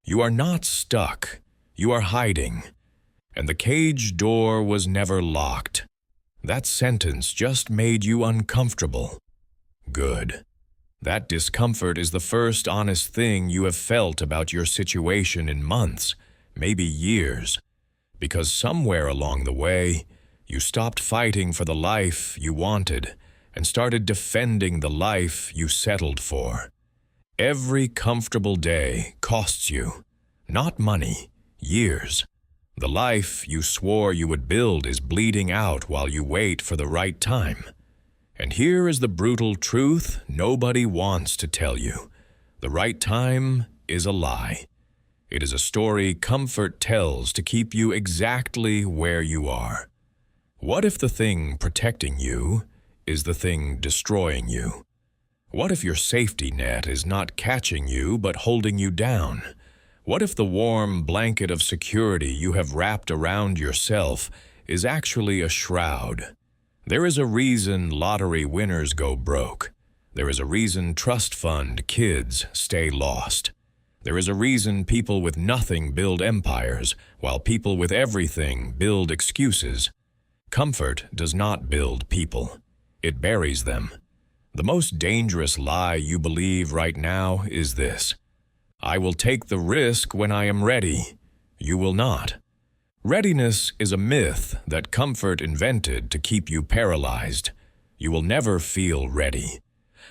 You are not stuck. You are hiding. And the cage door was never locked. That sentence just made you uncomfortable. Good. That discomfort is the first honest thing you have felt about your situation in months, maybe years, because somewhere along the way, you stopped fighting for the life you wanted and started defending the life you settled for. Every comfortable day costs you, not money, years. The life you swore you would build is bleeding out while you wait for the right time. And here is the brutal truth nobody wants to tell you. The right time is a lie. It is a story comfort tells to keep you exactly where you are. What if the thing protecting you is the thing destroying you? What if your safety net is not catching you but holding you down? What if the warm blanket of security you have wrapped around yourself is actually a shroud? There is a reason lottery winners go broke. There is a reason trust fund kids stay lost. There is a reason people with nothing build empires, while people with everything build excuses. Comfort does not build people. It buries them. The most dangerous lie you believe right now is this: I will take the risk when I am ready. You will not. Readiness is a myth that comfort invented to keep you paralyzed. You will never feel ready.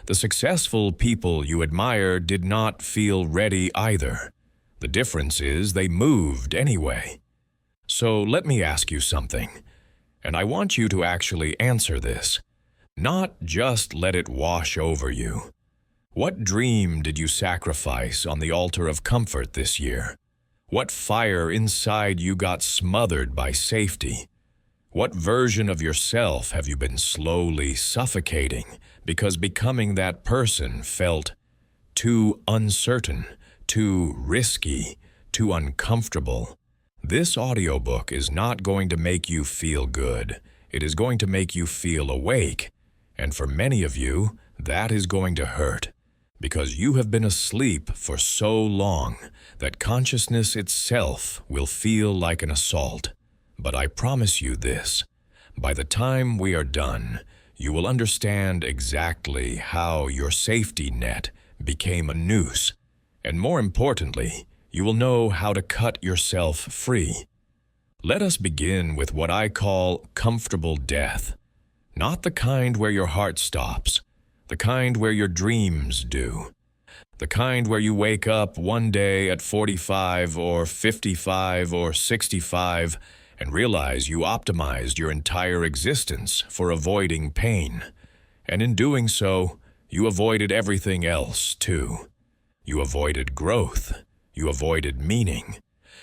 The successful people you admire did not feel ready either. The difference is they moved anyway. So let me ask you something, and I want you to actually answer this. Not just let it wash over you. What dream did you sacrifice on the altar of comfort this year? What fire inside you got smothered by safety? What version of yourself have you been slowly suffocating because becoming that person felt too uncertain, too risky, too uncomfortable? This audiobook is not going to make you feel good. It is going to make you feel awake. And for many of you, that is going to hurt, because you have been asleep for so long that consciousness itself will feel like an assault. But I promise you this: by the time we are done, you will understand exactly how your safety net became a noose, and more importantly, you will know how to cut yourself free. Let us begin with what I call comfortable death. Not the kind where your heart stops, the kind where your dreams do, the kind where you wake up one day at 45 or 55 or 65 and realize you optimized your entire existence for avoiding pain. And in doing so, you avoided everything else too. You avoided growth. You avoided meaning.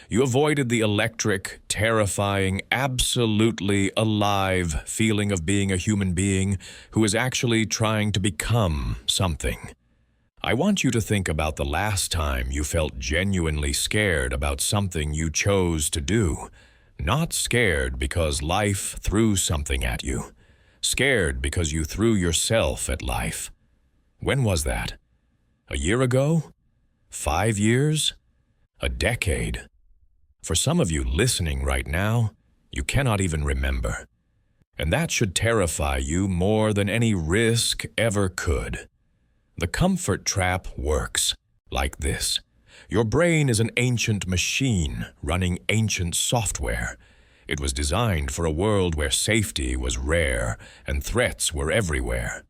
You avoided the electric, terrifying, absolutely alive feeling of being a human being who is actually trying to become something. I want you to think about the last time you felt genuinely scared about something you chose to do. Not scared because life threw something at you. Scared because you threw yourself at life. When was that? A year ago? 5 years? A decade? For some of you listening right now, you cannot even remember. And that should terrify you more than any risk ever could. The comfort trap works like this. Your brain is an ancient machine running ancient software. It was designed for a world where safety was rare and threats were everywhere.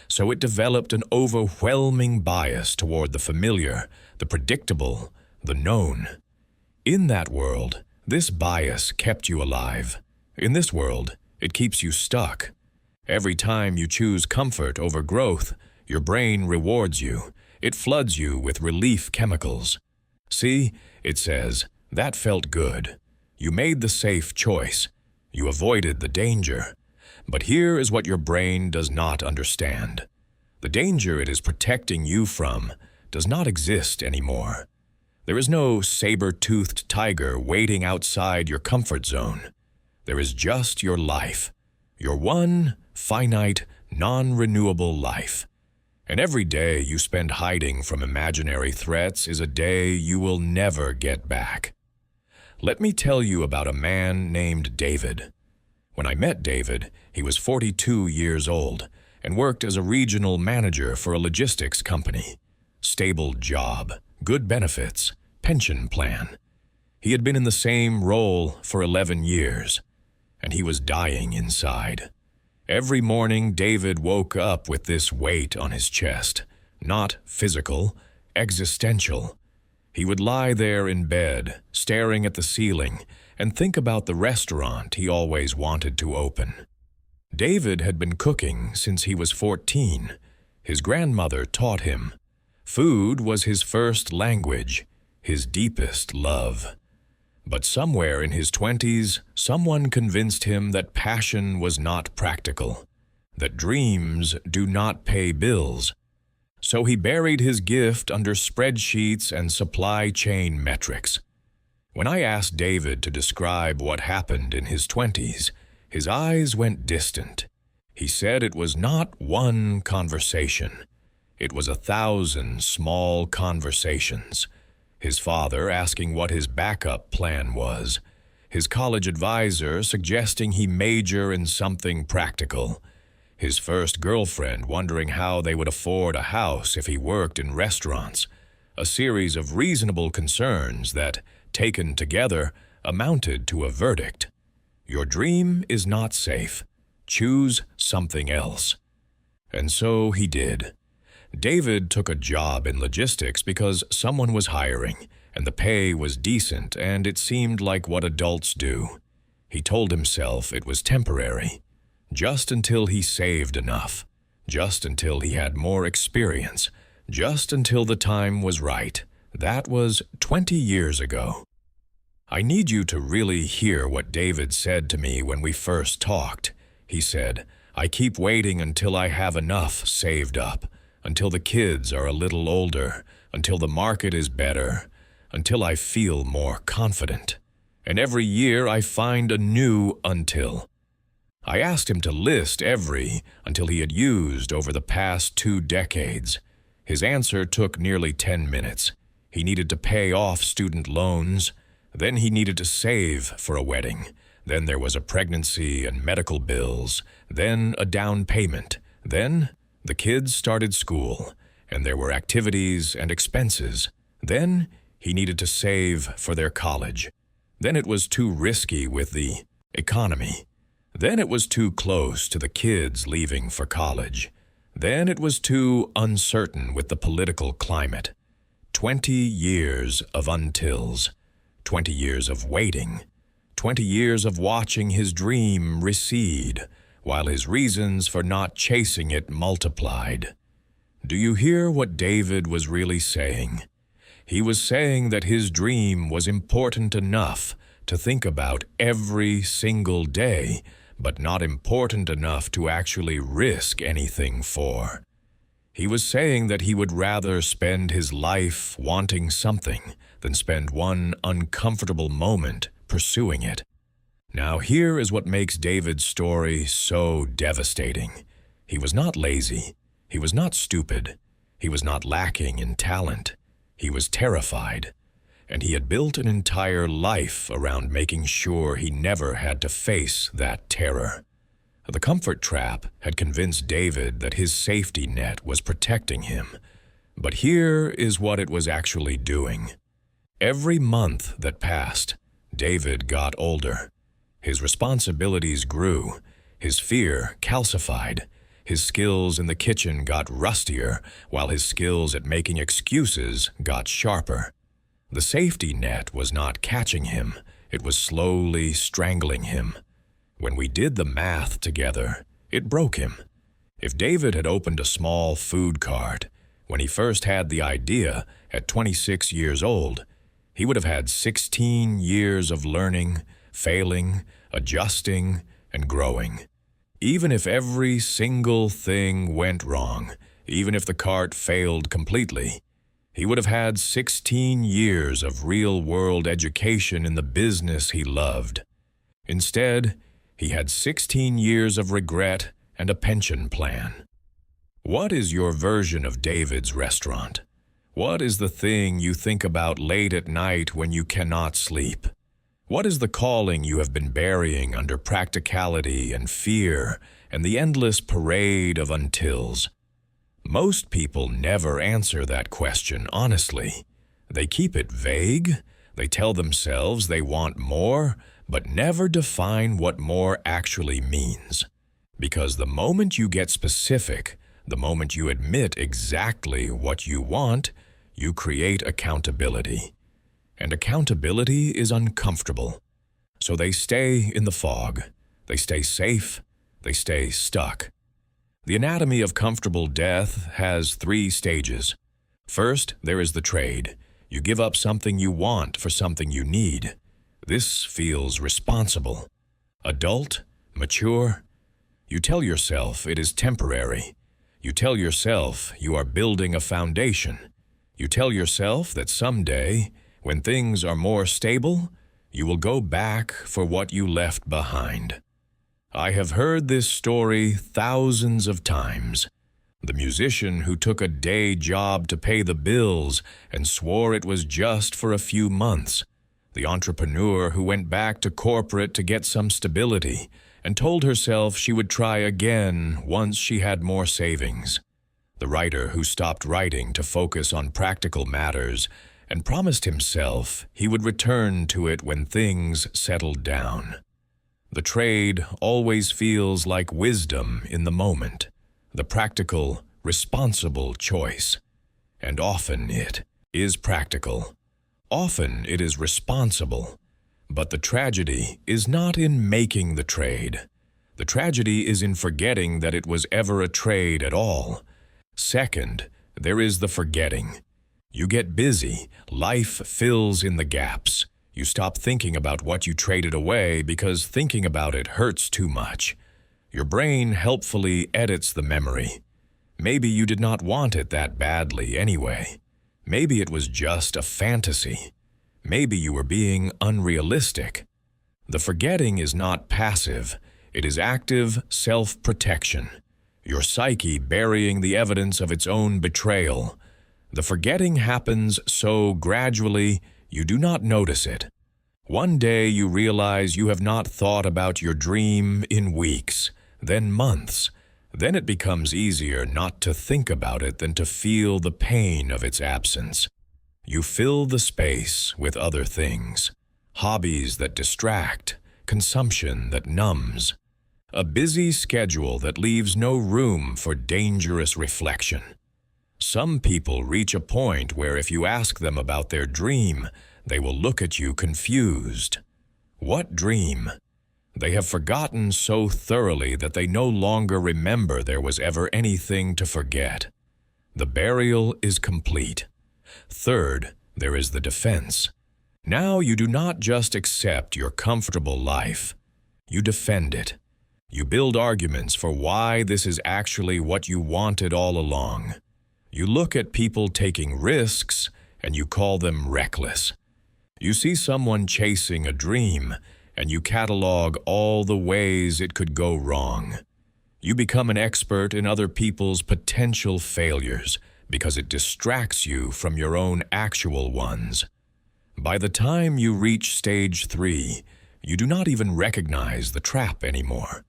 So it developed an overwhelming bias toward the familiar, the predictable, the known. In that world, this bias kept you alive. In this world, it keeps you stuck. Every time you choose comfort over growth, your brain rewards you. It floods you with relief chemicals. See, it says, that felt good. You made the safe choice. You avoided the danger. But here is what your brain does not understand. The danger it is protecting you from does not exist anymore. There is no saber-toothed tiger waiting outside your comfort zone. There is just your life, your one finite, non-renewable life. And every day you spend hiding from imaginary threats is a day you will never get back. Let me tell you about a man named David. When I met David, he was 42 years old and worked as a regional manager for a logistics company. Stable job, good benefits, pension plan. He had been in the same role for 11 years, and he was dying inside. Every morning, David woke up with this weight on his chest, not physical, existential. He would lie there in bed, staring at the ceiling, and think about the restaurant he always wanted to open. David had been cooking since he was 14. His grandmother taught him. Food was his first language, his deepest love. But somewhere in his 20s, someone convinced him that passion was not practical, that dreams do not pay bills. So he buried his gift under spreadsheets and supply chain metrics. When I asked David to describe what happened in his 20s, his eyes went distant. He said it was not one conversation. It was 1,000 small conversations. His father asking what his backup plan was. His college advisor suggesting he major in something practical. His first girlfriend wondering how they would afford a house if he worked in restaurants. A series of reasonable concerns that, taken together, amounted to a verdict. Your dream is not safe. Choose something else. And so he did. David took a job in logistics because someone was hiring, and the pay was decent, and it seemed like what adults do. He told himself it was temporary, just until he saved enough, just until he had more experience, just until the time was right. That was 20 years ago. I need you to really hear what David said to me when we first talked. He said, "I keep waiting until I have enough saved up, until the kids are a little older, until the market is better, until I feel more confident. And every year I find a new until." I asked him to list every until he had used over the past 2 decades. His answer took nearly 10 minutes. He needed to pay off student loans. Then he needed to save for a wedding. Then there was a pregnancy and medical bills. Then a down payment. Then the kids started school, and there were activities and expenses. Then he needed to save for their college. Then it was too risky with the economy. Then it was too close to the kids leaving for college. Then it was too uncertain with the political climate. 20 years of untils. 20 years of waiting. 20 years of watching his dream recede, while his reasons for not chasing it multiplied. Do you hear what David was really saying? He was saying that his dream was important enough to think about every single day, but not important enough to actually risk anything for. He was saying that he would rather spend his life wanting something than spend one uncomfortable moment pursuing it. Now here is what makes David's story so devastating. He was not lazy. He was not stupid. He was not lacking in talent. He was terrified. And he had built an entire life around making sure he never had to face that terror. The comfort trap had convinced David that his safety net was protecting him. But here is what it was actually doing. Every month that passed, David got older. His responsibilities grew. His fear calcified. His skills in the kitchen got rustier, while his skills at making excuses got sharper. The safety net was not catching him. It was slowly strangling him. When we did the math together, it broke him. If David had opened a small food cart when he first had the idea at 26 years old, he would have had 16 years of learning, failing, adjusting, and growing. Even if every single thing went wrong, even if the cart failed completely, he would have had 16 years of real-world education in the business he loved. Instead, he had 16 years of regret and a pension plan. What is your version of David's restaurant? What is the thing you think about late at night when you cannot sleep? What is the calling you have been burying under practicality and fear and the endless parade of untils? Most people never answer that question honestly. They keep it vague. They tell themselves they want more, but never define what more actually means. Because the moment you get specific, the moment you admit exactly what you want, you create accountability. And accountability is uncomfortable. So they stay in the fog. They stay safe. They stay stuck. The anatomy of comfortable death has 3 stages. First, there is the trade. You give up something you want for something you need. This feels responsible. Adult, mature. You tell yourself it is temporary. You tell yourself you are building a foundation. You tell yourself that someday, when things are more stable, you will go back for what you left behind. I have heard this story thousands of times. The musician who took a day job to pay the bills and swore it was just for a few months. The entrepreneur who went back to corporate to get some stability and told herself she would try again once she had more savings. The writer who stopped writing to focus on practical matters and promised himself he would return to it when things settled down. The trade always feels like wisdom in the moment, the practical, responsible choice. And often it is practical. Often it is responsible. But the tragedy is not in making the trade. The tragedy is in forgetting that it was ever a trade at all. Second, there is the forgetting. You get busy, life fills in the gaps. You stop thinking about what you traded away because thinking about it hurts too much. Your brain helpfully edits the memory. Maybe you did not want it that badly anyway. Maybe it was just a fantasy. Maybe you were being unrealistic. The forgetting is not passive. It is active self-protection. Your psyche burying the evidence of its own betrayal. The forgetting happens so gradually you do not notice it. One day you realize you have not thought about your dream in weeks, then months. Then it becomes easier not to think about it than to feel the pain of its absence. You fill the space with other things, hobbies that distract, consumption that numbs, a busy schedule that leaves no room for dangerous reflection. Some people reach a point where if you ask them about their dream, they will look at you confused. What dream? They have forgotten so thoroughly that they no longer remember there was ever anything to forget. The burial is complete. Third, there is the defense. Now you do not just accept your comfortable life. You defend it. You build arguments for why this is actually what you wanted all along. You look at people taking risks and you call them reckless. You see someone chasing a dream and you catalog all the ways it could go wrong. You become an expert in other people's potential failures because it distracts you from your own actual ones. By the time you reach stage 3, you do not even recognize the trap anymore.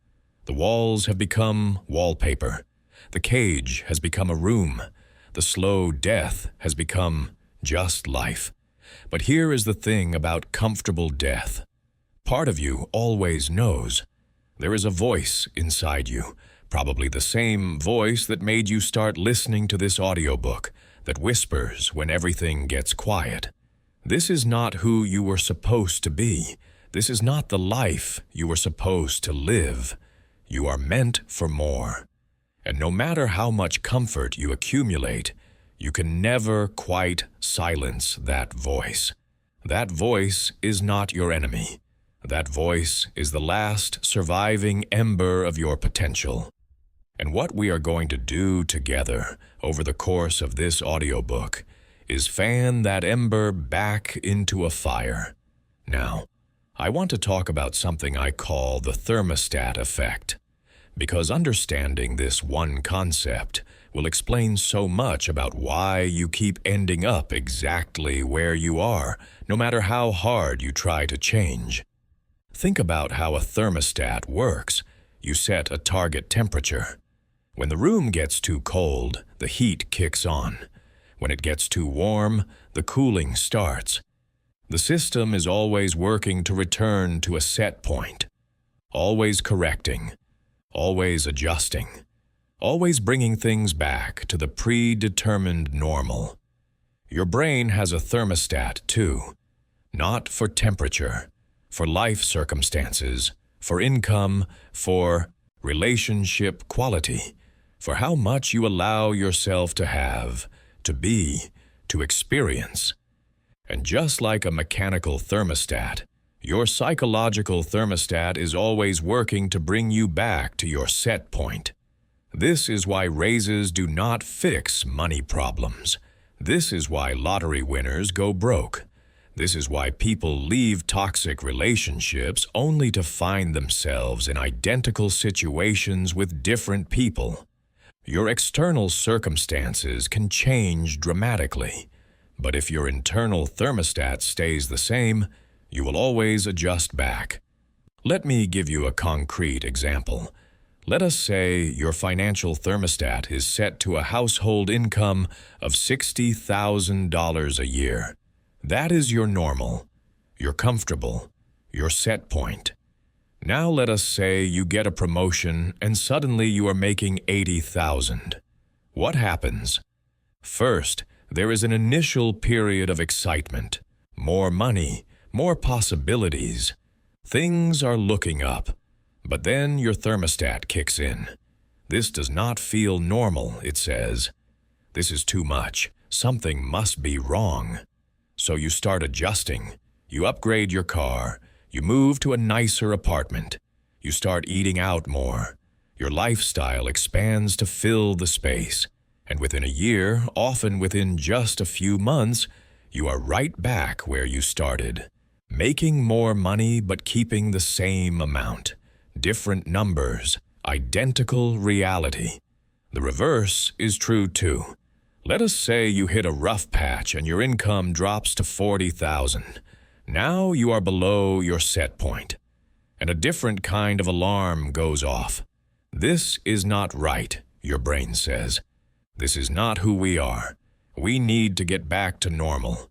The walls have become wallpaper. The cage has become a room. The slow death has become just life. But here is the thing about comfortable death. Part of you always knows. There is a voice inside you, probably the same voice that made you start listening to this audiobook, that whispers when everything gets quiet. This is not who you were supposed to be. This is not the life you were supposed to live. You are meant for more. And no matter how much comfort you accumulate, you can never quite silence that voice. That voice is not your enemy. That voice is the last surviving ember of your potential. And what we are going to do together over the course of this audiobook is fan that ember back into a fire. Now, I want to talk about something I call the thermostat effect, because understanding this one concept will explain so much about why you keep ending up exactly where you are, no matter how hard you try to change. Think about how a thermostat works. You set a target temperature. When the room gets too cold, the heat kicks on. When it gets too warm, the cooling starts. The system is always working to return to a set point, always correcting, always adjusting, always bringing things back to the predetermined normal. Your brain has a thermostat too, not for temperature, for life circumstances, for income, for relationship quality, for how much you allow yourself to have, to be, to experience. And just like a mechanical thermostat, your psychological thermostat is always working to bring you back to your set point. This is why raises do not fix money problems. This is why lottery winners go broke. This is why people leave toxic relationships only to find themselves in identical situations with different people. Your external circumstances can change dramatically, but if your internal thermostat stays the same, you will always adjust back. Let me give you a concrete example. Let us say your financial thermostat is set to a household income of $60,000 a year. That is your normal, your comfortable, your set point. Now let us say you get a promotion and suddenly you are making $80,000. What happens? First, there is an initial period of excitement, more money, more possibilities. Things are looking up. But then your thermostat kicks in. This does not feel normal, it says. This is too much. Something must be wrong. So you start adjusting. You upgrade your car. You move to a nicer apartment. You start eating out more. Your lifestyle expands to fill the space. And within a year, often within just a few months, you are right back where you started. Making more money but keeping the same amount. Different numbers, identical reality. The reverse is true too. Let us say you hit a rough patch and your income drops to $40,000. Now you are below your set point, and a different kind of alarm goes off. This is not right, your brain says. This is not who we are. We need to get back to normal.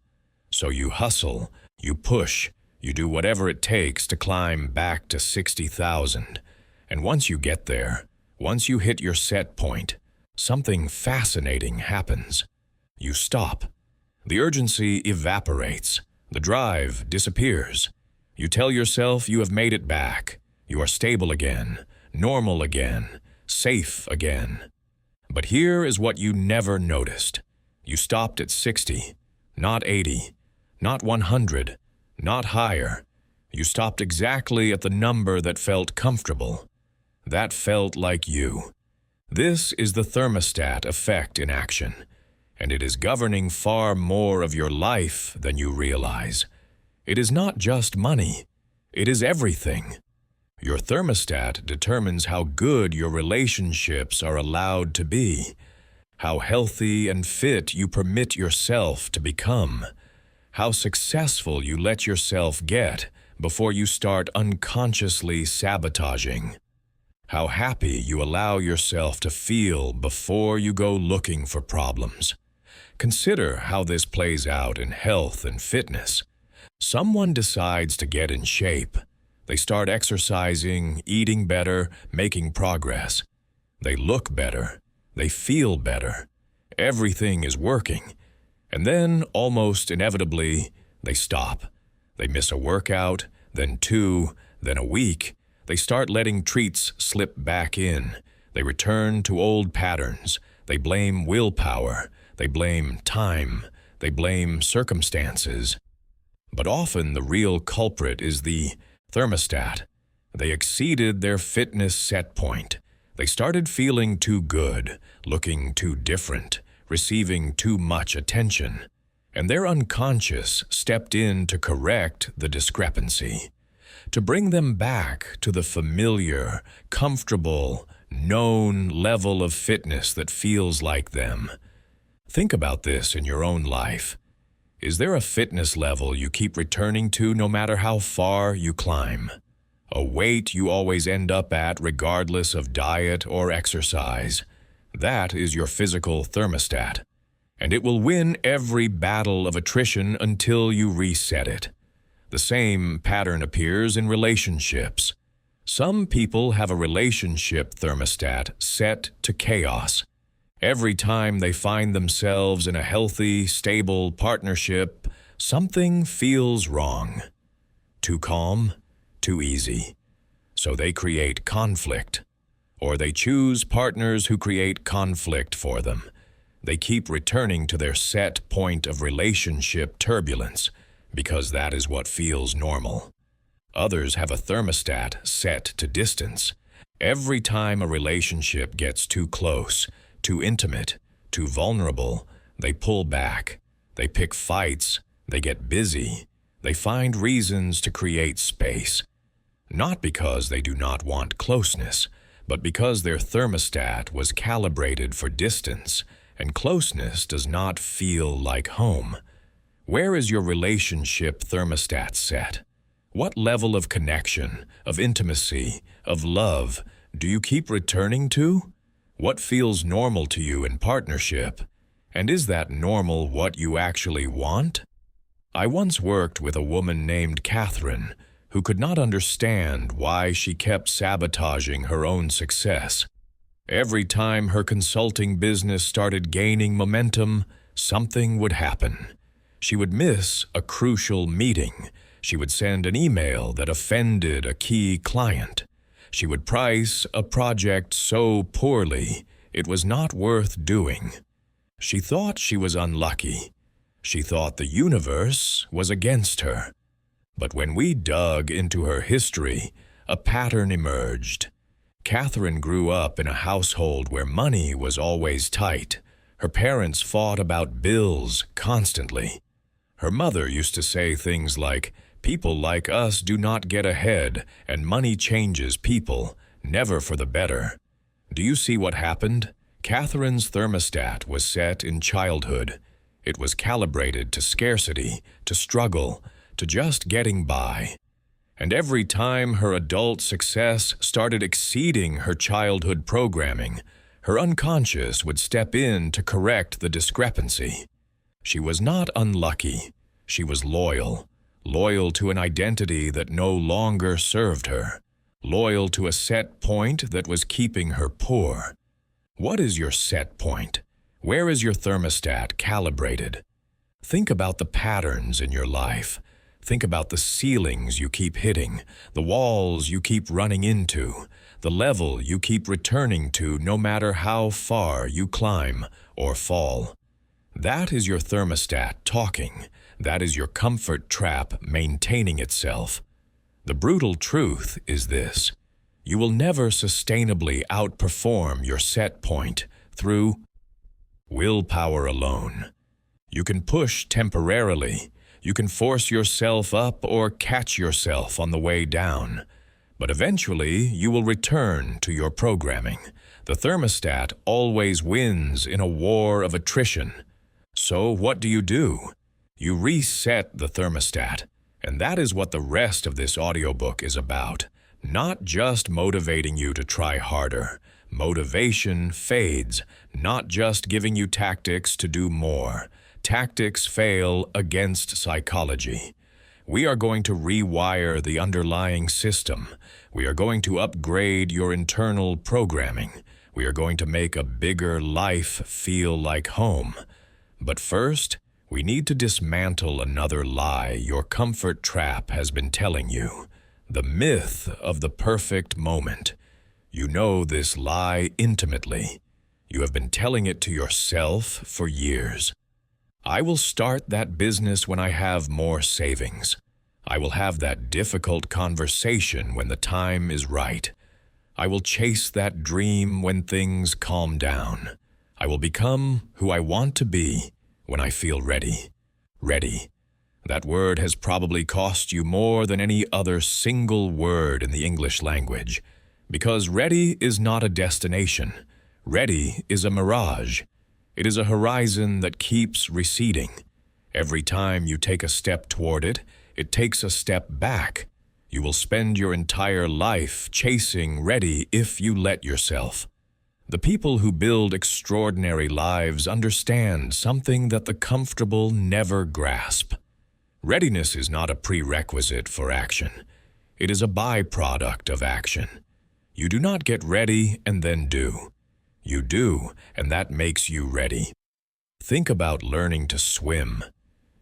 So you hustle, you push, you do whatever it takes to climb back to 60,000. And once you get there, once you hit your set point, something fascinating happens. You stop. The urgency evaporates. The drive disappears. You tell yourself you have made it back. You are stable again, normal again, safe again. But here is what you never noticed. You stopped at 60, not 80, not 100, not higher. You stopped exactly at the number that felt comfortable. That felt like you. This is the thermostat effect in action, and it is governing far more of your life than you realize. It is not just money. It is everything. Your thermostat determines how good your relationships are allowed to be, how healthy and fit you permit yourself to become, how successful you let yourself get before you start unconsciously sabotaging, how happy you allow yourself to feel before you go looking for problems. Consider how this plays out in health and fitness. Someone decides to get in shape. They start exercising, eating better, making progress. They look better. They feel better. Everything is working. And then, almost inevitably, they stop. They miss a workout, then two, then a week. They start letting treats slip back in. They return to old patterns. They blame willpower. They blame time. They blame circumstances. But often the real culprit is the thermostat. They exceeded their fitness set point. They started feeling too good, looking too different, receiving too much attention. And their unconscious stepped in to correct the discrepancy, to bring them back to the familiar, comfortable, known level of fitness that feels like them. Think about this in your own life. Is there a fitness level you keep returning to no matter how far you climb? A weight you always end up at regardless of diet or exercise? That is your physical thermostat, and it will win every battle of attrition until you reset it. The same pattern appears in relationships. Some people have a relationship thermostat set to chaos. Every time they find themselves in a healthy, stable partnership, something feels wrong. Too calm, too easy. So they create conflict. Or they choose partners who create conflict for them. They keep returning to their set point of relationship turbulence because that is what feels normal. Others have a thermostat set to distance. Every time a relationship gets too close, too intimate, too vulnerable, they pull back. They pick fights. They get busy. They find reasons to create space. Not because they do not want closeness, but because their thermostat was calibrated for distance, and closeness does not feel like home. Where is your relationship thermostat set? What level of connection, of intimacy, of love do you keep returning to? What feels normal to you in partnership? And is that normal what you actually want? I once worked with a woman named Catherine who could not understand why she kept sabotaging her own success. Every time her consulting business started gaining momentum, something would happen. She would miss a crucial meeting. She would send an email that offended a key client. She would price a project so poorly it was not worth doing. She thought she was unlucky. She thought the universe was against her. But when we dug into her history, a pattern emerged. Catherine grew up in a household where money was always tight. Her parents fought about bills constantly. Her mother used to say things like, "People like us do not get ahead, and money changes people, never for the better." Do you see what happened? Catherine's thermostat was set in childhood. It was calibrated to scarcity, to struggle, to just getting by. And every time her adult success started exceeding her childhood programming, her unconscious would step in to correct the discrepancy. She was not unlucky. She was loyal. Loyal to an identity that no longer served her. Loyal to a set point that was keeping her poor. What is your set point? Where is your thermostat calibrated? Think about the patterns in your life. Think about the ceilings you keep hitting, the walls you keep running into, the level you keep returning to no matter how far you climb or fall. That is your thermostat talking. That is your comfort trap maintaining itself. The brutal truth is this: you will never sustainably outperform your set point through willpower alone. You can push temporarily. You can force yourself up or catch yourself on the way down. But eventually, you will return to your programming. The thermostat always wins in a war of attrition. So what do? You reset the thermostat. And that is what the rest of this audiobook is about. Not just motivating you to try harder. Motivation fades, not just giving you tactics to do more. Tactics fail against psychology. We are going to rewire the underlying system. We are going to upgrade your internal programming. We are going to make a bigger life feel like home. But first, we need to dismantle another lie your comfort trap has been telling you. The myth of the perfect moment. You know this lie intimately. You have been telling it to yourself for years. I will start that business when I have more savings. I will have that difficult conversation when the time is right. I will chase that dream when things calm down. I will become who I want to be when I feel ready. Ready. That word has probably cost you more than any other single word in the English language, Because ready is not a destination. Ready is a mirage. It is a horizon that keeps receding. Every time you take a step toward it, it takes a step back. You will spend your entire life chasing ready if you let yourself. The people who build extraordinary lives understand something that the comfortable never grasp. Readiness is not a prerequisite for action. It is a byproduct of action. You do not get ready and then do. You do, and that makes you ready. Think about learning to swim.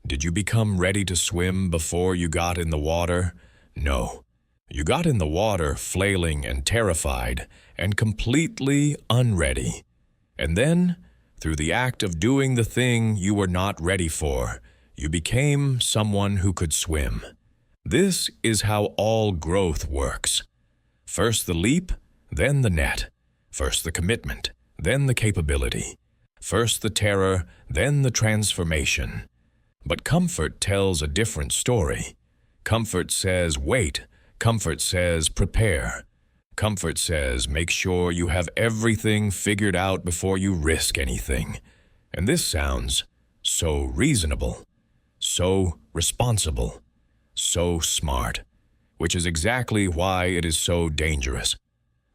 Did you become ready to swim before you got in the water? No. You got in the water flailing and terrified and completely unready. And then, through the act of doing the thing you were not ready for, you became someone who could swim. This is how all growth works. First the leap, then the net. First the commitment, then the capability. First the terror, then the transformation. But comfort tells a different story. Comfort says wait. Comfort says prepare. Comfort says make sure you have everything figured out before you risk anything. And this sounds so reasonable, so responsible, so smart, which is exactly why it is so dangerous.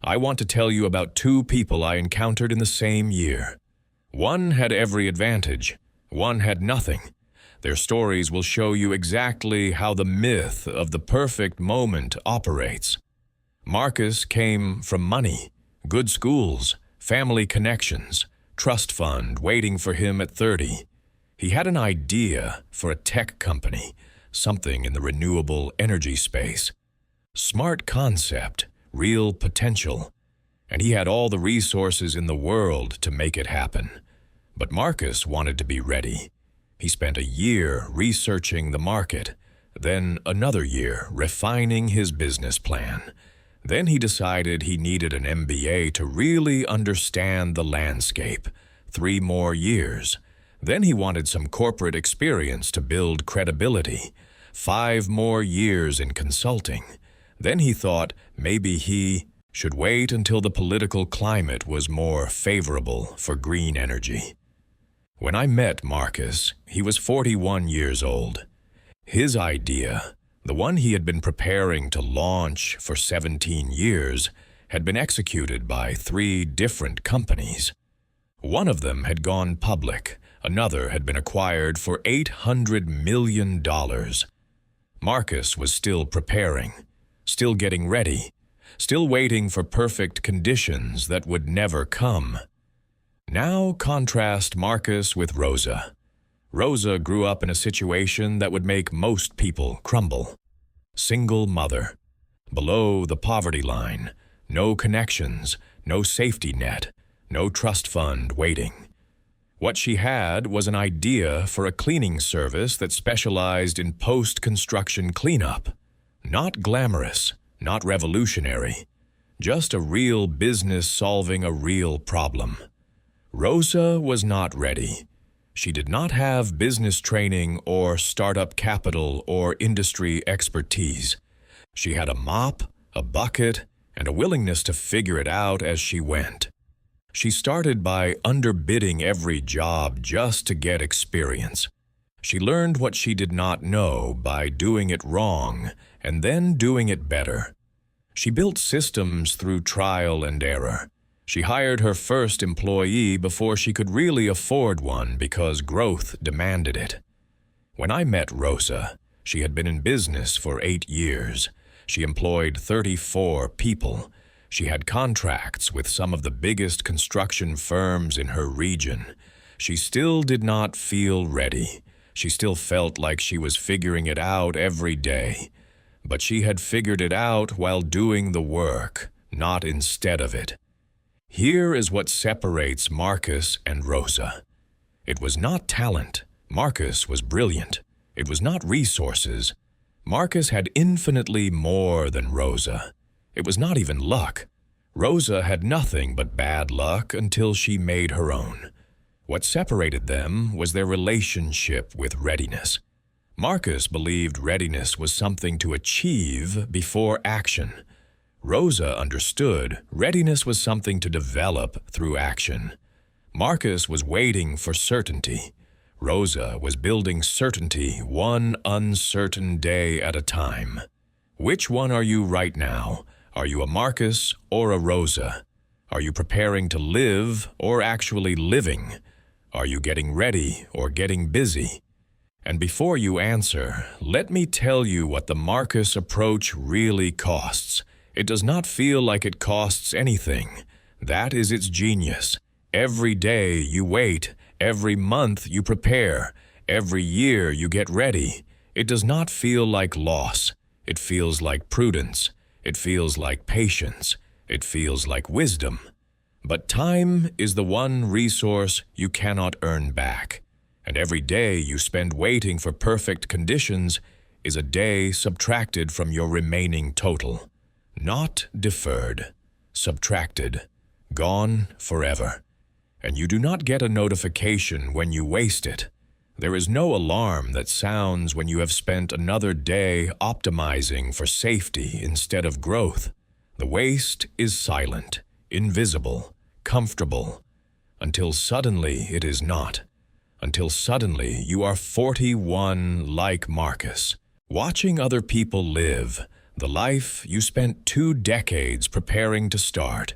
I want to tell you about two people I encountered in the same year. One had every advantage. One had nothing. Their stories will show you exactly how the myth of the perfect moment operates. Marcus came from money, good schools, family connections, trust fund waiting for him at 30. He had an idea for a tech company, something in the renewable energy space. Smart concept, real potential, and he had all the resources in the world to make it happen. But Marcus wanted to be ready. He spent a year researching the market, then another year refining his business plan. Then he decided he needed an MBA to really understand the landscape. 3 more years. Then he wanted some corporate experience to build credibility. 5 more years in consulting. Then he thought maybe he should wait until the political climate was more favorable for green energy. When I met Marcus, he was 41 years old. His idea, the one he had been preparing to launch for 17 years, had been executed by 3 different companies. One of them had gone public, another had been acquired for $800 million. Marcus was still preparing, still getting ready, still waiting for perfect conditions that would never come. Now contrast Marcus with Rosa. Rosa grew up in a situation that would make most people crumble. Single mother. Below the poverty line. No connections, no safety net, no trust fund waiting. What she had was an idea for a cleaning service that specialized in post-construction cleanup. Not glamorous, not revolutionary. Just a real business solving a real problem. Rosa was not ready. She did not have business training or startup capital or industry expertise. She had a mop, a bucket, and a willingness to figure it out as she went. She started by underbidding every job just to get experience. She learned what she did not know by doing it wrong and then doing it better. She built systems through trial and error. She hired her first employee before she could really afford one because growth demanded it. When I met Rosa, she had been in business for 8 years. She employed 34 people. She had contracts with some of the biggest construction firms in her region. She still did not feel ready. She still felt like she was figuring it out every day. But she had figured it out while doing the work, not instead of it. Here is what separates Marcus and Rosa. It was not talent. Marcus was brilliant. It was not resources. Marcus had infinitely more than Rosa. It was not even luck. Rosa had nothing but bad luck until she made her own. What separated them was their relationship with readiness. Marcus believed readiness was something to achieve before action. Rosa understood readiness was something to develop through action. Marcus was waiting for certainty. Rosa was building certainty one uncertain day at a time. Which one are you right now? Are you a Marcus or a Rosa? Are you preparing to live or actually living? Are you getting ready or getting busy? And before you answer, let me tell you what the Marcus approach really costs. It does not feel like it costs anything. That is its genius. Every day you wait, every month you prepare, every year you get ready. It does not feel like loss. It feels like prudence. It feels like patience. It feels like wisdom. But time is the one resource you cannot earn back. And every day you spend waiting for perfect conditions is a day subtracted from your remaining total. Not deferred, subtracted, gone forever. And you do not get a notification when you waste it. There is no alarm that sounds when you have spent another day optimizing for safety instead of growth. The waste is silent, invisible, comfortable, until suddenly it is not. Until suddenly you are 41 like Marcus, watching other people live the life you spent 2 decades preparing to start.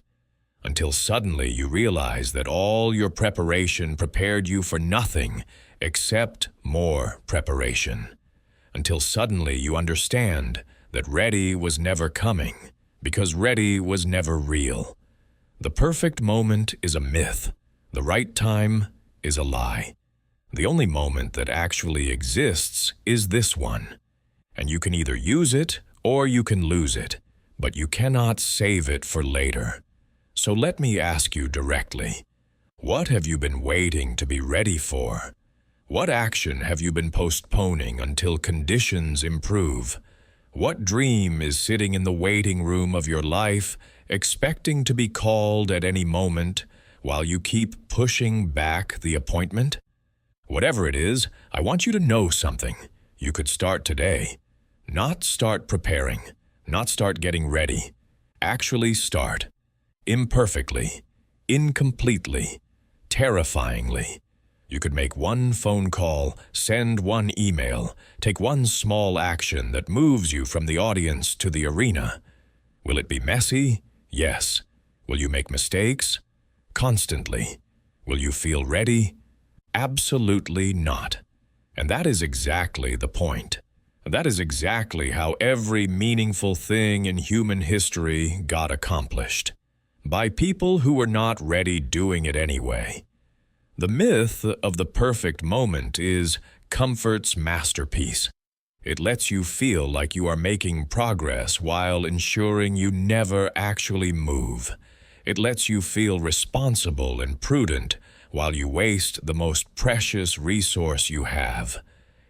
Until suddenly you realize that all your preparation prepared you for nothing except more preparation. Until suddenly you understand that ready was never coming, because ready was never real. The perfect moment is a myth. The right time is a lie. The only moment that actually exists is this one. And you can either use it or you can lose it, but you cannot save it for later. So let me ask you directly, what have you been waiting to be ready for? What action have you been postponing until conditions improve? What dream is sitting in the waiting room of your life, expecting to be called at any moment, while you keep pushing back the appointment? Whatever it is, I want you to know something. You could start today. Not start preparing, not start getting ready. Actually start. Imperfectly, incompletely, terrifyingly. You could make one phone call, send one email, take one small action that moves you from the audience to the arena. Will it be messy? Yes. Will you make mistakes? Constantly. Will you feel ready? Absolutely not. And that is exactly the point. That is exactly how every meaningful thing in human history got accomplished. By people who were not ready doing it anyway. The myth of the perfect moment is comfort's masterpiece. It lets you feel like you are making progress while ensuring you never actually move. It lets you feel responsible and prudent while you waste the most precious resource you have.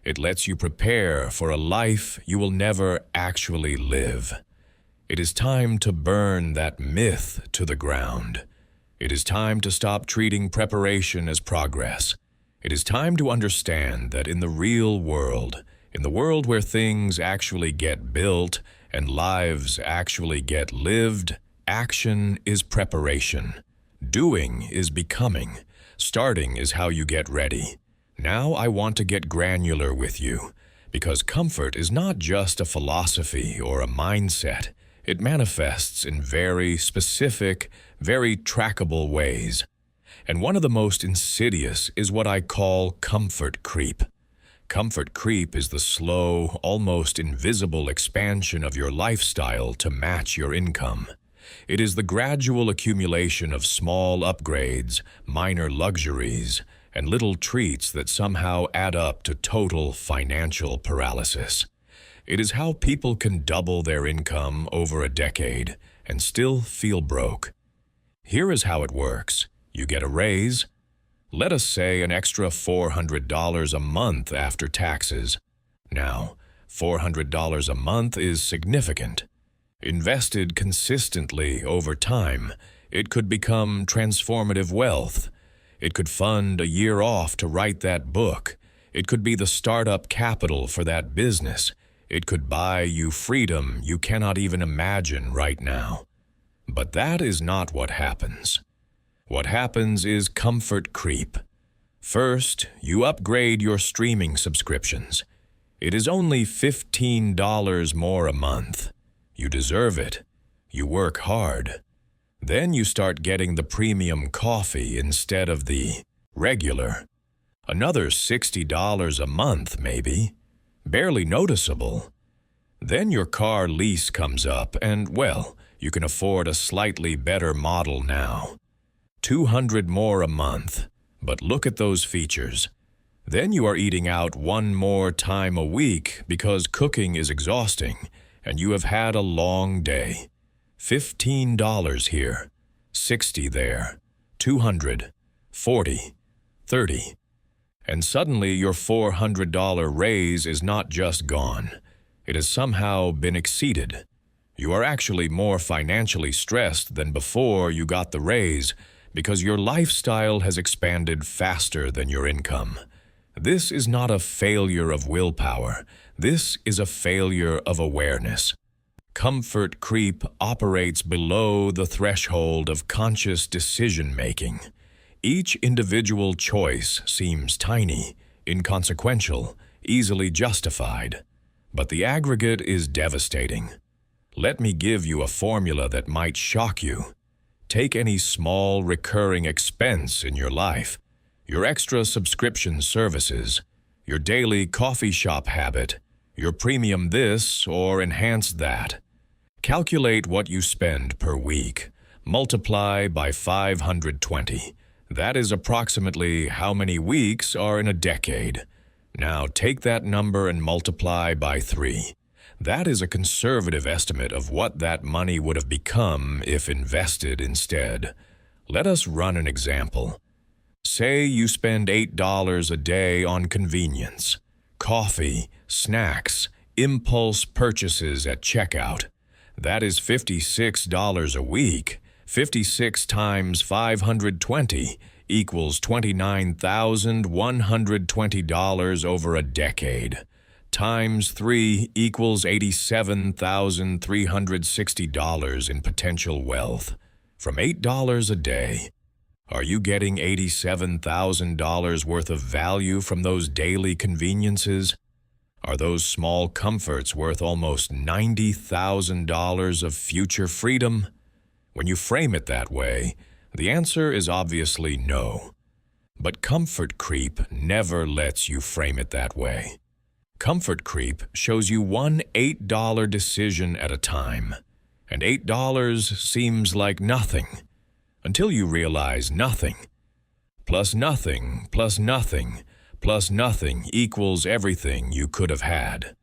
It lets you prepare for a life you will never actually live. It is time to burn that myth to the ground. It is time to stop treating preparation as progress. It is time to understand that in the real world, in the world where things actually get built and lives actually get lived, action is preparation. Doing is becoming. Starting is how you get ready. Now I want to get granular with you, because comfort is not just a philosophy or a mindset. It manifests in very specific, very trackable ways. And one of the most insidious is what I call comfort creep. Comfort creep is the slow, almost invisible expansion of your lifestyle to match your income. It is the gradual accumulation of small upgrades, minor luxuries, and little treats that somehow add up to total financial paralysis. It is how people can double their income over a decade and still feel broke. Here is how it works. You get a raise, let us say an extra $400 a month after taxes. Now, $400 a month is significant. Invested consistently over time, it could become transformative wealth. It could fund a year off to write that book. It could be the startup capital for that business. It could buy you freedom you cannot even imagine right now. But that is not what happens. What happens is comfort creep. First, you upgrade your streaming subscriptions. It is only $15 more a month. You deserve it. You work hard. Then you start getting the premium coffee instead of the regular. Another $60 a month, maybe. Barely noticeable. Then your car lease comes up and, well, you can afford a slightly better model now. $200 more a month. But look at those features. Then you are eating out one more time a week because cooking is exhausting and you have had a long day. $15 here, $60 there, $200, $40, $30. And suddenly your $400 raise is not just gone. It has somehow been exceeded. You are actually more financially stressed than before you got the raise because your lifestyle has expanded faster than your income. This is not a failure of willpower. This is a failure of awareness. Comfort creep operates below the threshold of conscious decision-making. Each individual choice seems tiny, inconsequential, easily justified. But the aggregate is devastating. Let me give you a formula that might shock you. Take any small recurring expense in your life, your extra subscription services, your daily coffee shop habit, your premium this or enhanced that. Calculate what you spend per week. Multiply by 520. That is approximately how many weeks are in a decade. Now take that number and multiply by 3. That is a conservative estimate of what that money would have become if invested instead. Let us run an example. Say you spend $8 a day on convenience, coffee, snacks, impulse purchases at checkout. That is $56 a week. 56 times 520 equals $29,120 over a decade. Times 3 equals $87,360 in potential wealth. From $8 a day, are you getting $87,000 worth of value from those daily conveniences? Are those small comforts worth almost $90,000 of future freedom? When you frame it that way, the answer is obviously no. But comfort creep never lets you frame it that way. Comfort creep shows you one $8 decision at a time, and $8 seems like nothing, until you realize nothing plus nothing plus nothing plus nothing equals everything you could have had.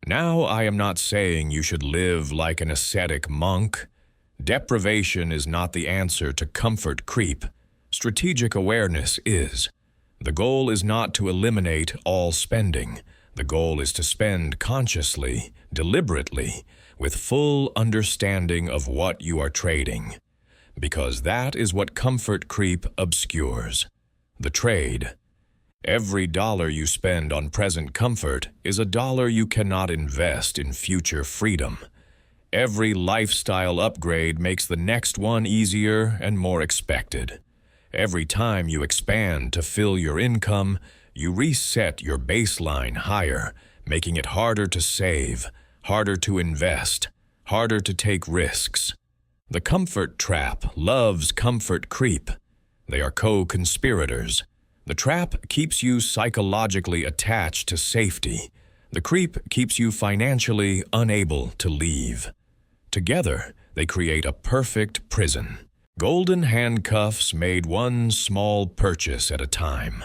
Now, I am not saying you should live like an ascetic monk. Deprivation is not the answer to comfort creep. Strategic awareness is. The goal is not to eliminate all spending. The goal is to spend consciously, deliberately, with full understanding of what you are trading. Because that is what comfort creep obscures. The trade. Every dollar you spend on present comfort is a dollar you cannot invest in future freedom. Every lifestyle upgrade makes the next one easier and more expected. Every time you expand to fill your income, you reset your baseline higher, making it harder to save, harder to invest, harder to take risks. The comfort trap loves comfort creep. They are co-conspirators. The trap keeps you psychologically attached to safety. The creep keeps you financially unable to leave. Together, they create a perfect prison. Golden handcuffs made one small purchase at a time.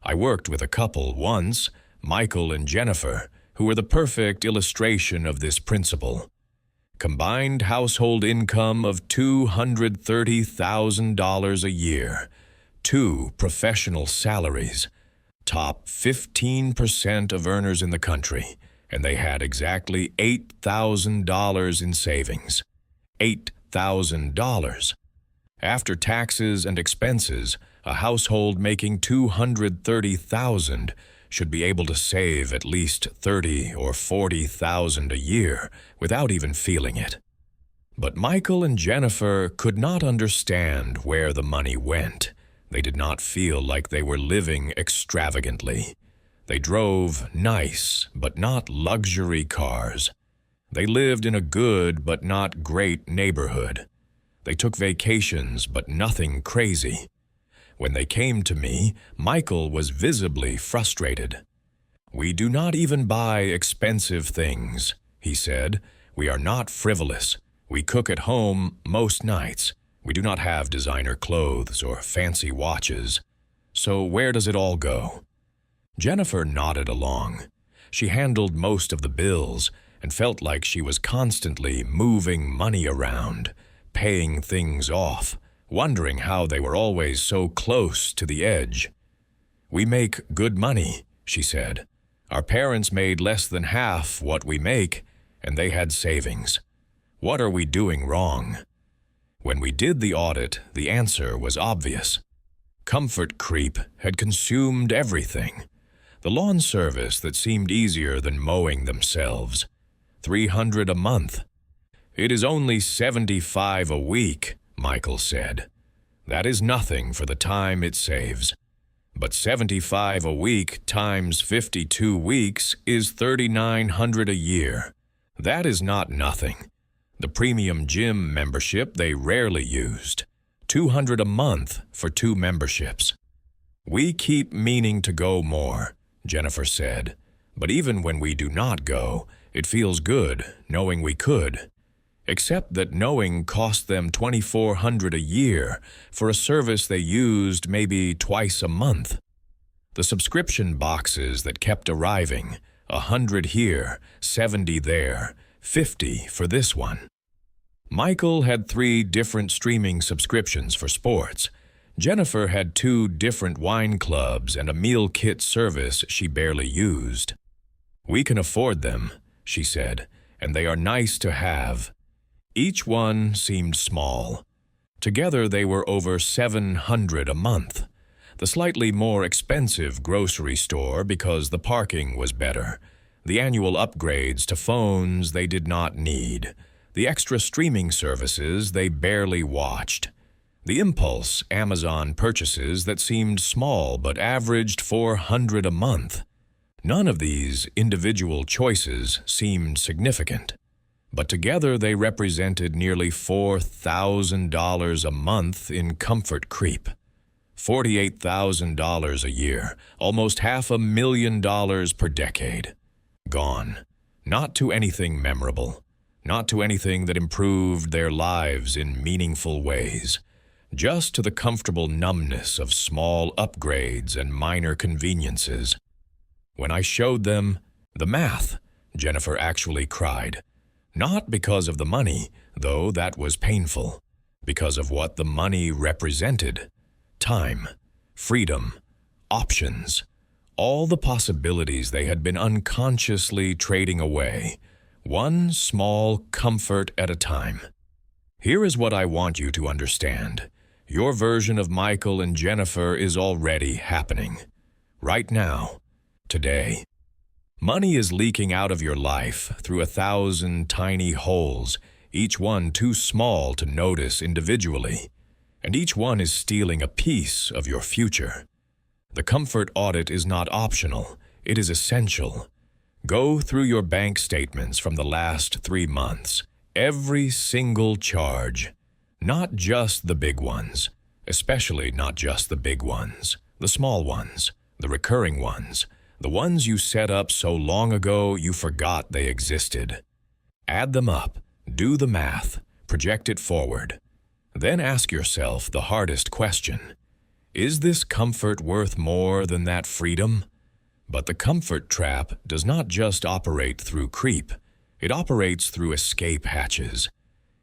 I worked with a couple once, Michael and Jennifer, who were the perfect illustration of this principle. Combined household income of $230,000 a year, 2 professional salaries, top 15% of earners in the country, and they had exactly $8,000 in savings. $8,000. After taxes and expenses, a household making $230,000 should be able to save at least 30 or 40,000 a year without even feeling it. But Michael and Jennifer could not understand where the money went. They did not feel like they were living extravagantly. They drove nice but not luxury cars. They lived in a good but not great neighborhood. They took vacations but nothing crazy. When they came to me, Michael was visibly frustrated. "We do not even buy expensive things," he said. "We are not frivolous. We cook at home most nights. We do not have designer clothes or fancy watches. So where does it all go?" Jennifer nodded along. She handled most of the bills and felt like she was constantly moving money around, paying things off, wondering how they were always so close to the edge. "We make good money," she said. "Our parents made less than half what we make, and they had savings. What are we doing wrong?" When we did the audit, the answer was obvious. Comfort creep had consumed everything. The lawn service that seemed easier than mowing themselves. $300 a month. "It is only $75 a week," Michael said. "That is nothing for the time it saves. But $75 a week times 52 weeks is $3,900 a year. That is not nothing. The premium gym membership they rarely used. $200 a month for 2 memberships." "We keep meaning to go more," Jennifer said. "But even when we do not go, it feels good knowing we could. Except that knowing cost them $2,400 a year for a service they used maybe twice a month. The subscription boxes that kept arriving, 100 here, 70 there, 50 for this one." Michael had 3 different streaming subscriptions for sports. Jennifer had 2 different wine clubs and a meal kit service she barely used. "We can afford them," she said, "and they are nice to have." Each one seemed small. Together they were over $700 a month. The slightly more expensive grocery store because the parking was better. The annual upgrades to phones they did not need. The extra streaming services they barely watched. The impulse Amazon purchases that seemed small but averaged $400 a month. None of these individual choices seemed significant. But together they represented nearly $4,000 a month in comfort creep. $48,000 a year, almost $500,000 per decade. Gone. Not to anything memorable. Not to anything that improved their lives in meaningful ways. Just to the comfortable numbness of small upgrades and minor conveniences. When I showed them the math, Jennifer actually cried. Not because of the money, though that was painful. Because of what the money represented. Time, freedom, options. All the possibilities they had been unconsciously trading away. One small comfort at a time. Here is what I want you to understand. Your version of Michael and Jennifer is already happening. Right now. Today. Money is leaking out of your life through 1,000 tiny holes, each one too small to notice individually. And each one is stealing a piece of your future. The comfort audit is not optional. It is essential. Go through your bank statements from the last 3 months. Every single charge. Not just the big ones. Especially not just the big ones. The small ones. The recurring ones. The ones you set up so long ago you forgot they existed. Add them up. Do the math. Project it forward. Then ask yourself the hardest question. Is this comfort worth more than that freedom? But the comfort trap does not just operate through creep. It operates through escape hatches.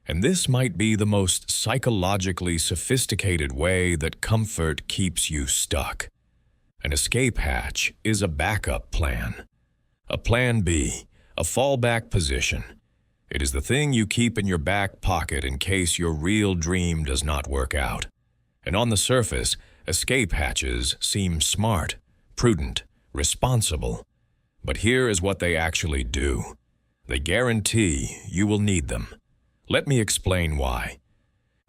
And this might be the most psychologically sophisticated way that comfort keeps you stuck. An escape hatch is a backup plan. A plan B, a fallback position. It is the thing you keep in your back pocket in case your real dream does not work out. And on the surface, escape hatches seem smart, prudent, responsible. But here is what they actually do. They guarantee you will need them. Let me explain why.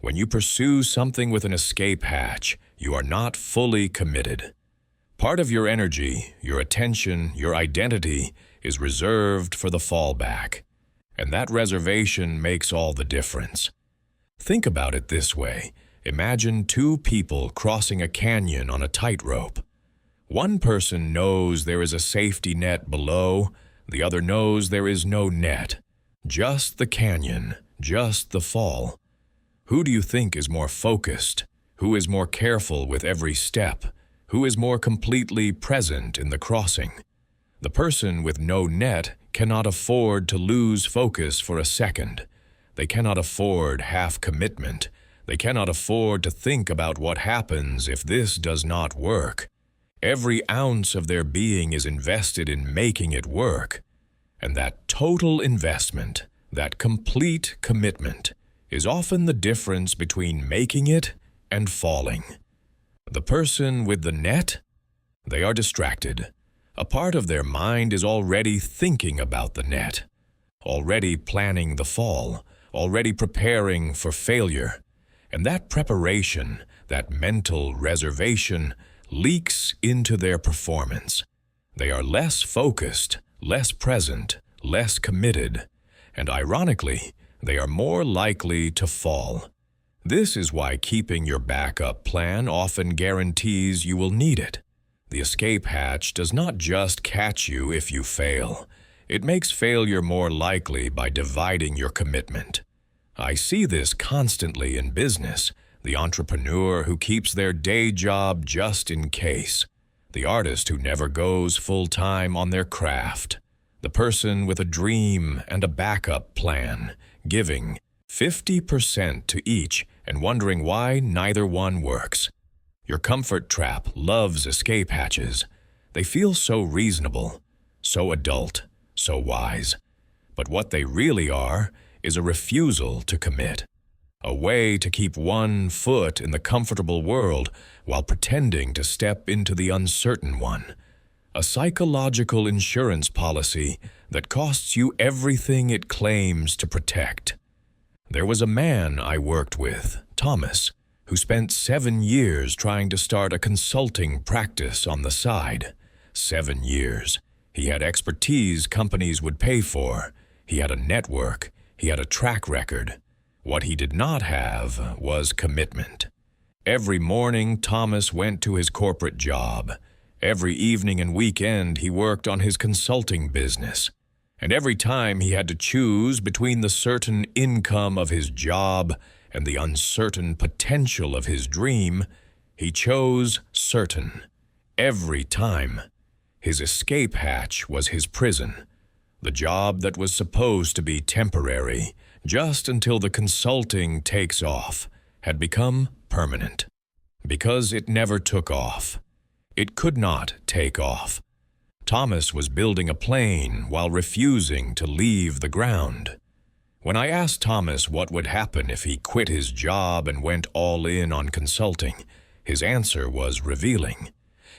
When you pursue something with an escape hatch, you are not fully committed. Part of your energy, your attention, your identity is reserved for the fallback. And that reservation makes all the difference. Think about it this way. Imagine two people crossing a canyon on a tightrope. One person knows there is a safety net below, the other knows there is no net. Just the canyon, just the fall. Who do you think is more focused? Who is more careful with every step? Who is more completely present in the crossing? The person with no net cannot afford to lose focus for a second. They cannot afford half commitment. They cannot afford to think about what happens if this does not work. Every ounce of their being is invested in making it work. And that total investment, that complete commitment, is often the difference between making it and falling. The person with the net, they are distracted. A part of their mind is already thinking about the net, already planning the fall, already preparing for failure. And that preparation, that mental reservation, leaks into their performance. They are less focused, less present, less committed, and ironically, they are more likely to fall. This is why keeping your backup plan often guarantees you will need it. The escape hatch does not just catch you if you fail. It makes failure more likely by dividing your commitment. I see this constantly in business. The entrepreneur who keeps their day job just in case. The artist who never goes full-time on their craft. The person with a dream and a backup plan, giving 50% to each and wondering why neither one works. Your comfort trap loves escape hatches. They feel so reasonable, so adult, so wise. But what they really are is a refusal to commit. A way to keep one foot in the comfortable world while pretending to step into the uncertain one. A psychological insurance policy that costs you everything it claims to protect. There was a man I worked with, Thomas, who spent 7 years trying to start a consulting practice on the side. 7 years. He had expertise companies would pay for. He had a network. He had a track record. What he did not have was commitment. Every morning, Thomas went to his corporate job. Every evening and weekend, he worked on his consulting business. And every time he had to choose between the certain income of his job and the uncertain potential of his dream, he chose certain. Every time. His escape hatch was his prison. The job that was supposed to be temporary, just until the consulting takes off, had become permanent. Because it never took off. It could not take off. Thomas was building a plane while refusing to leave the ground. When I asked Thomas what would happen if he quit his job and went all in on consulting, his answer was revealing.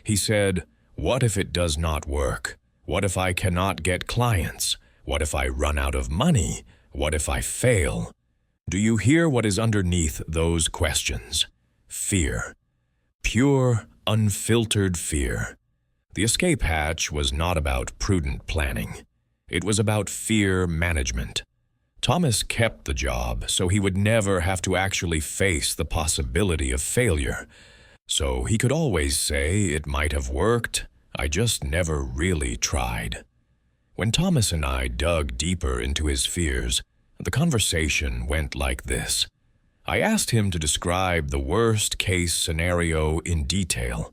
He said, "What if it does not work? What if I cannot get clients? What if I run out of money? What if I fail?" Do you hear what is underneath those questions? Fear. Pure, unfiltered fear. The escape hatch was not about prudent planning. It was about fear management. Thomas kept the job so he would never have to actually face the possibility of failure. So he could always say it might have worked, I just never really tried. When Thomas and I dug deeper into his fears, the conversation went like this. I asked him to describe the worst-case scenario in detail.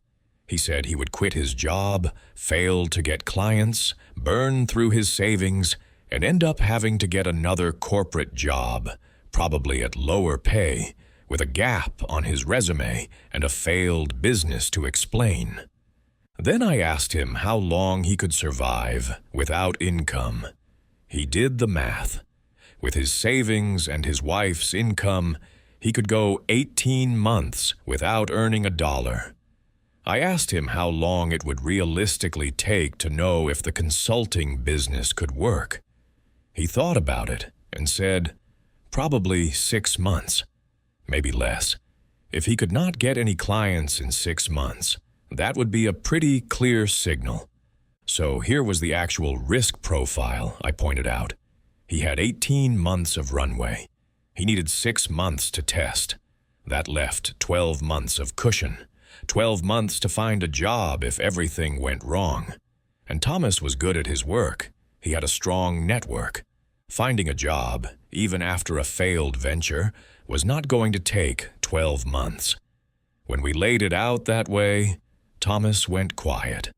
He said he would quit his job, fail to get clients, burn through his savings, and end up having to get another corporate job, probably at lower pay, with a gap on his resume and a failed business to explain. Then I asked him how long he could survive without income. He did the math. With his savings and his wife's income, he could go 18 months without earning $1. I asked him how long it would realistically take to know if the consulting business could work. He thought about it and said, probably 6 months, maybe less. If he could not get any clients in 6 months, that would be a pretty clear signal. So here was the actual risk profile, I pointed out. He had 18 months of runway. He needed 6 months to test. That left 12 months of cushion, 12 months to find a job if everything went wrong. And Thomas was good at his work. He had a strong network. Finding a job, even after a failed venture, was not going to take 12 months. When we laid it out that way, Thomas went quiet.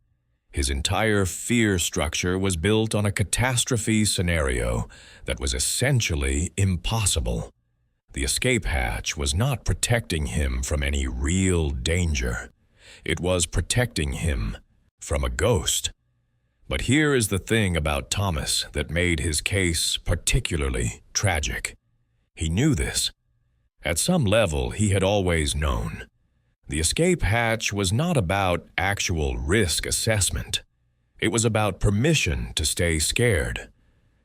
His entire fear structure was built on a catastrophe scenario that was essentially impossible. The escape hatch was not protecting him from any real danger. It was protecting him from a ghost. But here is the thing about Thomas that made his case particularly tragic. He knew this. At some level, he had always known. The escape hatch was not about actual risk assessment. It was about permission to stay scared.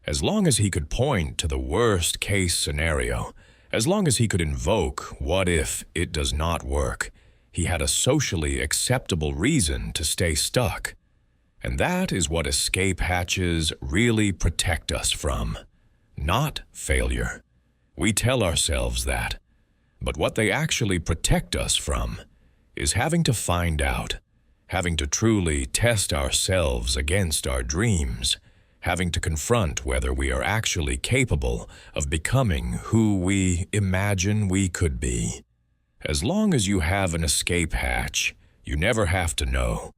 As long as he could point to the worst-case scenario, as long as he could invoke what if it does not work, he had a socially acceptable reason to stay stuck. And that is what escape hatches really protect us from. Not failure. We tell ourselves that. But what they actually protect us from is having to find out, having to truly test ourselves against our dreams, having to confront whether we are actually capable of becoming who we imagine we could be. As long as you have an escape hatch, you never have to know.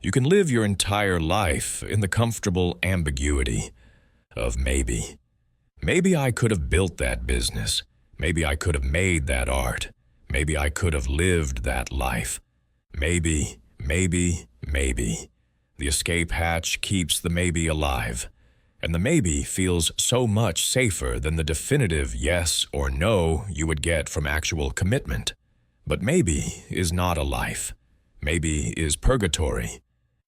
You can live your entire life in the comfortable ambiguity of maybe. Maybe I could have built that business. Maybe I could have made that art. Maybe I could have lived that life. Maybe. The escape hatch keeps the maybe alive. And the maybe feels so much safer than the definitive yes or no you would get from actual commitment. But maybe is not a life. Maybe is purgatory.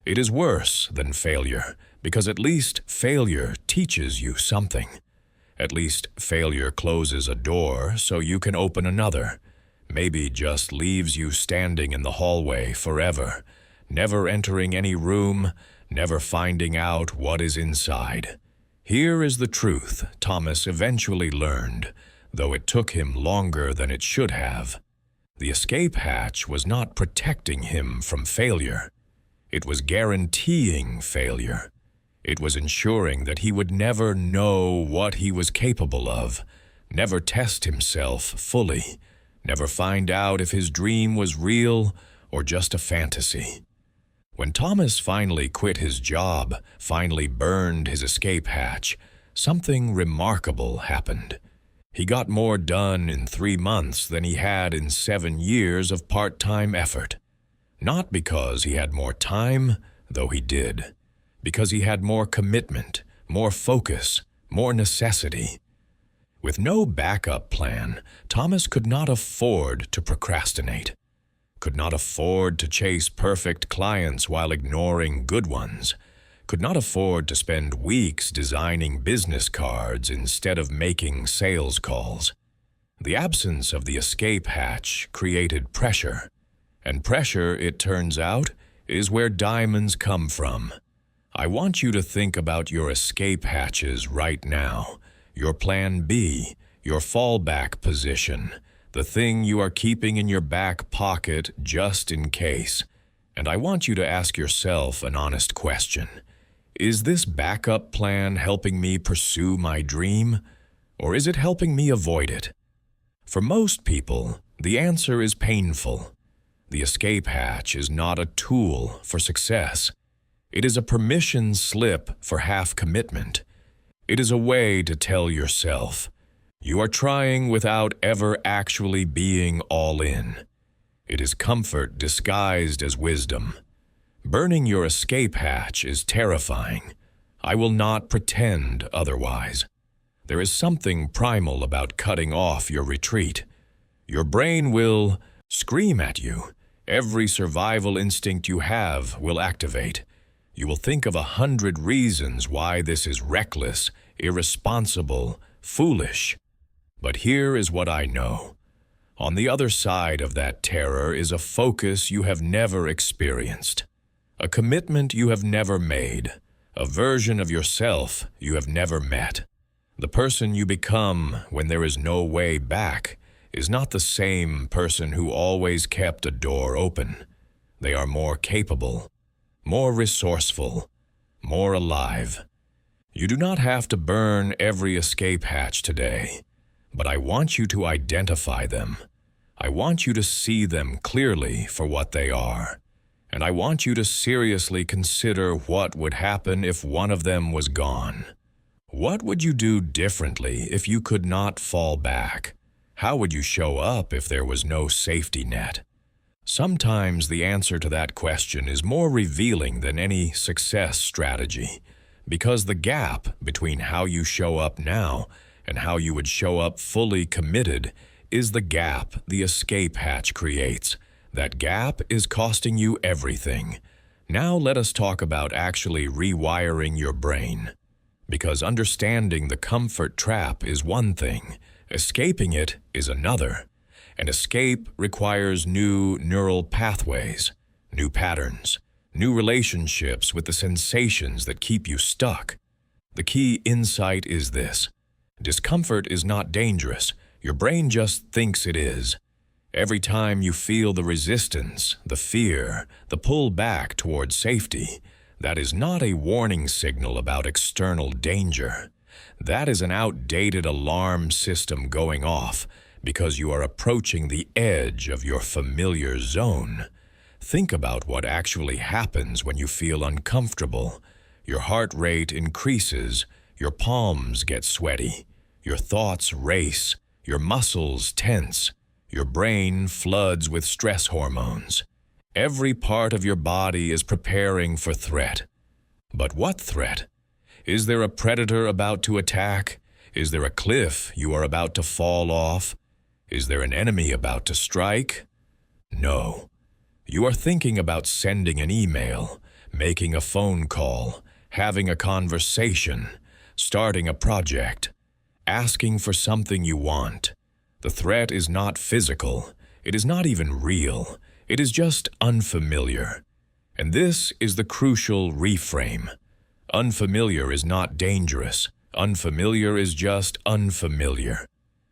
It is worse than failure, because at least failure teaches you something. At least failure closes a door so you can open another. Maybe just leaves you standing in the hallway forever, never entering any room, never finding out what is inside. Here is the truth Thomas eventually learned, though it took him longer than it should have. The escape hatch was not protecting him from failure. It was guaranteeing failure. It was ensuring that he would never know what he was capable of, never test himself fully, never find out if his dream was real or just a fantasy. When Thomas finally quit his job, finally burned his escape hatch, something remarkable happened. He got more done in 3 months than he had in 7 years of part-time effort. Not because he had more time, though he did. Because he had more commitment, more focus, more necessity. With no backup plan, Thomas could not afford to procrastinate, could not afford to chase perfect clients while ignoring good ones, could not afford to spend weeks designing business cards instead of making sales calls. The absence of the escape hatch created pressure, and pressure, it turns out, is where diamonds come from. I want you to think about your escape hatches right now, your plan B, your fallback position, the thing you are keeping in your back pocket just in case. And I want you to ask yourself an honest question. Is this backup plan helping me pursue my dream, or is it helping me avoid it? For most people, the answer is painful. The escape hatch is not a tool for success. It is a permission slip for half commitment. It is a way to tell yourself, you are trying without ever actually being all in. It is comfort disguised as wisdom. Burning your escape hatch is terrifying. I will not pretend otherwise. There is something primal about cutting off your retreat. Your brain will scream at you. Every survival instinct you have will activate. You will think of 100 reasons why this is reckless, irresponsible, foolish. But here is what I know. On the other side of that terror is a focus you have never experienced, a commitment you have never made, a version of yourself you have never met. The person you become when there is no way back is not the same person who always kept a door open. They are more capable, more resourceful, more alive. You do not have to burn every escape hatch today, but I want you to identify them. I want you to see them clearly for what they are, and I want you to seriously consider what would happen if one of them was gone. What would you do differently if you could not fall back? How would you show up if there was no safety net? Sometimes the answer to that question is more revealing than any success strategy, because the gap between how you show up now and how you would show up fully committed is the gap the escape hatch creates. That gap is costing you everything. Now let us talk about actually rewiring your brain. Because understanding the comfort trap is one thing, escaping it is another. An escape requires new neural pathways, new patterns, new relationships with the sensations that keep you stuck. The key insight is this: discomfort is not dangerous. Your brain just thinks it is. Every time you feel the resistance, the fear, the pull back towards safety, that is not a warning signal about external danger. That is an outdated alarm system going off because you are approaching the edge of your familiar zone. Think about what actually happens when you feel uncomfortable. Your heart rate increases, your palms get sweaty, your thoughts race, your muscles tense, your brain floods with stress hormones. Every part of your body is preparing for threat. But what threat? Is there a predator about to attack? Is there a cliff you are about to fall off? Is there an enemy about to strike? No. You are thinking about sending an email, making a phone call, having a conversation, starting a project, asking for something you want. The threat is not physical. It is not even real. It is just unfamiliar. And this is the crucial reframe. Unfamiliar is not dangerous. Unfamiliar is just unfamiliar.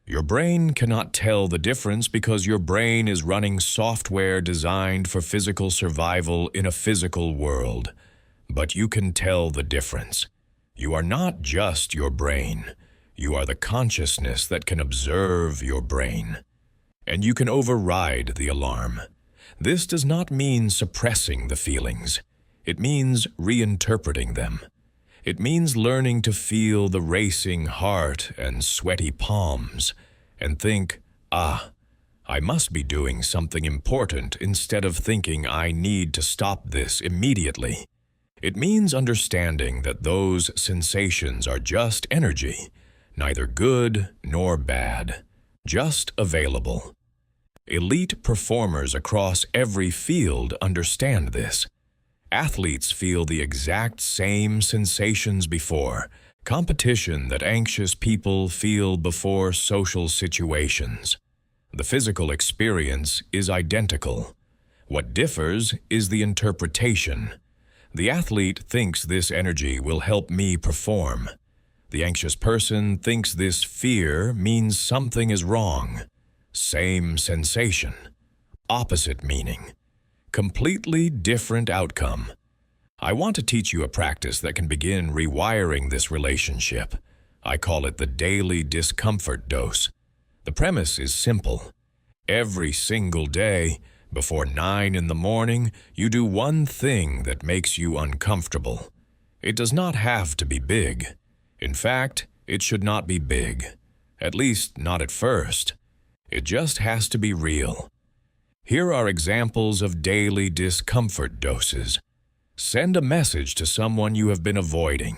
Your brain cannot tell the difference because your brain is running software designed for physical survival in a physical world. But you can tell the difference. You are not just your brain. You are the consciousness that can observe your brain. And you can override the alarm. This does not mean suppressing the feelings. It means reinterpreting them. It means learning to feel the racing heart and sweaty palms and think, I must be doing something important instead of thinking I need to stop this immediately. It means understanding that those sensations are just energy, neither good nor bad, just available. Elite performers across every field understand this. Athletes feel the exact same sensations before competition that anxious people feel before social situations. The physical experience is identical. What differs is the interpretation. The athlete thinks this energy will help me perform. The anxious person thinks this fear means something is wrong. Same sensation, opposite meaning, completely different outcome. I want to teach you a practice that can begin rewiring this relationship. I call it the daily discomfort dose. The premise is simple. Every single day, before 9 in the morning, you do one thing that makes you uncomfortable. It does not have to be big. In fact, it should not be big, at least not at first. It just has to be real. Here are examples of daily discomfort doses. Send a message to someone you have been avoiding.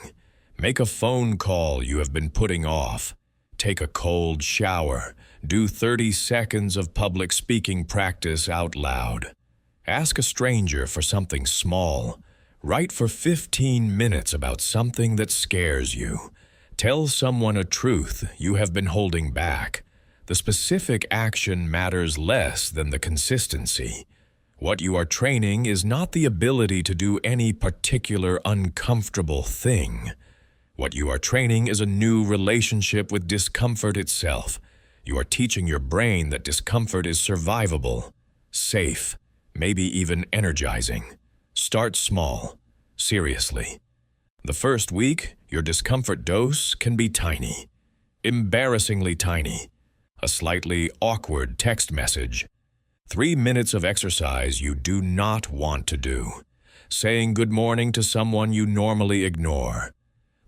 Make a phone call you have been putting off. Take a cold shower. Do 30 seconds of public speaking practice out loud. Ask a stranger for something small. Write for 15 minutes about something that scares you. Tell someone a truth you have been holding back. The specific action matters less than the consistency. What you are training is not the ability to do any particular uncomfortable thing. What you are training is a new relationship with discomfort itself. You are teaching your brain that discomfort is survivable, safe, maybe even energizing. Start small. Seriously. The first week, your discomfort dose can be tiny. Embarrassingly tiny. A slightly awkward text message. 3 minutes of exercise you do not want to do. Saying good morning to someone you normally ignore.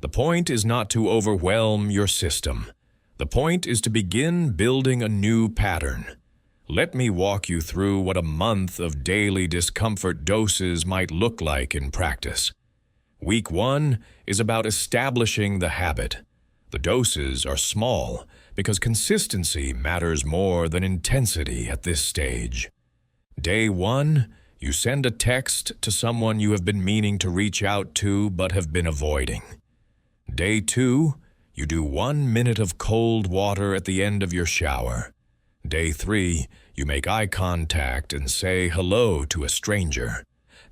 The point is not to overwhelm your system. The point is to begin building a new pattern. Let me walk you through what a month of daily discomfort doses might look like in practice. Week 1 is about establishing the habit. The doses are small because consistency matters more than intensity at this stage. Day 1, you send a text to someone you have been meaning to reach out to but have been avoiding. Day 2, you do 1 minute of cold water at the end of your shower. Day 3, you make eye contact and say hello to a stranger.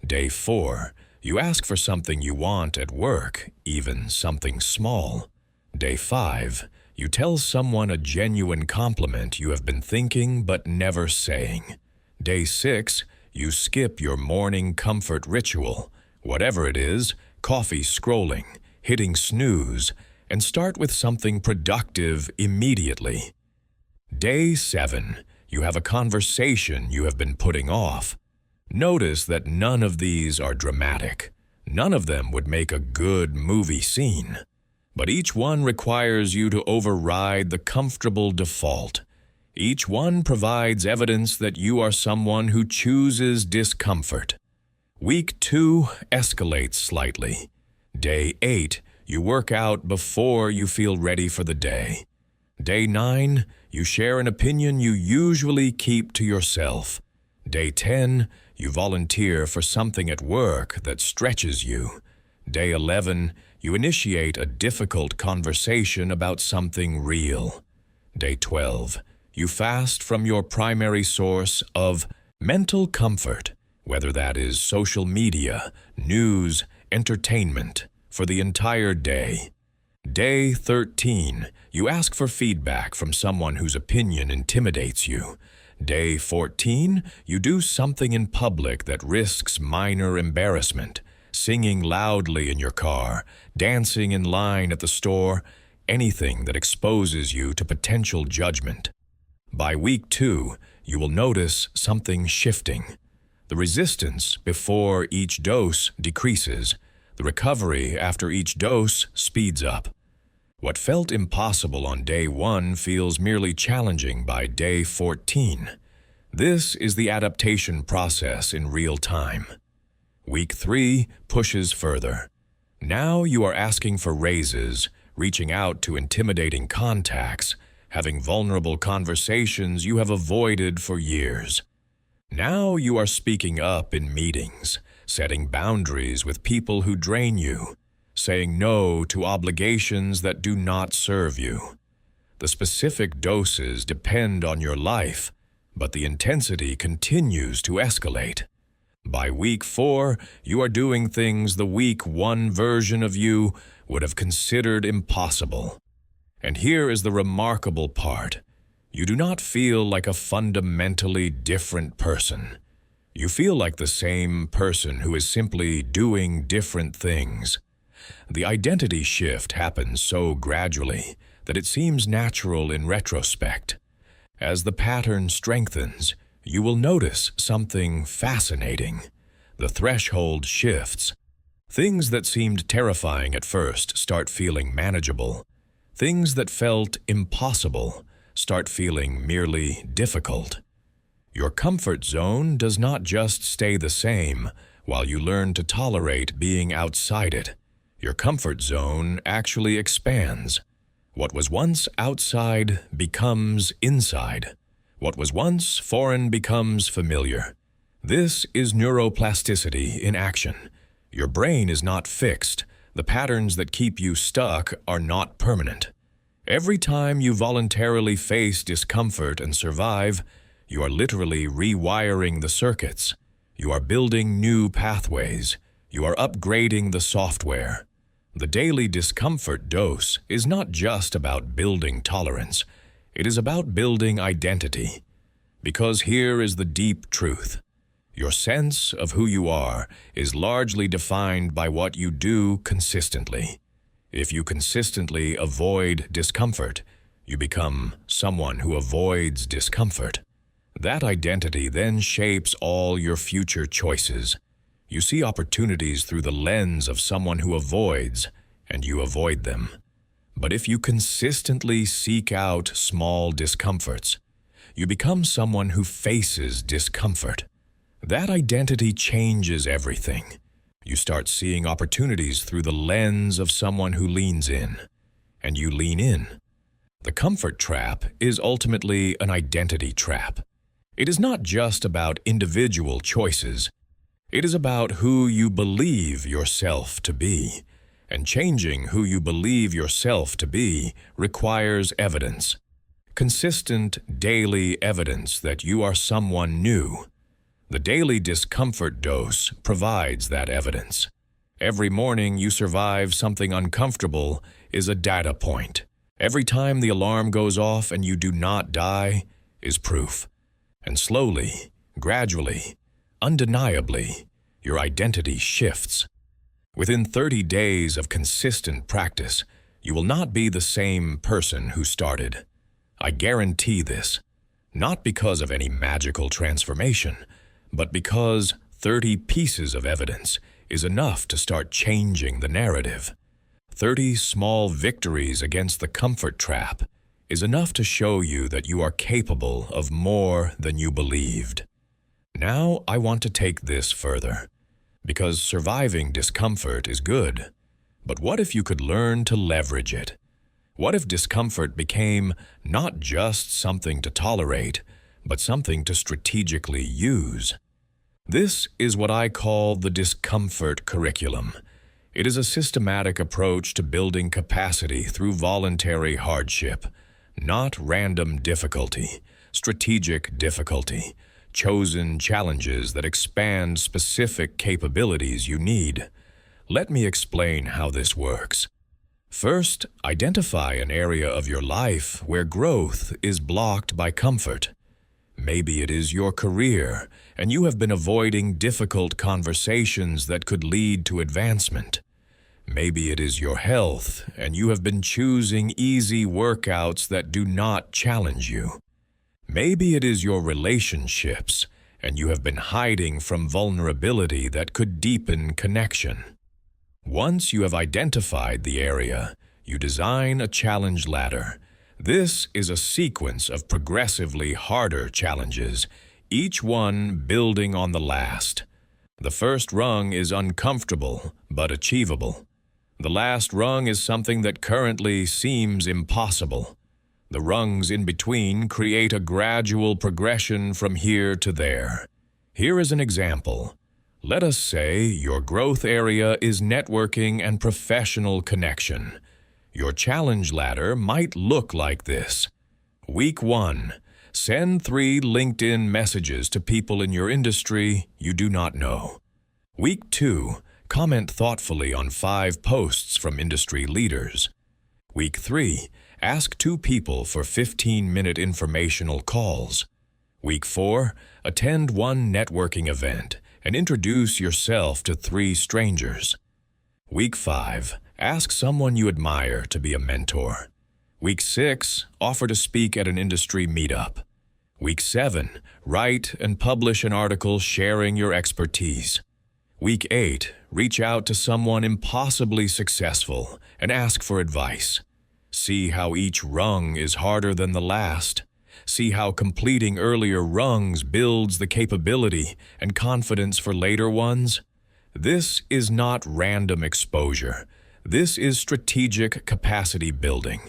Day 4, you ask for something you want at work, even something small. Day 5, you tell someone a genuine compliment you have been thinking but never saying. Day 6, you skip your morning comfort ritual, whatever it is, coffee scrolling, hitting snooze, and start with something productive immediately. Day 7, you have a conversation you have been putting off. Notice that none of these are dramatic. None of them would make a good movie scene. But each one requires you to override the comfortable default. Each one provides evidence that you are someone who chooses discomfort. Week 2 escalates slightly. Day 8, you work out before you feel ready for the day. Day 9, you share an opinion you usually keep to yourself. Day 10, you volunteer for something at work that stretches you. Day 11, you initiate a difficult conversation about something real. Day 12, you fast from your primary source of mental comfort, whether that is social media, news, entertainment, for the entire day. Day 13, you ask for feedback from someone whose opinion intimidates you. Day 14, you do something in public that risks minor embarrassment, singing loudly in your car, dancing in line at the store, anything that exposes you to potential judgment. By week 2, you will notice something shifting. The resistance before each dose decreases. The recovery after each dose speeds up. What felt impossible on day 1 feels merely challenging by day 14. This is the adaptation process in real time. Week 3 pushes further. Now you are asking for raises, reaching out to intimidating contacts, having vulnerable conversations you have avoided for years. Now you are speaking up in meetings, setting boundaries with people who drain you, saying no to obligations that do not serve you. The specific doses depend on your life, but the intensity continues to escalate. By week 4, you are doing things the week 1 version of you would have considered impossible. And here is the remarkable part. You do not feel like a fundamentally different person. You feel like the same person who is simply doing different things. The identity shift happens so gradually that it seems natural in retrospect. As the pattern strengthens, you will notice something fascinating. The threshold shifts. Things that seemed terrifying at first start feeling manageable. Things that felt impossible start feeling merely difficult. Your comfort zone does not just stay the same while you learn to tolerate being outside it. Your comfort zone actually expands. What was once outside becomes inside. What was once foreign becomes familiar. This is neuroplasticity in action. Your brain is not fixed. The patterns that keep you stuck are not permanent. Every time you voluntarily face discomfort and survive, you are literally rewiring the circuits. You are building new pathways. You are upgrading the software. The daily discomfort dose is not just about building tolerance. It is about building identity. Because here is the deep truth. Your sense of who you are is largely defined by what you do consistently. If you consistently avoid discomfort, you become someone who avoids discomfort. That identity then shapes all your future choices. You see opportunities through the lens of someone who avoids, and you avoid them. But if you consistently seek out small discomforts, you become someone who faces discomfort. That identity changes everything. You start seeing opportunities through the lens of someone who leans in, and you lean in. The comfort trap is ultimately an identity trap. It is not just about individual choices. It is about who you believe yourself to be. And changing who you believe yourself to be requires evidence. Consistent, daily evidence that you are someone new. The daily discomfort dose provides that evidence. Every morning you survive something uncomfortable is a data point. Every time the alarm goes off and you do not die is proof. And slowly, gradually, undeniably, your identity shifts. Within 30 days of consistent practice, you will not be the same person who started. I guarantee this, not because of any magical transformation, but because 30 pieces of evidence is enough to start changing the narrative. 30 small victories against the comfort trap is enough to show you that you are capable of more than you believed. Now I want to take this further, because surviving discomfort is good. But what if you could learn to leverage it? What if discomfort became not just something to tolerate, but something to strategically use? This is what I call the discomfort curriculum. It is a systematic approach to building capacity through voluntary hardship, not random difficulty, strategic difficulty, chosen challenges that expand specific capabilities you need. Let me explain how this works. First, identify an area of your life where growth is blocked by comfort. Maybe it is your career, and you have been avoiding difficult conversations that could lead to advancement. Maybe it is your health, and you have been choosing easy workouts that do not challenge you. Maybe it is your relationships, and you have been hiding from vulnerability that could deepen connection. Once you have identified the area, you design a challenge ladder. This is a sequence of progressively harder challenges, each one building on the last. The first rung is uncomfortable but achievable. The last rung is something that currently seems impossible. The rungs in between create a gradual progression from here to there. Here is an example. Let us say your growth area is networking and professional connection. Your challenge ladder might look like this. Week 1. Send 3 LinkedIn messages to people in your industry you do not know. Week 2. Comment thoughtfully on 5 posts from industry leaders. Week 3. Ask 2 people for 15-minute informational calls. Week 4. Attend 1 networking event and introduce yourself to 3 strangers. Week 5. Ask someone you admire to be a mentor. Week 6. Offer to speak at an industry meetup. Week 7. Write and publish an article sharing your expertise. Week 8. Reach out to someone impossibly successful and ask for advice. See how each rung is harder than the last. See how completing earlier rungs builds the capability and confidence for later ones. This is not random exposure. This is strategic capacity building.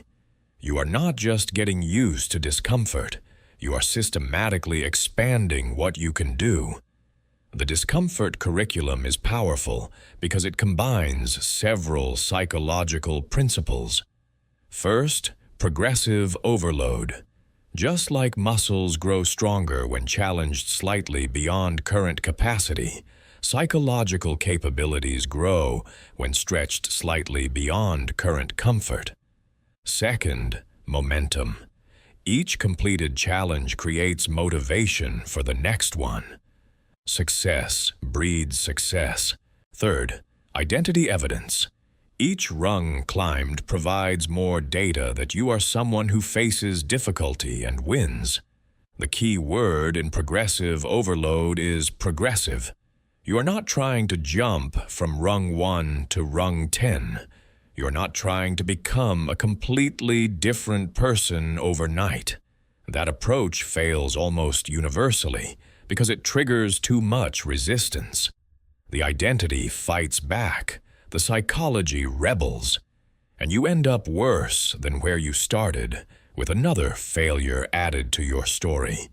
You are not just getting used to discomfort. You are systematically expanding what you can do. The discomfort curriculum is powerful because it combines several psychological principles. First, progressive overload. Just like muscles grow stronger when challenged slightly beyond current capacity, psychological capabilities grow when stretched slightly beyond current comfort. Second, momentum. Each completed challenge creates motivation for the next one. Success breeds success. Third, identity evidence. Each rung climbed provides more data that you are someone who faces difficulty and wins. The key word in progressive overload is progressive. You are not trying to jump from rung 1 to rung 10. You are not trying to become a completely different person overnight. That approach fails almost universally because it triggers too much resistance. The identity fights back, the psychology rebels, and you end up worse than where you started, with another failure added to your story.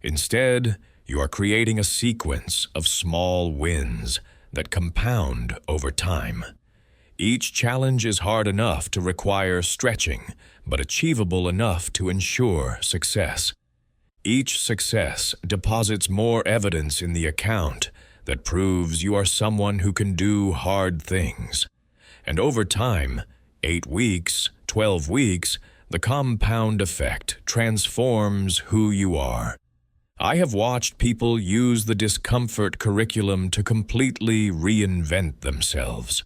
Instead, you are creating a sequence of small wins that compound over time. Each challenge is hard enough to require stretching, but achievable enough to ensure success. Each success deposits more evidence in the account that proves you are someone who can do hard things. And over time, 8 weeks, 12 weeks, the compound effect transforms who you are. I have watched people use the discomfort curriculum to completely reinvent themselves.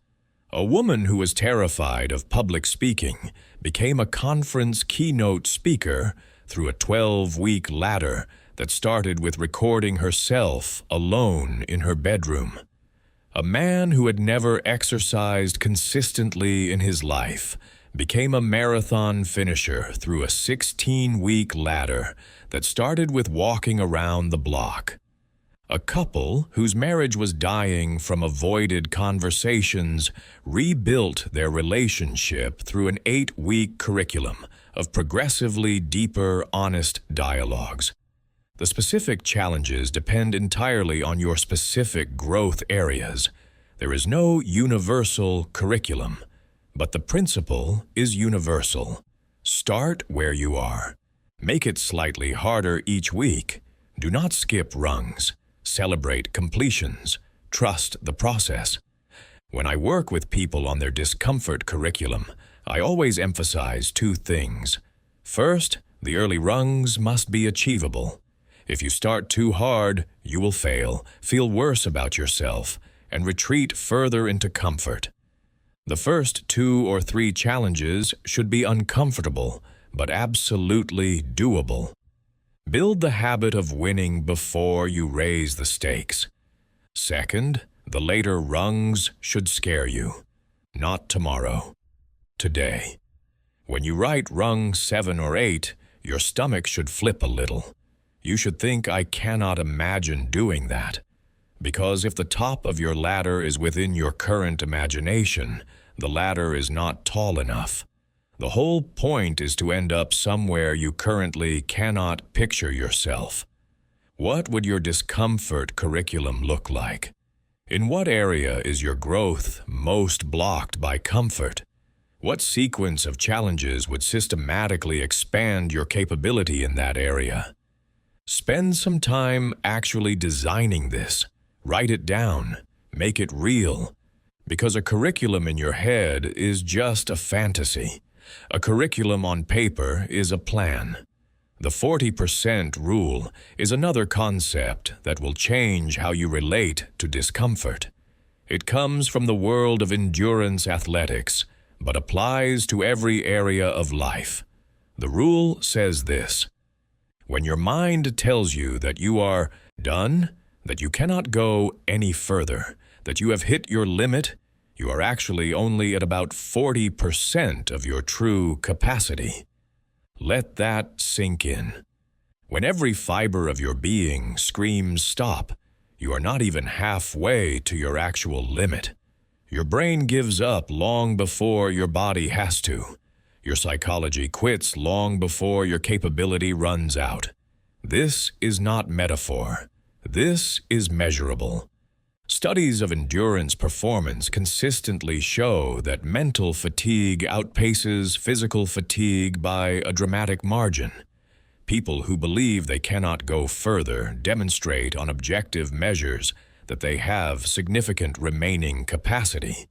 A woman who was terrified of public speaking became a conference keynote speaker through a 12-week ladder that started with recording herself alone in her bedroom. A man who had never exercised consistently in his life became a marathon finisher through a 16-week ladder that started with walking around the block. A couple whose marriage was dying from avoided conversations rebuilt their relationship through an 8-week curriculum of progressively deeper, honest dialogues. The specific challenges depend entirely on your specific growth areas. There is no universal curriculum, but the principle is universal. Start where you are. Make it slightly harder each week. Do not skip rungs. Celebrate completions. Trust the process. When I work with people on their discomfort curriculum, I always emphasize 2 things. First, the early rungs must be achievable. If you start too hard, you will fail, feel worse about yourself, and retreat further into comfort. The first 2 or 3 challenges should be uncomfortable, but absolutely doable. Build the habit of winning before you raise the stakes. Second, the later rungs should scare you. Not tomorrow. Today. When you write rung 7 or 8, your stomach should flip a little. You should think, I cannot imagine doing that. Because if the top of your ladder is within your current imagination, the ladder is not tall enough. The whole point is to end up somewhere you currently cannot picture yourself. What would your discomfort curriculum look like? In what area is your growth most blocked by comfort? What sequence of challenges would systematically expand your capability in that area? Spend some time actually designing this. Write it down. Make it real. Because a curriculum in your head is just a fantasy. A curriculum on paper is a plan. The 40% rule is another concept that will change how you relate to discomfort. It comes from the world of endurance athletics, but applies to every area of life. The rule says this: when your mind tells you that you are done, that you cannot go any further, that you have hit your limit, you are actually only at about 40% of your true capacity. Let that sink in. When every fiber of your being screams stop, you are not even halfway to your actual limit. Your brain gives up long before your body has to. Your psychology quits long before your capability runs out. This is not metaphor. This is measurable. Studies of endurance performance consistently show that mental fatigue outpaces physical fatigue by a dramatic margin. People who believe they cannot go further demonstrate on objective measures that they have significant remaining capacity.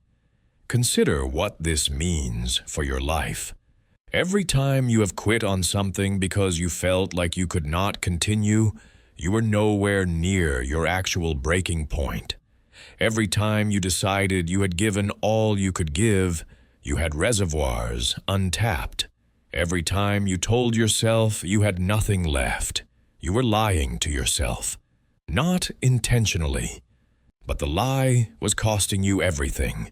Consider what this means for your life. Every time you have quit on something because you felt like you could not continue, you were nowhere near your actual breaking point. Every time you decided you had given all you could give, you had reservoirs untapped. Every time you told yourself you had nothing left, you were lying to yourself. Not intentionally, but the lie was costing you everything.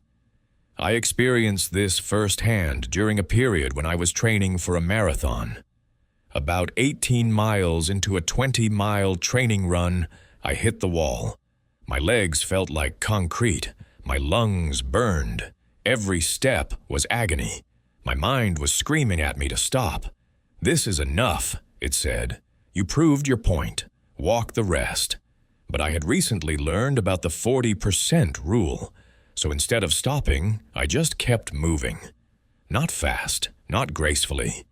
I experienced this firsthand during a period when I was training for a marathon. About 18 miles into a 20-mile training run, I hit the wall. My legs felt like concrete. My lungs burned. Every step was agony. My mind was screaming at me to stop. "This is enough," it said. "You proved your point. Walk the rest." But I had recently learned about the 40% rule. So instead of stopping, I just kept moving. Not fast, not gracefully,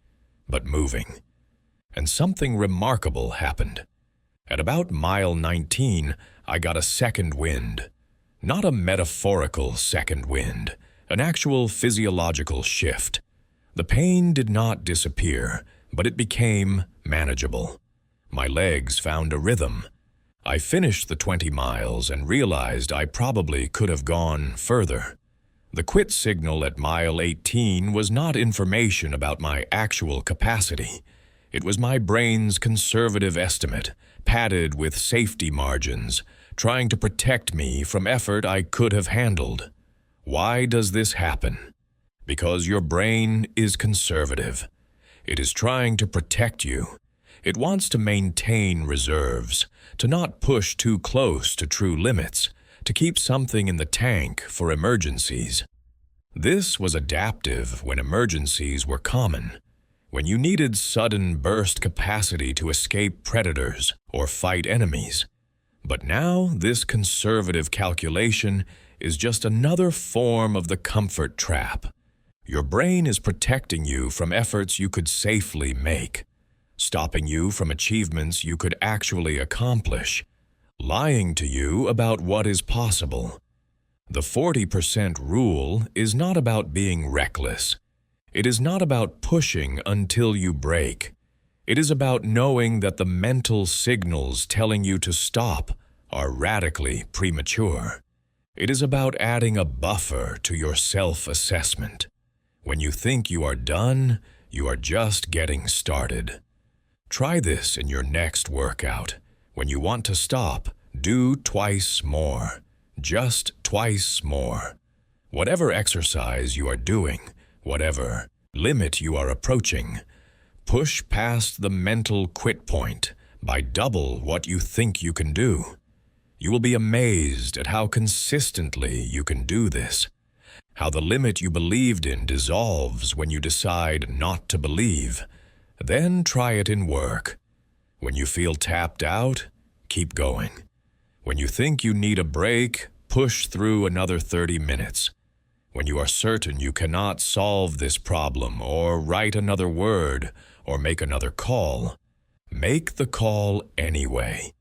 but moving. And something remarkable happened. At about mile 19, I got a second wind. Not a metaphorical second wind, an actual physiological shift. The pain did not disappear, but it became manageable. My legs found a rhythm. I finished the 20 miles and realized I probably could have gone further. The quit signal at mile 18 was not information about my actual capacity. It was my brain's conservative estimate, padded with safety margins, trying to protect me from effort I could have handled. Why does this happen? Because your brain is conservative. It is trying to protect you. It wants to maintain reserves, to not push too close to true limits, to keep something in the tank for emergencies. This was adaptive when emergencies were common, when you needed sudden burst capacity to escape predators or fight enemies. But now this conservative calculation is just another form of the comfort trap. Your brain is protecting you from efforts you could safely make, stopping you from achievements you could actually accomplish, lying to you about what is possible. The 40% rule is not about being reckless. It is not about pushing until you break. It is about knowing that the mental signals telling you to stop are radically premature. It is about adding a buffer to your self-assessment. When you think you are done, you are just getting started. Try this in your next workout. When you want to stop, do twice more. Just twice more. Whatever exercise you are doing, whatever limit you are approaching, push past the mental quit point by double what you think you can do. You will be amazed at how consistently you can do this, how the limit you believed in dissolves when you decide not to believe. Then try it in work. When you feel tapped out, keep going. When you think you need a break, push through another 30 minutes. When you are certain you cannot solve this problem or write another word or make another call, make the call anyway.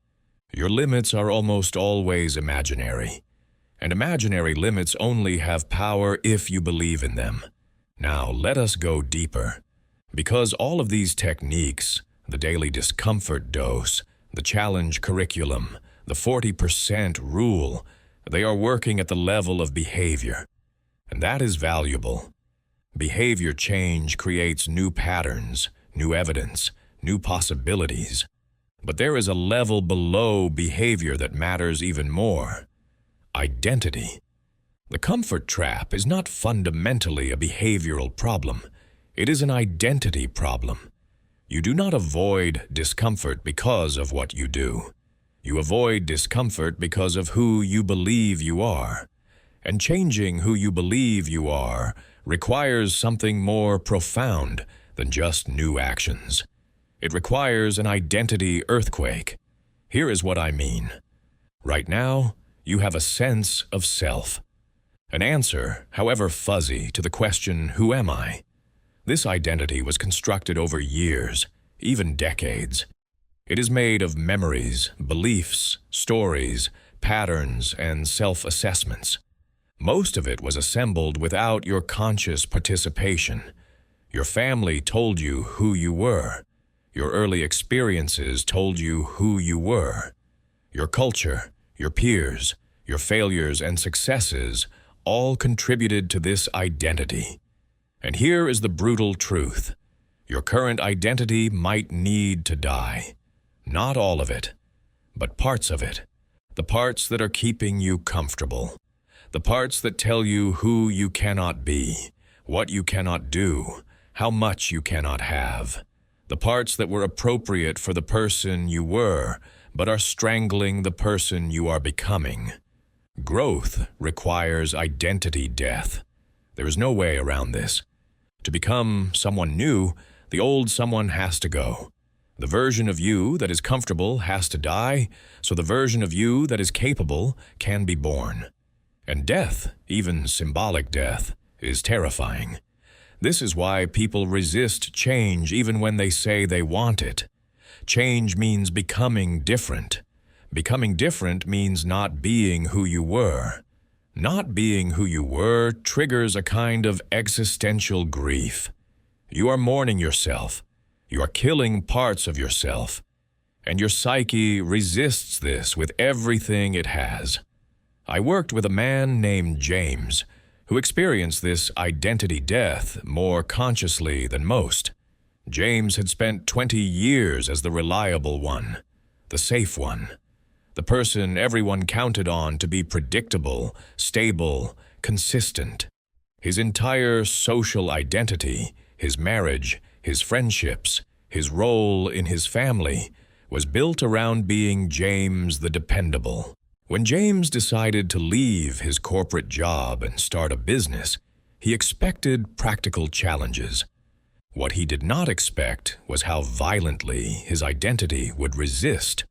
Your limits are almost always imaginary, and imaginary limits only have power if you believe in them. Now let us go deeper. Because all of these techniques, the daily discomfort dose, the challenge curriculum, the 40% rule, they are working at the level of behavior. And that is valuable. Behavior change creates new patterns, new evidence, new possibilities. But there is a level below behavior that matters even more. Identity. The comfort trap is not fundamentally a behavioral problem. It is an identity problem. You do not avoid discomfort because of what you do. You avoid discomfort because of who you believe you are. And changing who you believe you are requires something more profound than just new actions. It requires an identity earthquake. Here is what I mean. Right now, you have a sense of self. An answer, however fuzzy, to the question, who am I? This identity was constructed over years, even decades. It is made of memories, beliefs, stories, patterns, and self-assessments. Most of it was assembled without your conscious participation. Your family told you who you were. Your early experiences told you who you were. Your culture, your peers, your failures and successes all contributed to this identity. And here is the brutal truth. Your current identity might need to die. Not all of it, but parts of it. The parts that are keeping you comfortable. The parts that tell you who you cannot be, what you cannot do, how much you cannot have. The parts that were appropriate for the person you were, but are strangling the person you are becoming. Growth requires identity death. There is no way around this. To become someone new, the old someone has to go. The version of you that is comfortable has to die, so the version of you that is capable can be born. And death, even symbolic death, is terrifying. This is why people resist change even when they say they want it. Change means becoming different. Becoming different means not being who you were. Not being who you were triggers a kind of existential grief. You are mourning yourself. You are killing parts of yourself. And your psyche resists this with everything it has. I worked with a man named James, who experienced this identity death more consciously than most. James had spent 20 years as the reliable one, the safe one, the person everyone counted on to be predictable, stable, consistent. His entire social identity, his marriage, his friendships, his role in his family, was built around being James the dependable. When James decided to leave his corporate job and start a business, he expected practical challenges. What he did not expect was how violently his identity would resist.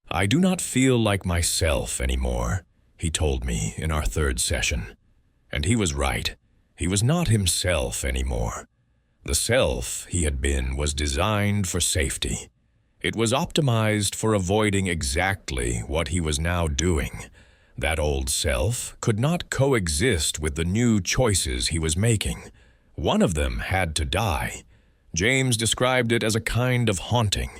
"I do not feel like myself anymore," he told me in our third session. And he was right. He was not himself anymore. The self he had been was designed for safety. It was optimized for avoiding exactly what he was now doing. That old self could not coexist with the new choices he was making. One of them had to die. James described it as a kind of haunting.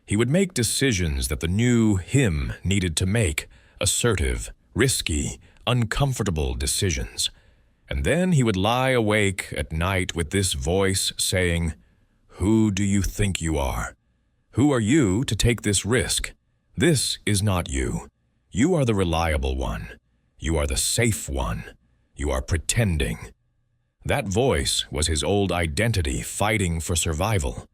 He would make decisions that the new him needed to make, assertive, risky, uncomfortable decisions. And then he would lie awake at night with this voice saying, "Who do you think you are? Who are you to take this risk? This is not you. You are the reliable one. You are the safe one. You are pretending." That voice was his old identity fighting for survival.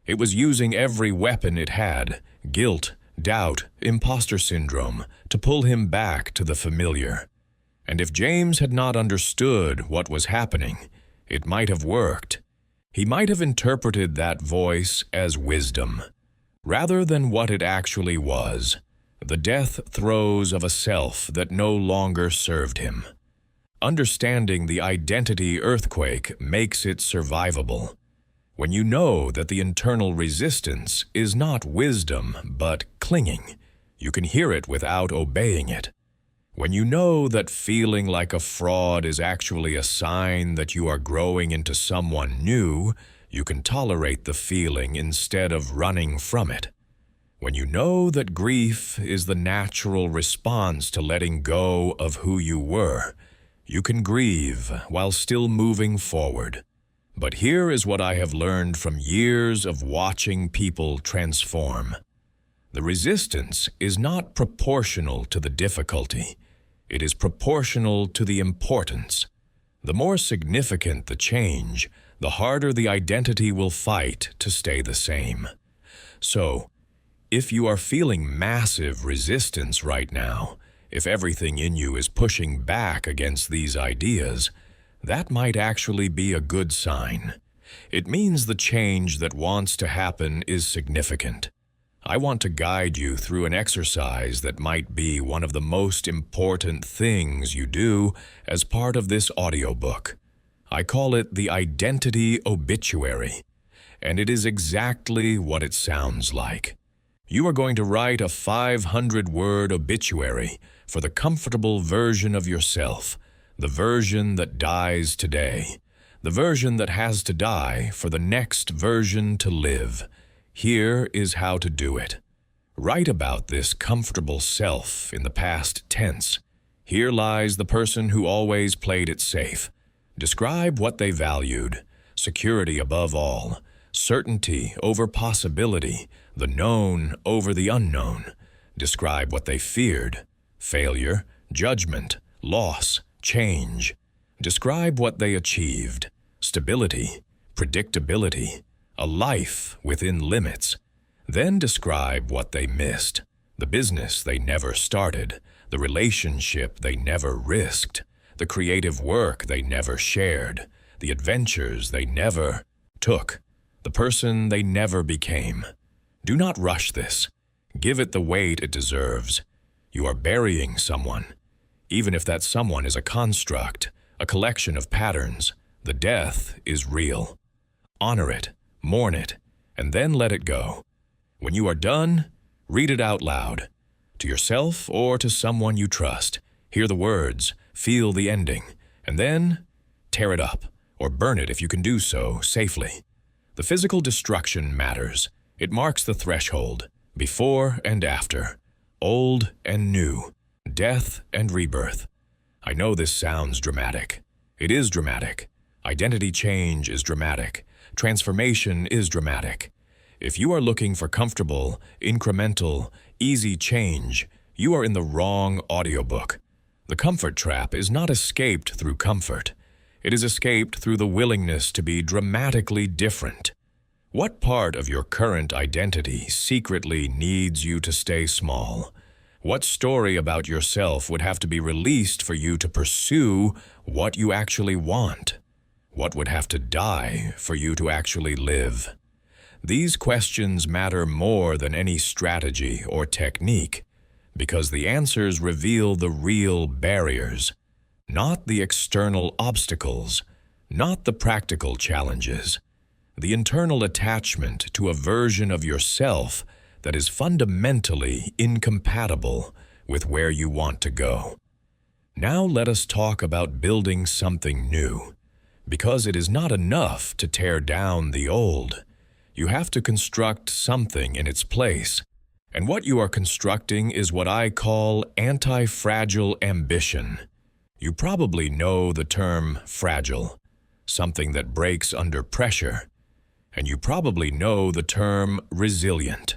It was using every weapon it had, guilt, doubt, imposter syndrome, to pull him back to the familiar. And if James had not understood what was happening, it might have worked. He might have interpreted that voice as wisdom, rather than what it actually was, the death throes of a self that no longer served him. Understanding the identity earthquake makes it survivable. When you know that the internal resistance is not wisdom but clinging, you can hear it without obeying it. When you know that feeling like a fraud is actually a sign that you are growing into someone new, you can tolerate the feeling instead of running from it. When you know that grief is the natural response to letting go of who you were, you can grieve while still moving forward. But here is what I have learned from years of watching people transform. The resistance is not proportional to the difficulty. It is proportional to the importance. The more significant the change, the harder the identity will fight to stay the same. So, if you are feeling massive resistance right now, if everything in you is pushing back against these ideas, that might actually be a good sign. It means the change that wants to happen is significant. I want to guide you through an exercise that might be one of the most important things you do as part of this audiobook. I call it the Identity Obituary, and it is exactly what it sounds like. You are going to write a 500-word obituary for the comfortable version of yourself, the version that dies today, the version that has to die for the next version to live. Here is how to do it. Write about this comfortable self in the past tense. Here lies the person who always played it safe. Describe what they valued: security above all, certainty over possibility, the known over the unknown. Describe what they feared: failure, judgment, loss, change. Describe what they achieved: stability, predictability, a life within limits. Then describe what they missed: the business they never started, the relationship they never risked, the creative work they never shared, the adventures they never took, the person they never became. Do not rush this. Give it the weight it deserves. You are burying someone. Even if that someone is a construct, a collection of patterns, the death is real. Honor it, mourn it, and then let it go. When you are done, read it out loud, to yourself or to someone you trust. Hear the words, feel the ending, and then tear it up, or burn it if you can do so safely. The physical destruction matters. It marks the threshold, before and after, old and new, death and rebirth. I know this sounds dramatic. It is dramatic. Identity change is dramatic. Transformation is dramatic. If you are looking for comfortable, incremental, easy change, you are in the wrong audiobook. The comfort trap is not escaped through comfort. It is escaped through the willingness to be dramatically different. What part of your current identity secretly needs you to stay small? What story about yourself would have to be released for you to pursue what you actually want? What would have to die for you to actually live? These questions matter more than any strategy or technique, because the answers reveal the real barriers, not the external obstacles, not the practical challenges, the internal attachment to a version of yourself that is fundamentally incompatible with where you want to go. Now let us talk about building something new, because it is not enough to tear down the old. You have to construct something in its place. And what you are constructing is what I call anti-fragile ambition. You probably know the term fragile, something that breaks under pressure. And you probably know the term resilient,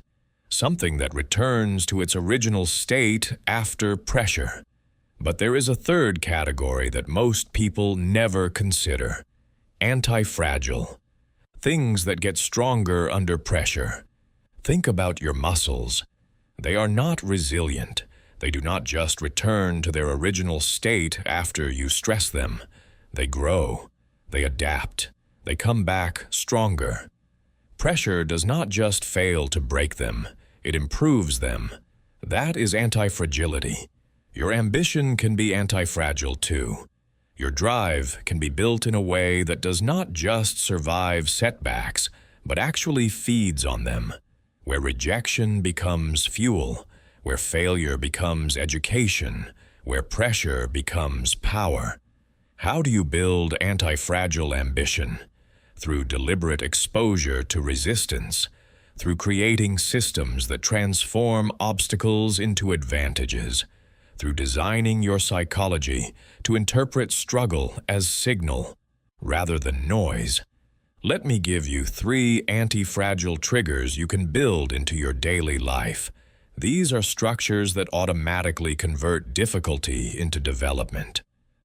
something that returns to its original state after pressure. But there is a third category that most people never consider: anti-fragile. Things that get stronger under pressure. Think about your muscles. They are not resilient. They do not just return to their original state after you stress them. They grow. They adapt. They come back stronger. Pressure does not just fail to break them. It improves them. That is anti-fragility. Your ambition can be anti-fragile too. Your drive can be built in a way that does not just survive setbacks, but actually feeds on them, where rejection becomes fuel, where failure becomes education, where pressure becomes power. How do you build anti-fragile ambition? Through deliberate exposure to resistance, through creating systems that transform obstacles into advantages, through designing your psychology to interpret struggle as signal rather than noise. Let me give you 3 anti-fragile triggers you can build into your daily life. These are structures that automatically convert difficulty into development.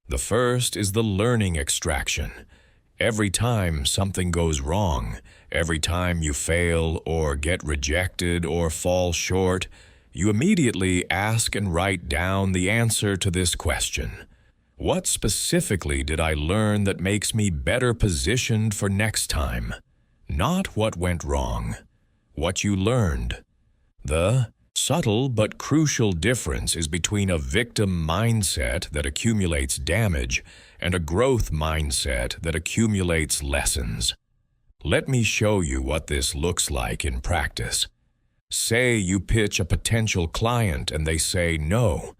The first is the learning extraction. Every time something goes wrong, every time you fail or get rejected or fall short, you immediately ask and write down the answer to this question. What specifically did I learn that makes me better positioned for next time? Not what went wrong. What you learned. The subtle but crucial difference is between a victim mindset that accumulates damage and a growth mindset that accumulates lessons. Let me show you what this looks like in practice. Say you pitch a potential client and they say no.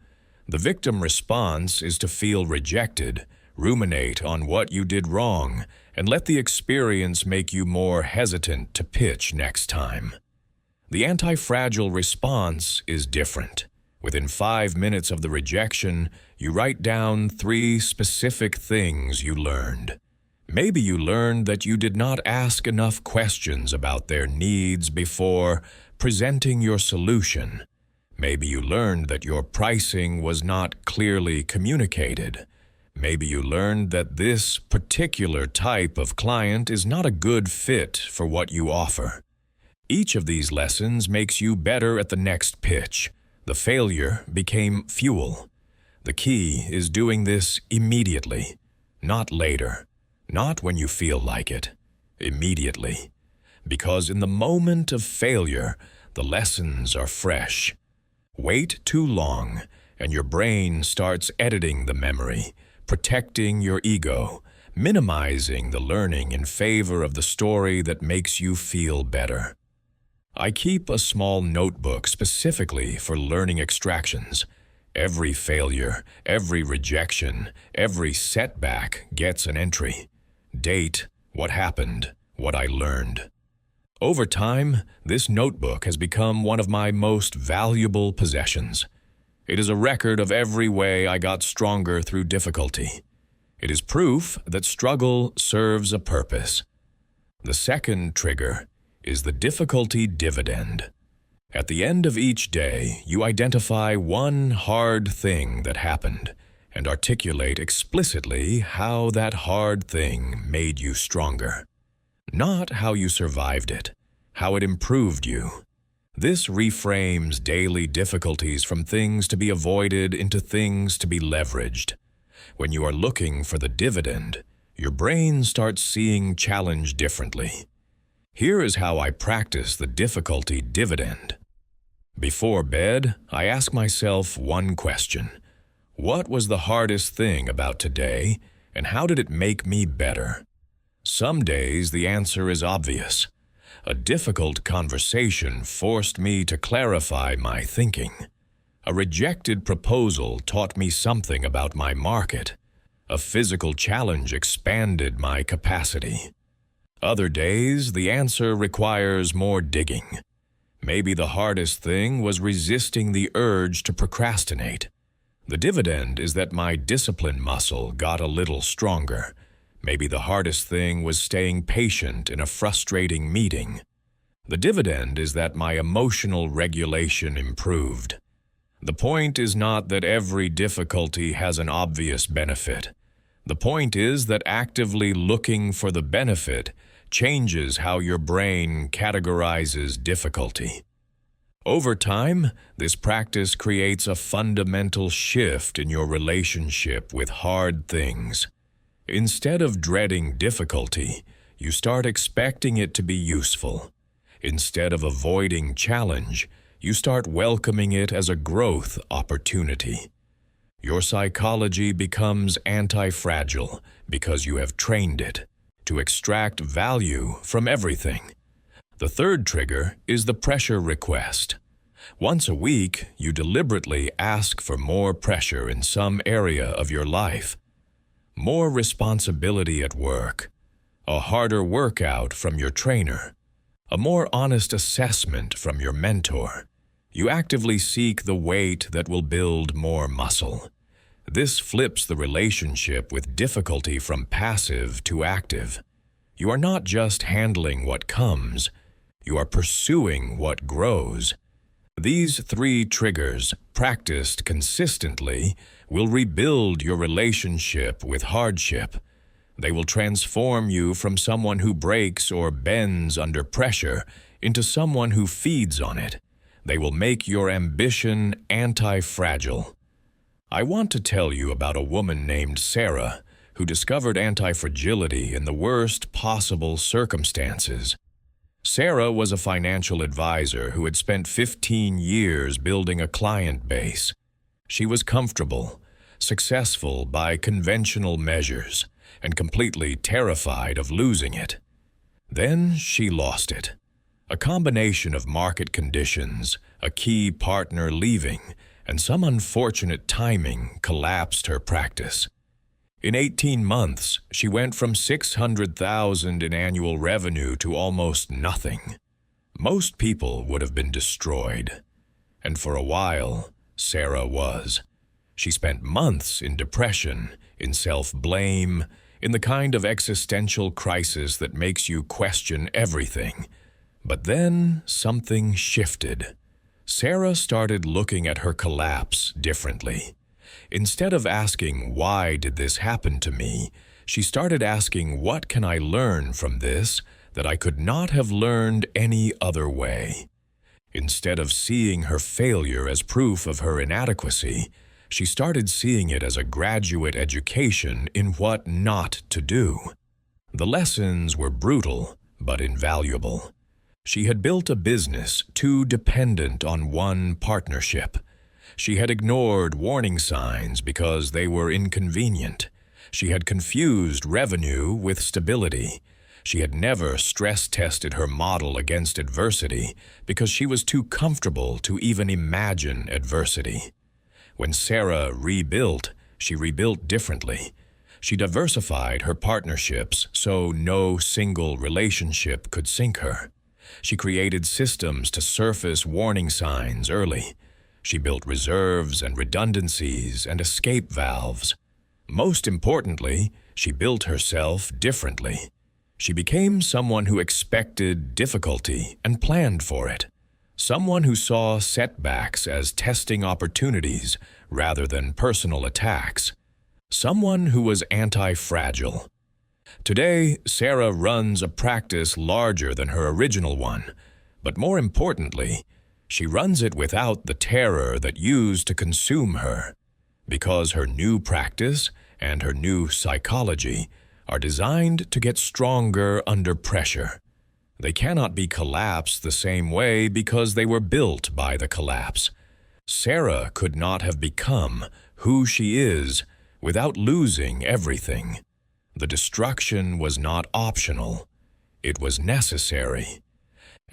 The victim response is to feel rejected, ruminate on what you did wrong, and let the experience make you more hesitant to pitch next time. The anti-fragile response is different. Within 5 minutes of the rejection, you write down 3 specific things you learned. Maybe you learned that you did not ask enough questions about their needs before presenting your solution. Maybe you learned that your pricing was not clearly communicated. Maybe you learned that this particular type of client is not a good fit for what you offer. Each of these lessons makes you better at the next pitch. The failure became fuel. The key is doing this immediately, not later, not when you feel like it, immediately. Because in the moment of failure, the lessons are fresh. Wait too long, and your brain starts editing the memory, protecting your ego, minimizing the learning in favor of the story that makes you feel better. I keep a small notebook specifically for learning extractions. Every failure, every rejection, every setback gets an entry. Date, what happened, what I learned. Over time, this notebook has become one of my most valuable possessions. It is a record of every way I got stronger through difficulty. It is proof that struggle serves a purpose. The second trigger is the difficulty dividend. At the end of each day, you identify one hard thing that happened and articulate explicitly how that hard thing made you stronger. Not how you survived it, how it improved you. This reframes daily difficulties from things to be avoided into things to be leveraged. When you are looking for the dividend, your brain starts seeing challenge differently. Here is how I practice the difficulty dividend. Before bed, I ask myself one question. What was the hardest thing about today, and how did it make me better? Some days the answer is obvious. A difficult conversation forced me to clarify my thinking. A rejected proposal taught me something about my market. A physical challenge expanded my capacity. Other days, the answer requires more digging. Maybe the hardest thing was resisting the urge to procrastinate. The dividend is that my discipline muscle got a little stronger. Maybe the hardest thing was staying patient in a frustrating meeting. The dividend is that my emotional regulation improved. The point is not that every difficulty has an obvious benefit. The point is that actively looking for the benefit changes how your brain categorizes difficulty. Over time, this practice creates a fundamental shift in your relationship with hard things. Instead of dreading difficulty, you start expecting it to be useful. Instead of avoiding challenge, you start welcoming it as a growth opportunity. Your psychology becomes anti-fragile because you have trained it to extract value from everything. The third trigger is the pressure request. Once a week, you deliberately ask for more pressure in some area of your life. More responsibility at work, a harder workout from your trainer, a more honest assessment from your mentor. You actively seek the weight that will build more muscle. This flips the relationship with difficulty from passive to active. You are not just handling what comes, you are pursuing what grows. These 3 triggers, practiced consistently, will rebuild your relationship with hardship. They will transform you from someone who breaks or bends under pressure into someone who feeds on it. They will make your ambition anti-fragile. I want to tell you about a woman named Sarah who discovered anti-fragility in the worst possible circumstances. Sarah was a financial advisor who had spent 15 years building a client base. She was comfortable, successful by conventional measures, and completely terrified of losing it. Then she lost it. A combination of market conditions, a key partner leaving, and some unfortunate timing collapsed her practice. In 18 months, she went from $600,000 in annual revenue to almost nothing. Most people would have been destroyed. And for a while, Sarah was. She spent months in depression, in self-blame, in the kind of existential crisis that makes you question everything. But then something shifted. Sarah started looking at her collapse differently. Instead of asking, "Why did this happen to me?" she started asking, "What can I learn from this that I could not have learned any other way?" Instead of seeing her failure as proof of her inadequacy, she started seeing it as a graduate education in what not to do. The lessons were brutal, but invaluable. She had built a business too dependent on one partnership. She had ignored warning signs because they were inconvenient. She had confused revenue with stability. She had never stress-tested her model against adversity because she was too comfortable to even imagine adversity. When Sarah rebuilt, she rebuilt differently. She diversified her partnerships so no single relationship could sink her. She created systems to surface warning signs early. She built reserves and redundancies and escape valves. Most importantly, she built herself differently. She became someone who expected difficulty and planned for it. Someone who saw setbacks as testing opportunities rather than personal attacks. Someone who was anti-fragile. Today, Sarah runs a practice larger than her original one, but more importantly, she runs it without the terror that used to consume her, because her new practice and her new psychology are designed to get stronger under pressure. They cannot be collapsed the same way because they were built by the collapse. Sarah could not have become who she is without losing everything. The destruction was not optional. It was necessary.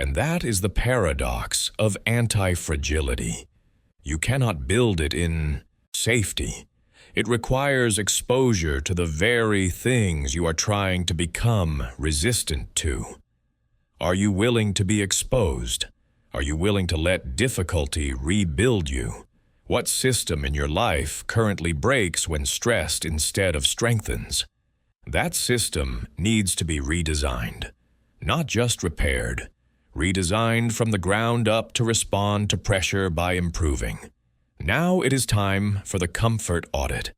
And that is the paradox of anti-fragility. You cannot build it in safety. It requires exposure to the very things you are trying to become resistant to. Are you willing to be exposed? Are you willing to let difficulty rebuild you? What system in your life currently breaks when stressed instead of strengthens? That system needs to be redesigned, not just repaired. Redesigned from the ground up to respond to pressure by improving. Now it is time for the comfort audit.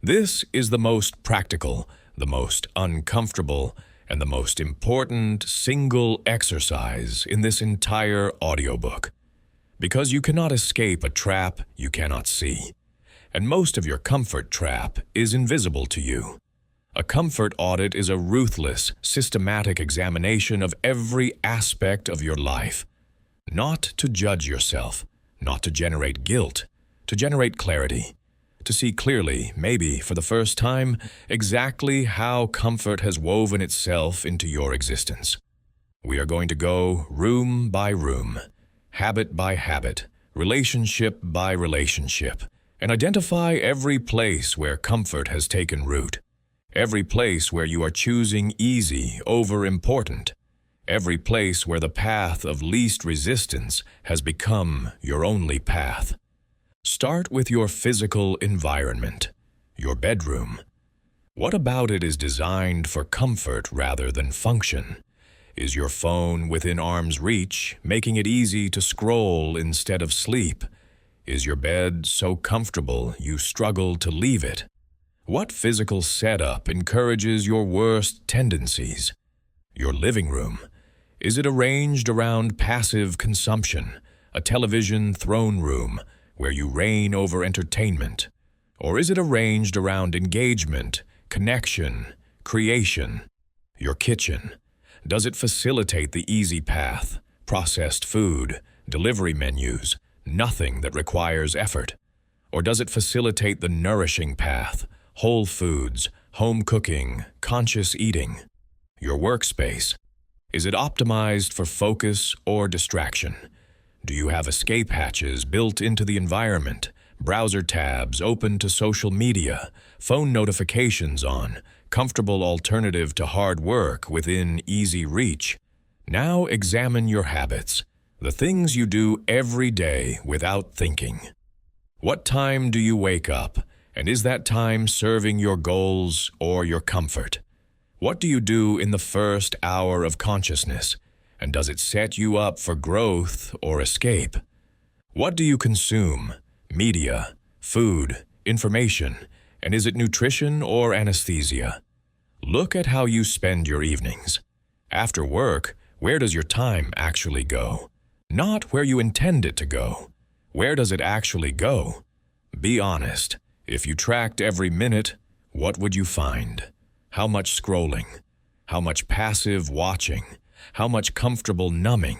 This is the most practical, the most uncomfortable, and the most important single exercise in this entire audiobook. Because you cannot escape a trap you cannot see, and most of your comfort trap is invisible to you. A comfort audit is a ruthless, systematic examination of every aspect of your life. Not to judge yourself, not to generate guilt, to generate clarity, to see clearly, maybe for the first time, exactly how comfort has woven itself into your existence. We are going to go room by room, habit by habit, relationship by relationship, and identify every place where comfort has taken root. Every place where you are choosing easy over important. Every place where the path of least resistance has become your only path. Start with your physical environment, your bedroom. What about it is designed for comfort rather than function? Is your phone within arm's reach, making it easy to scroll instead of sleep? Is your bed so comfortable you struggle to leave it? What physical setup encourages your worst tendencies? Your living room. Is it arranged around passive consumption, a television throne room where you reign over entertainment? Or is it arranged around engagement, connection, creation? Your kitchen. Does it facilitate the easy path, processed food, delivery menus, nothing that requires effort? Or does it facilitate the nourishing path, whole foods, home cooking, conscious eating? Your workspace, is it optimized for focus or distraction? Do you have escape hatches built into the environment, browser tabs open to social media, phone notifications on, comfortable alternative to hard work within easy reach? Now examine your habits, the things you do every day without thinking. What time do you wake up, and is that time serving your goals or your comfort? What do you do in the first hour of consciousness, and does it set you up for growth or escape? What do you consume? Media, food, information, and is it nutrition or anesthesia? Look at how you spend your evenings. After work, where does your time actually go? Not where you intend it to go. Where does it actually go? Be honest. If you tracked every minute, what would you find? How much scrolling? How much passive watching? How much comfortable numbing?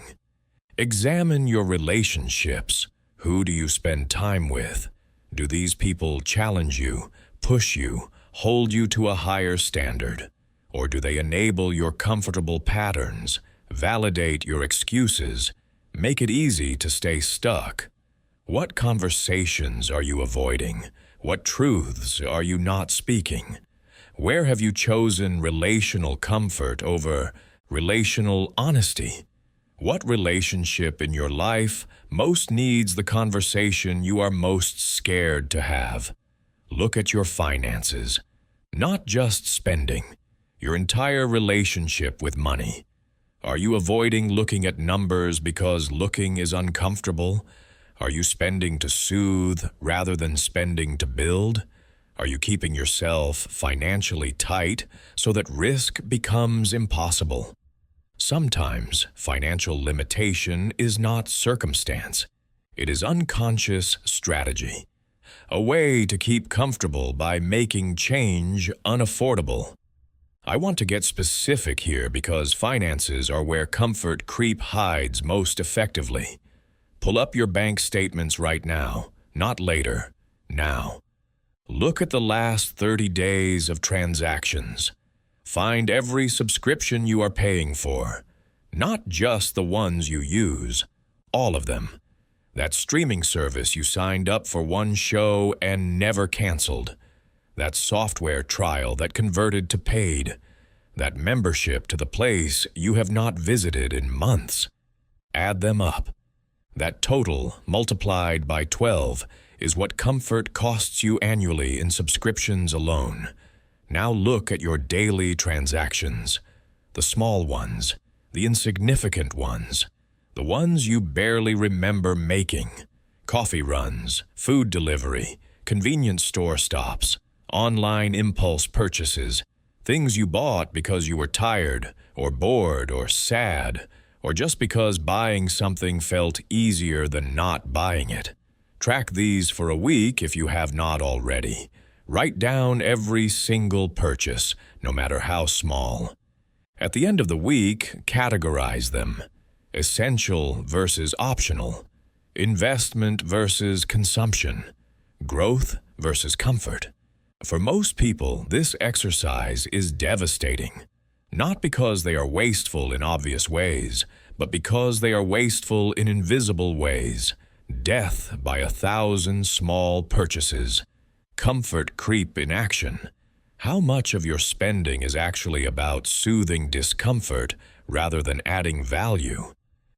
Examine your relationships. Who do you spend time with? Do these people challenge you, push you, hold you to a higher standard? Or do they enable your comfortable patterns, validate your excuses, make it easy to stay stuck? What conversations are you avoiding? What truths are you not speaking? Where have you chosen relational comfort over relational honesty? What relationship in your life most needs the conversation you are most scared to have? Look at your finances, not just spending, your entire relationship with money. Are you avoiding looking at numbers because looking is uncomfortable? Are you spending to soothe rather than spending to build? Are you keeping yourself financially tight so that risk becomes impossible? Sometimes financial limitation is not circumstance. It is unconscious strategy, a way to keep comfortable by making change unaffordable. I want to get specific here because finances are where comfort creep hides most effectively. Pull up your bank statements right now, not later, now. Look at the last 30 days of transactions. Find every subscription you are paying for, not just the ones you use, all of them. That streaming service you signed up for one show and never canceled. That software trial that converted to paid. That membership to the place you have not visited in months. Add them up. That total, multiplied by 12, is what comfort costs you annually in subscriptions alone. Now look at your daily transactions, the small ones, the insignificant ones, the ones you barely remember making, coffee runs, food delivery, convenience store stops, online impulse purchases, things you bought because you were tired or bored or sad, or just because buying something felt easier than not buying it. Track these for a week if you have not already. Write down every single purchase, no matter how small. At the end of the week, categorize them. Essential versus optional. Investment versus consumption. Growth versus comfort. For most people, this exercise is devastating. Not because they are wasteful in obvious ways, but because they are wasteful in invisible ways. Death by 1,000 small purchases. Comfort creep in action. How much of your spending is actually about soothing discomfort rather than adding value?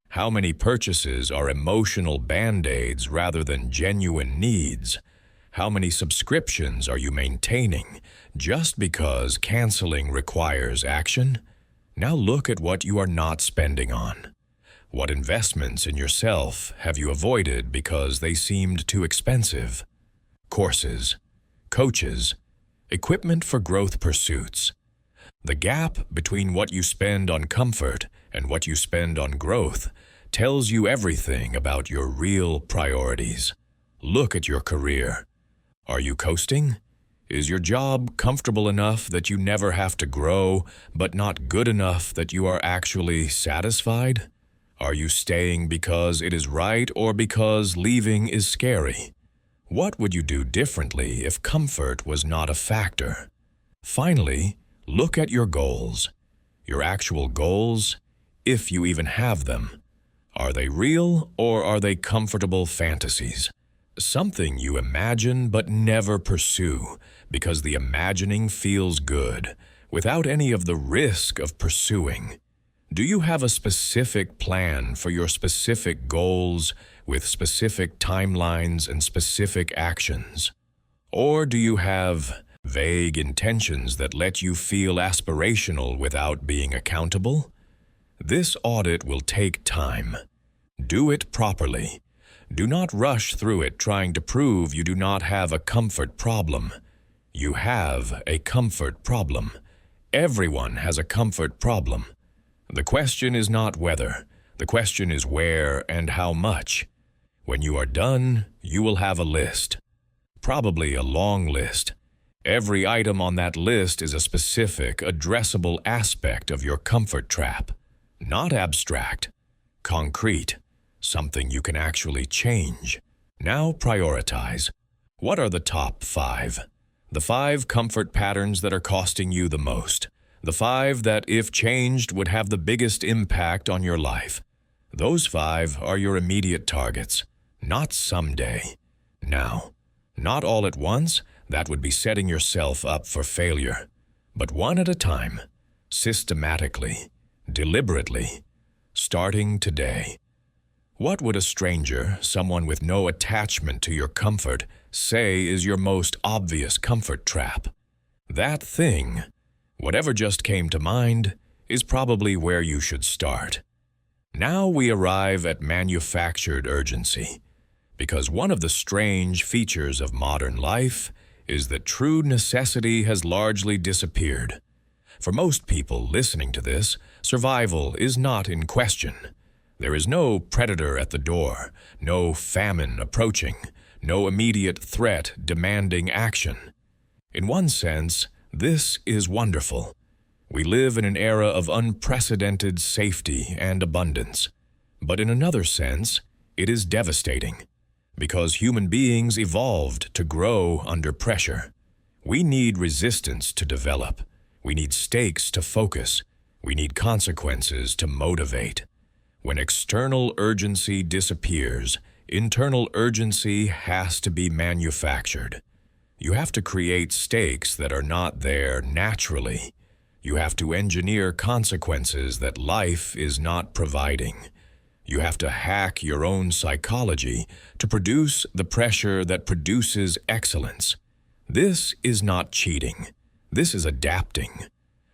How many purchases are emotional band-aids rather than genuine needs? How many subscriptions are you maintaining just because canceling requires action? Now look at what you are not spending on. What investments in yourself have you avoided because they seemed too expensive? Courses, coaches, equipment for growth pursuits. The gap between what you spend on comfort and what you spend on growth tells you everything about your real priorities. Look at your career. Are you coasting? Is your job comfortable enough that you never have to grow, but not good enough that you are actually satisfied? Are you staying because it is right or because leaving is scary? What would you do differently if comfort was not a factor? Finally, look at your goals. Your actual goals, if you even have them. Are they real or are they comfortable fantasies? Something you imagine but never pursue because the imagining feels good, without any of the risk of pursuing. Do you have a specific plan for your specific goals with specific timelines and specific actions? Or do you have vague intentions that let you feel aspirational without being accountable? This audit will take time. Do it properly. Do not rush through it trying to prove you do not have a comfort problem. You have a comfort problem. Everyone has a comfort problem. The question is not whether. The question is where and how much. When you are done, you will have a list. Probably a long list. Every item on that list is a specific, addressable aspect of your comfort trap. Not abstract. Concrete. Something you can actually change. Now prioritize. What are the top 5? The 5 comfort patterns that are costing you the most. The 5 that, if changed, would have the biggest impact on your life. Those 5 are your immediate targets, not someday. Now, not all at once, that would be setting yourself up for failure. But one at a time, systematically, deliberately, starting today. What would a stranger, someone with no attachment to your comfort, say is your most obvious comfort trap? That thing, whatever just came to mind, is probably where you should start. Now we arrive at manufactured urgency, because one of the strange features of modern life is that true necessity has largely disappeared. For most people listening to this, survival is not in question. There is no predator at the door, no famine approaching, no immediate threat demanding action. In one sense, this is wonderful. We live in an era of unprecedented safety and abundance. But in another sense, it is devastating, because human beings evolved to grow under pressure. We need resistance to develop. We need stakes to focus. We need consequences to motivate. When external urgency disappears, internal urgency has to be manufactured. You have to create stakes that are not there naturally. You have to engineer consequences that life is not providing. You have to hack your own psychology to produce the pressure that produces excellence. This is not cheating. This is adapting.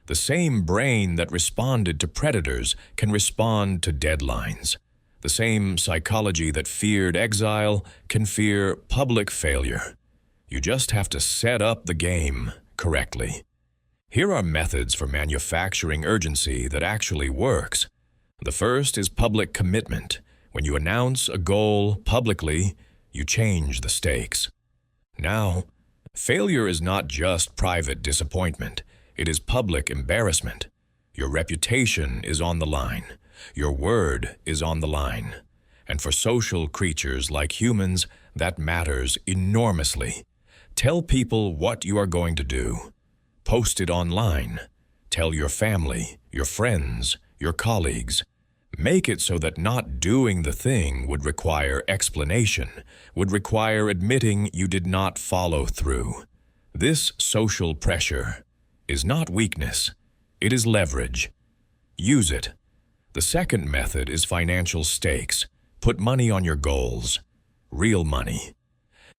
The same brain that responded to predators can respond to deadlines. The same psychology that feared exile can fear public failure. You just have to set up the game correctly. Here are methods for manufacturing urgency that actually works. The first is public commitment. When you announce a goal publicly, you change the stakes. Now, failure is not just private disappointment. It is public embarrassment. Your reputation is on the line. Your word is on the line. And for social creatures like humans, that matters enormously. Tell people what you are going to do. Post it online. Tell your family, your friends, your colleagues. Make it so that not doing the thing would require explanation, would require admitting you did not follow through. This social pressure is not weakness, it is leverage. Use it. The second method is financial stakes. Put money on your goals. Real money.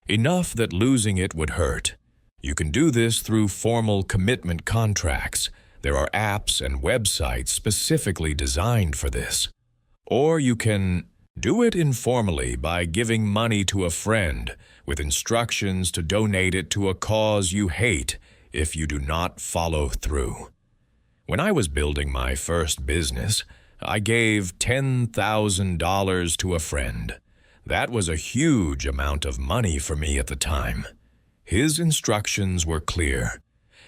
Enough that losing it would hurt. You can do this through formal commitment contracts. There are apps and websites specifically designed for this. Or you can do it informally by giving money to a friend with instructions to donate it to a cause you hate if you do not follow through. When I was building my first business, I gave $10,000 to a friend. That was a huge amount of money for me at the time. His instructions were clear.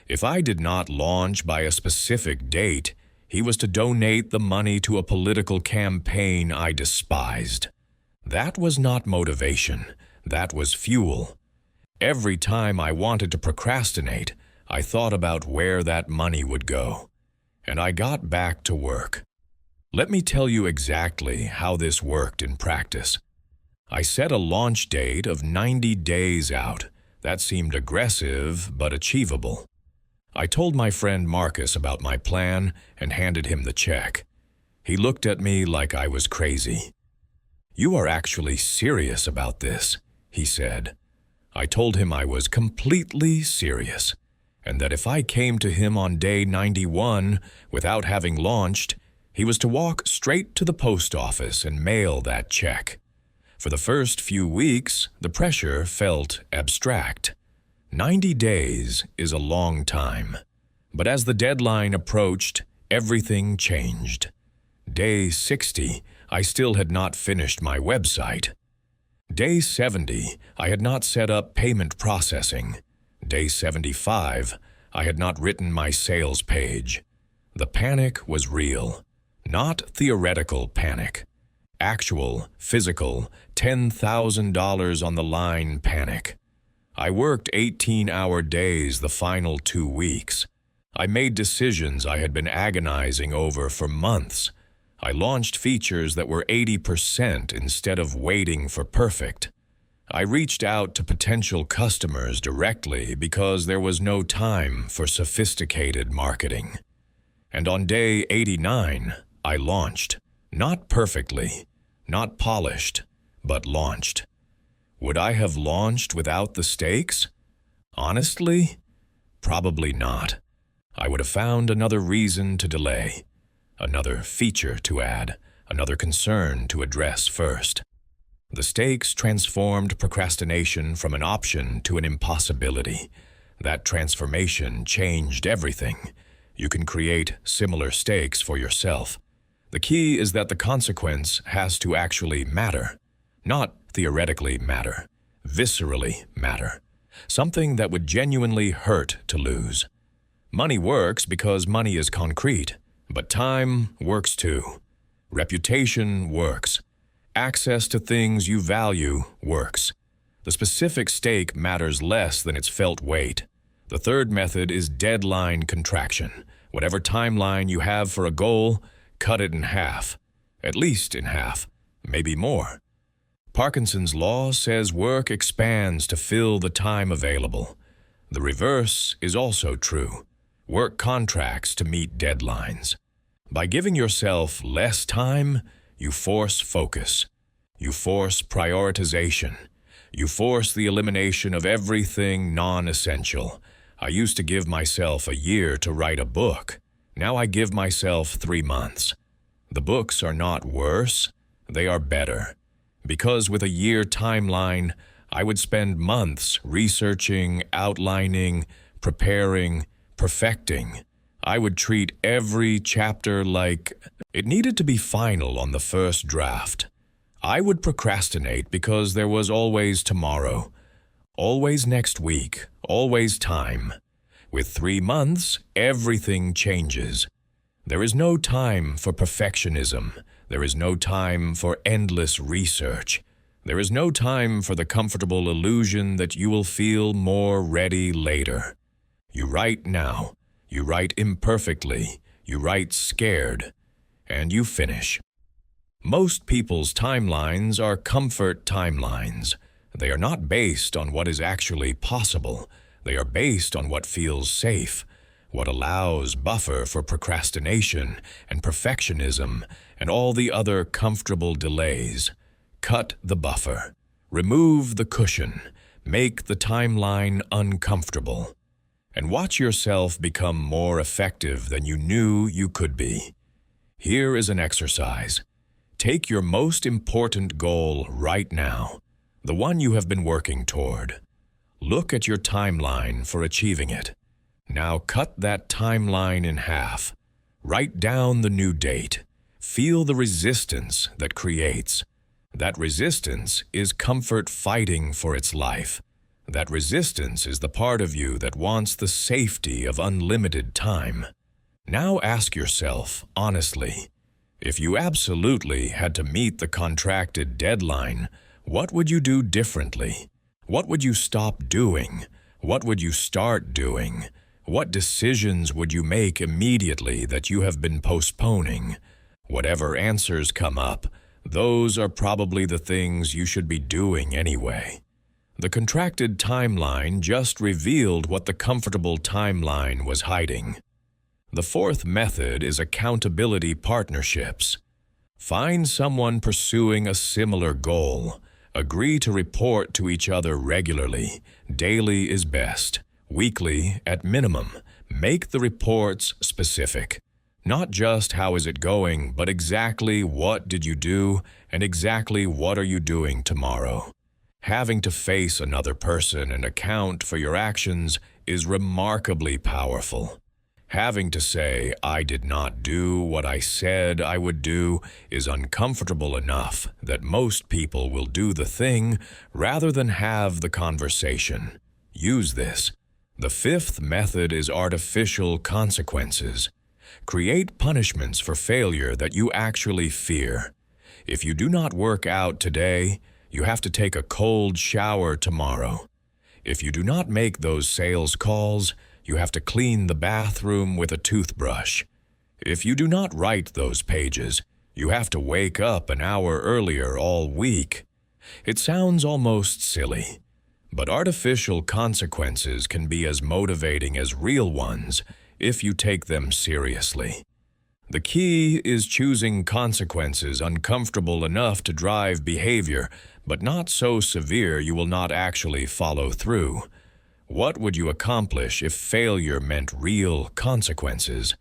If I did not launch by a specific date, he was to donate the money to a political campaign I despised. That was not motivation. That was fuel. Every time I wanted to procrastinate, I thought about where that money would go. And I got back to work. Let me tell you exactly how this worked in practice. I set a launch date of 90 days out. That seemed aggressive, but achievable. I told my friend Marcus about my plan and handed him the check. He looked at me like I was crazy. "You are actually serious about this," he said. I told him I was completely serious, and that if I came to him on day 91 without having launched, he was to walk straight to the post office and mail that check. For the first few weeks, the pressure felt abstract. 90 days is a long time. But as the deadline approached, everything changed. Day 60, I still had not finished my website. Day 70, I had not set up payment processing. Day 75, I had not written my sales page. The panic was real, not theoretical panic. Actual, physical, $10,000 on the line panic. I worked 18-hour days the final 2 weeks. I made decisions I had been agonizing over for months. I launched features that were 80% instead of waiting for perfect. I reached out to potential customers directly because there was no time for sophisticated marketing. And on day 89, I launched. Not perfectly, not polished, but launched. Would I have launched without the stakes? Honestly, probably not. I would have found another reason to delay, another feature to add, another concern to address first. The stakes transformed procrastination from an option to an impossibility. That transformation changed everything. You can create similar stakes for yourself. The key is that the consequence has to actually matter, not theoretically matter, viscerally matter, something that would genuinely hurt to lose. Money works because money is concrete, but time works too. Reputation works. Access to things you value works. The specific stake matters less than its felt weight. The third method is deadline contraction. Whatever timeline you have for a goal, cut it in half, at least in half, maybe more. Parkinson's law says work expands to fill the time available. The reverse is also true. Work contracts to meet deadlines. By giving yourself less time, you force focus. You force prioritization. You force the elimination of everything non-essential. I used to give myself a year to write a book. Now I give myself 3 months. The books are not worse, they are better. Because with a year timeline, I would spend months researching, outlining, preparing, perfecting. I would treat every chapter like it needed to be final on the first draft. I would procrastinate because there was always tomorrow, always next week, always time. With 3 months, everything changes. There is no time for perfectionism. There is no time for endless research. There is no time for the comfortable illusion that you will feel more ready later. You write now. You write imperfectly. You write scared. And you finish. Most people's timelines are comfort timelines. They are not based on what is actually possible. They are based on what feels safe, what allows buffer for procrastination and perfectionism and all the other comfortable delays. Cut the buffer. Remove the cushion. Make the timeline uncomfortable. And watch yourself become more effective than you knew you could be. Here is an exercise. Take your most important goal right now, the one you have been working toward. Look at your timeline for achieving it. Now cut that timeline in half. Write down the new date. Feel the resistance that creates. That resistance is comfort fighting for its life. That resistance is the part of you that wants the safety of unlimited time. Now ask yourself, honestly, if you absolutely had to meet the contracted deadline, what would you do differently? What would you stop doing? What would you start doing? What decisions would you make immediately that you have been postponing? Whatever answers come up, those are probably the things you should be doing anyway. The contracted timeline just revealed what the comfortable timeline was hiding. The fourth method is accountability partnerships. Find someone pursuing a similar goal. Agree to report to each other regularly. Daily is best. Weekly at minimum. Make the reports specific. Not just how is it going, but exactly what did you do and exactly what are you doing tomorrow. Having to face another person and account for your actions is remarkably powerful. Having to say, I did not do what I said I would do is uncomfortable enough that most people will do the thing rather than have the conversation. Use this. The fifth method is artificial consequences. Create punishments for failure that you actually fear. If you do not work out today, you have to take a cold shower tomorrow. If you do not make those sales calls, you have to clean the bathroom with a toothbrush. If you do not write those pages, you have to wake up an hour earlier all week. It sounds almost silly, but artificial consequences can be as motivating as real ones if you take them seriously. The key is choosing consequences uncomfortable enough to drive behavior, but not so severe you will not actually follow through. What would you accomplish if failure meant real consequences,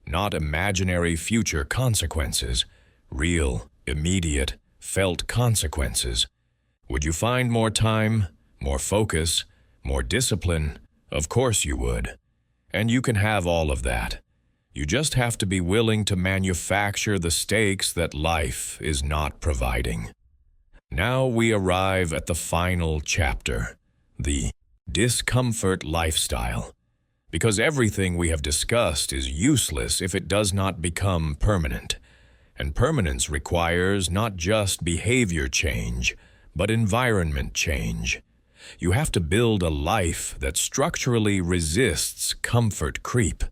not imaginary future consequences, real, immediate, felt consequences? Would you find more time, more focus, more discipline? Of course you would. And you can have all of that. You just have to be willing to manufacture the stakes that life is not providing. Now we arrive at the final chapter, the discomfort lifestyle. Because everything we have discussed is useless if it does not become permanent. And permanence requires not just behavior change, but environment change. You have to build a life that structurally resists comfort creep.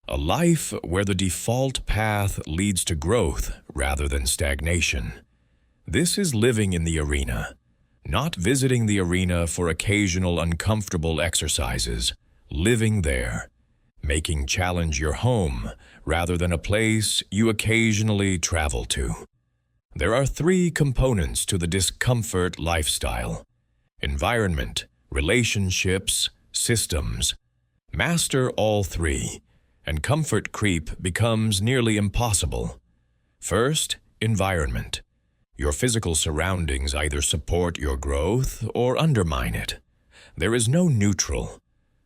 A life where the default path leads to growth rather than stagnation. This is living in the arena, not visiting the arena for occasional uncomfortable exercises, living there, making challenge your home rather than a place you occasionally travel to. There are three components to the discomfort lifestyle: environment, relationships, systems. Master all three, and comfort creep becomes nearly impossible. First, environment. Your physical surroundings either support your growth or undermine it. There is no neutral.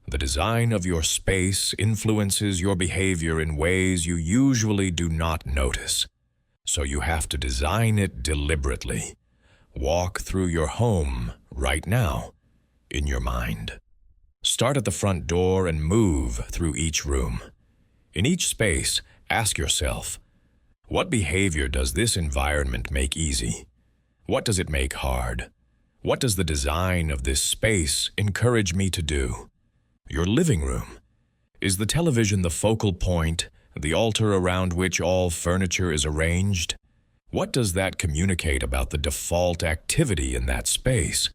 The design of your space influences your behavior in ways you usually do not notice. So you have to design it deliberately. Walk through your home right now, in your mind. Start at the front door and move through each room. In each space, ask yourself, what behavior does this environment make easy? What does it make hard? What does the design of this space encourage me to do? Your living room. Is the television the focal point, the altar around which all furniture is arranged? What does that communicate about the default activity in that space?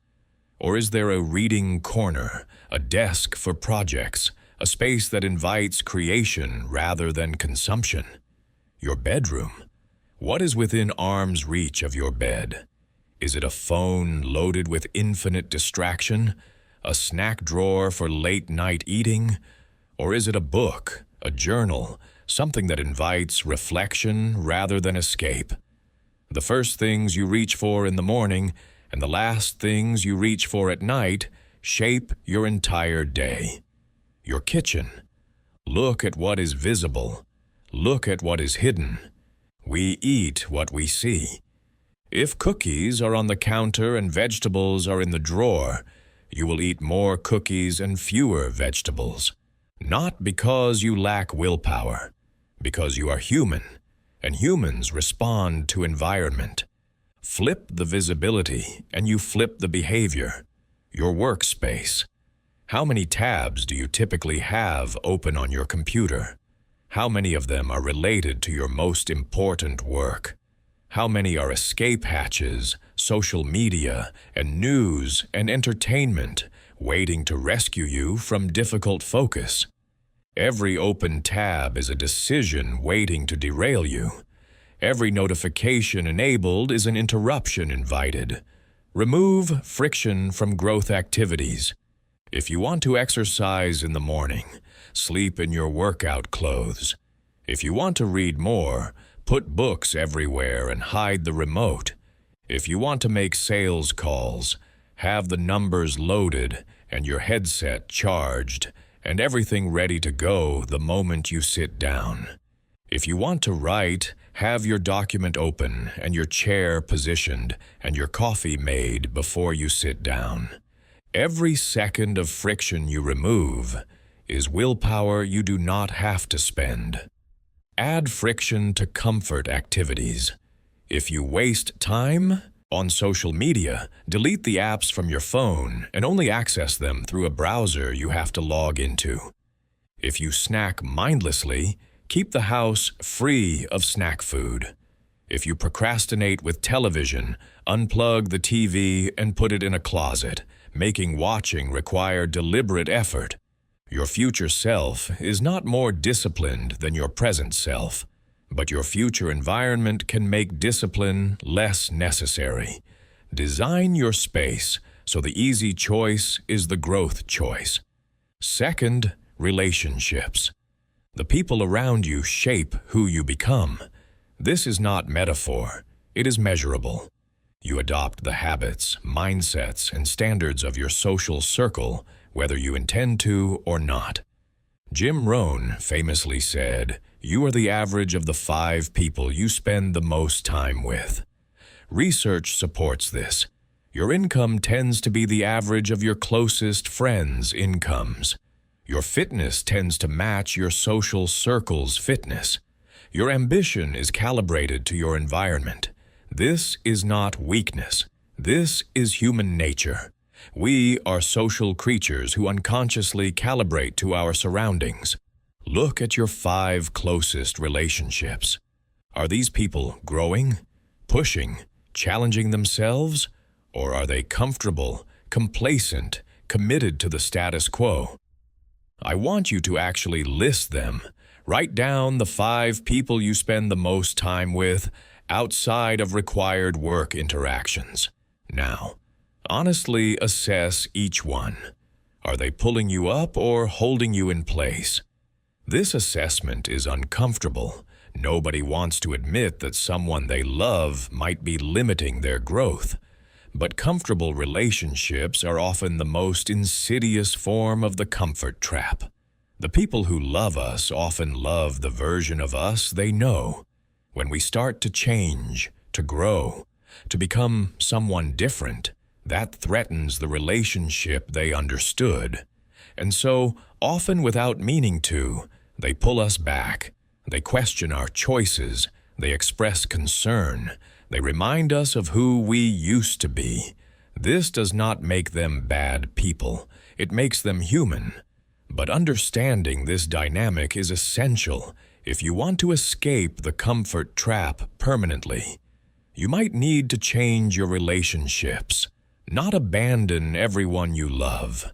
Or is there a reading corner, a desk for projects, a space that invites creation rather than consumption? Your bedroom. What is within arm's reach of your bed? Is it a phone loaded with infinite distraction, a snack drawer for late-night eating? Or is it a book, a journal, something that invites reflection rather than escape? The first things you reach for in the morning and the last things you reach for at night shape your entire day. Your kitchen. Look at what is visible. Look at what is hidden. We eat what we see. If cookies are on the counter and vegetables are in the drawer, You will eat more cookies and fewer vegetables. Not because you lack willpower, because you are human, and humans respond to environment. Flip the visibility, and you flip the behavior. Your workspace. How many tabs do you typically have open on your computer? How many of them are related to your most important work? How many are escape hatches, social media, and news and entertainment waiting to rescue you from difficult focus? Every open tab is a decision waiting to derail you. Every notification enabled is an interruption invited. Remove friction from growth activities. If you want to exercise in the morning, sleep in your workout clothes. If you want to read more, put books everywhere and hide the remote. If you want to make sales calls, have the numbers loaded and your headset charged and everything ready to go the moment you sit down. If you want to write, have your document open and your chair positioned and your coffee made before you sit down. Every second of friction you remove is willpower you do not have to spend. Add friction to comfort activities. If you waste time on social media, delete the apps from your phone and only access them through a browser you have to log into. If you snack mindlessly, keep the house free of snack food. If you procrastinate with television, unplug the TV and put it in a closet, making watching require deliberate effort. Your future self is not more disciplined than your present self, but your future environment can make discipline less necessary. Design your space so the easy choice is the growth choice. Second, relationships. The people around you shape who you become. This is not metaphor, it is measurable. You adopt the habits, mindsets, and standards of your social circle, whether you intend to or not. Jim Rohn famously said, "You are the average of the 5 people you spend the most time with." Research supports this. Your income tends to be the average of your closest friends' incomes. Your fitness tends to match your social circle's fitness. Your ambition is calibrated to your environment. This is not weakness. This is human nature. We are social creatures who unconsciously calibrate to our surroundings. Look at your 5 closest relationships. Are these people growing, pushing, challenging themselves, or are they comfortable, complacent, committed to the status quo? I want you to actually list them. Write down the 5 people you spend the most time with outside of required work interactions. Now, honestly assess each one. Are they pulling you up or holding you in place? This assessment is uncomfortable. Nobody wants to admit that someone they love might be limiting their growth. But comfortable relationships are often the most insidious form of the comfort trap. The people who love us often love the version of us they know. When we start to change, to grow, to become someone different, that threatens the relationship they understood. And so, often without meaning to, they pull us back. They question our choices. They express concern. They remind us of who we used to be. This does not make them bad people. It makes them human. But understanding this dynamic is essential if you want to escape the comfort trap permanently. You might need to change your relationships, not abandon everyone you love,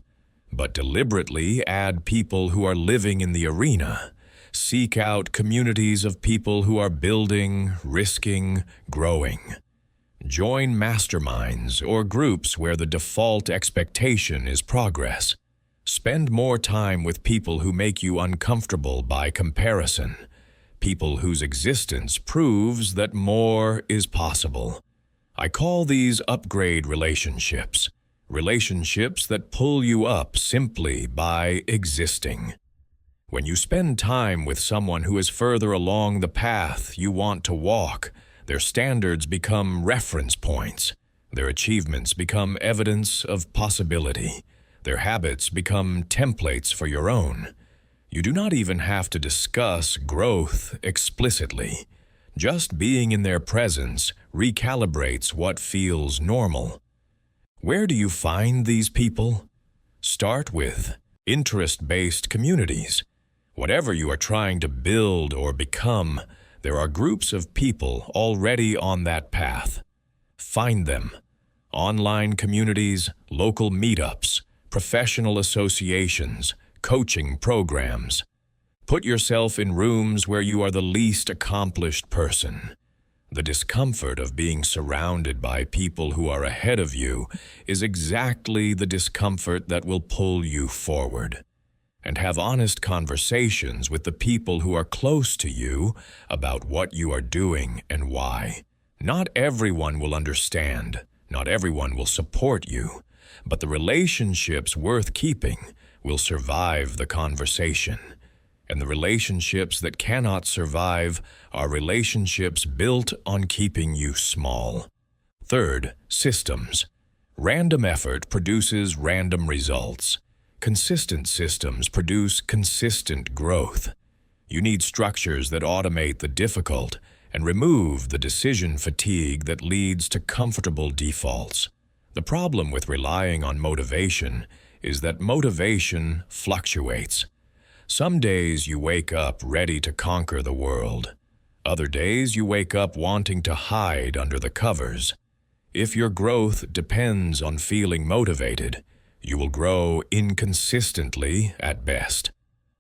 but deliberately add people who are living in the arena. Seek out communities of people who are building, risking, growing. Join masterminds or groups where the default expectation is progress. Spend more time with people who make you uncomfortable by comparison, people whose existence proves that more is possible. I call these upgrade relationships, relationships that pull you up simply by existing. When you spend time with someone who is further along the path you want to walk, their standards become reference points. Their achievements become evidence of possibility. Their habits become templates for your own. You do not even have to discuss growth explicitly. Just being in their presence recalibrates what feels normal. Where do you find these people? Start with interest-based communities. Whatever you are trying to build or become, there are groups of people already on that path. Find them. Online communities, local meetups, professional associations, coaching programs. Put yourself in rooms where you are the least accomplished person. The discomfort of being surrounded by people who are ahead of you is exactly the discomfort that will pull you forward. And have honest conversations with the people who are close to you about what you are doing and why. Not everyone will understand, not everyone will support you, but the relationships worth keeping will survive the conversation. And the relationships that cannot survive are relationships built on keeping you small. Third, systems. Random effort produces random results. Consistent systems produce consistent growth. You need structures that automate the difficult and remove the decision fatigue that leads to comfortable defaults. The problem with relying on motivation is that motivation fluctuates. Some days you wake up ready to conquer the world. Other days you wake up wanting to hide under the covers. If your growth depends on feeling motivated, you will grow inconsistently at best.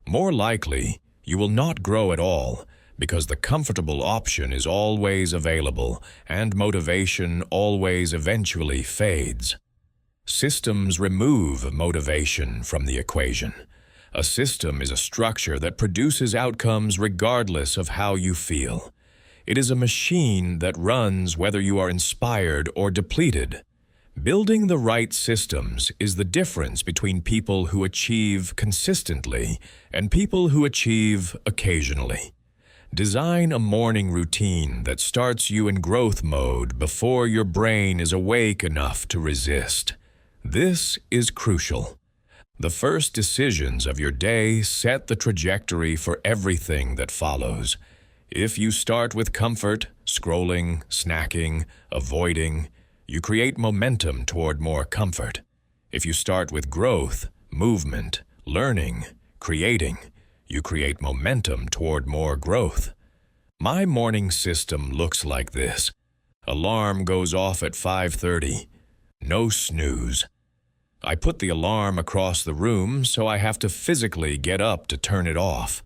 More likely, you will not grow at all because the comfortable option is always available and motivation always eventually fades. Systems remove motivation from the equation. A system is a structure that produces outcomes regardless of how you feel. It is a machine that runs whether you are inspired or depleted. Building the right systems is the difference between people who achieve consistently and people who achieve occasionally. Design a morning routine that starts you in growth mode before your brain is awake enough to resist. This is crucial. The first decisions of your day set the trajectory for everything that follows. If you start with comfort, scrolling, snacking, avoiding, you create momentum toward more comfort. If you start with growth, movement, learning, creating, you create momentum toward more growth. My morning system looks like this. Alarm goes off at 5:30. No snooze. I put the alarm across the room so I have to physically get up to turn it off.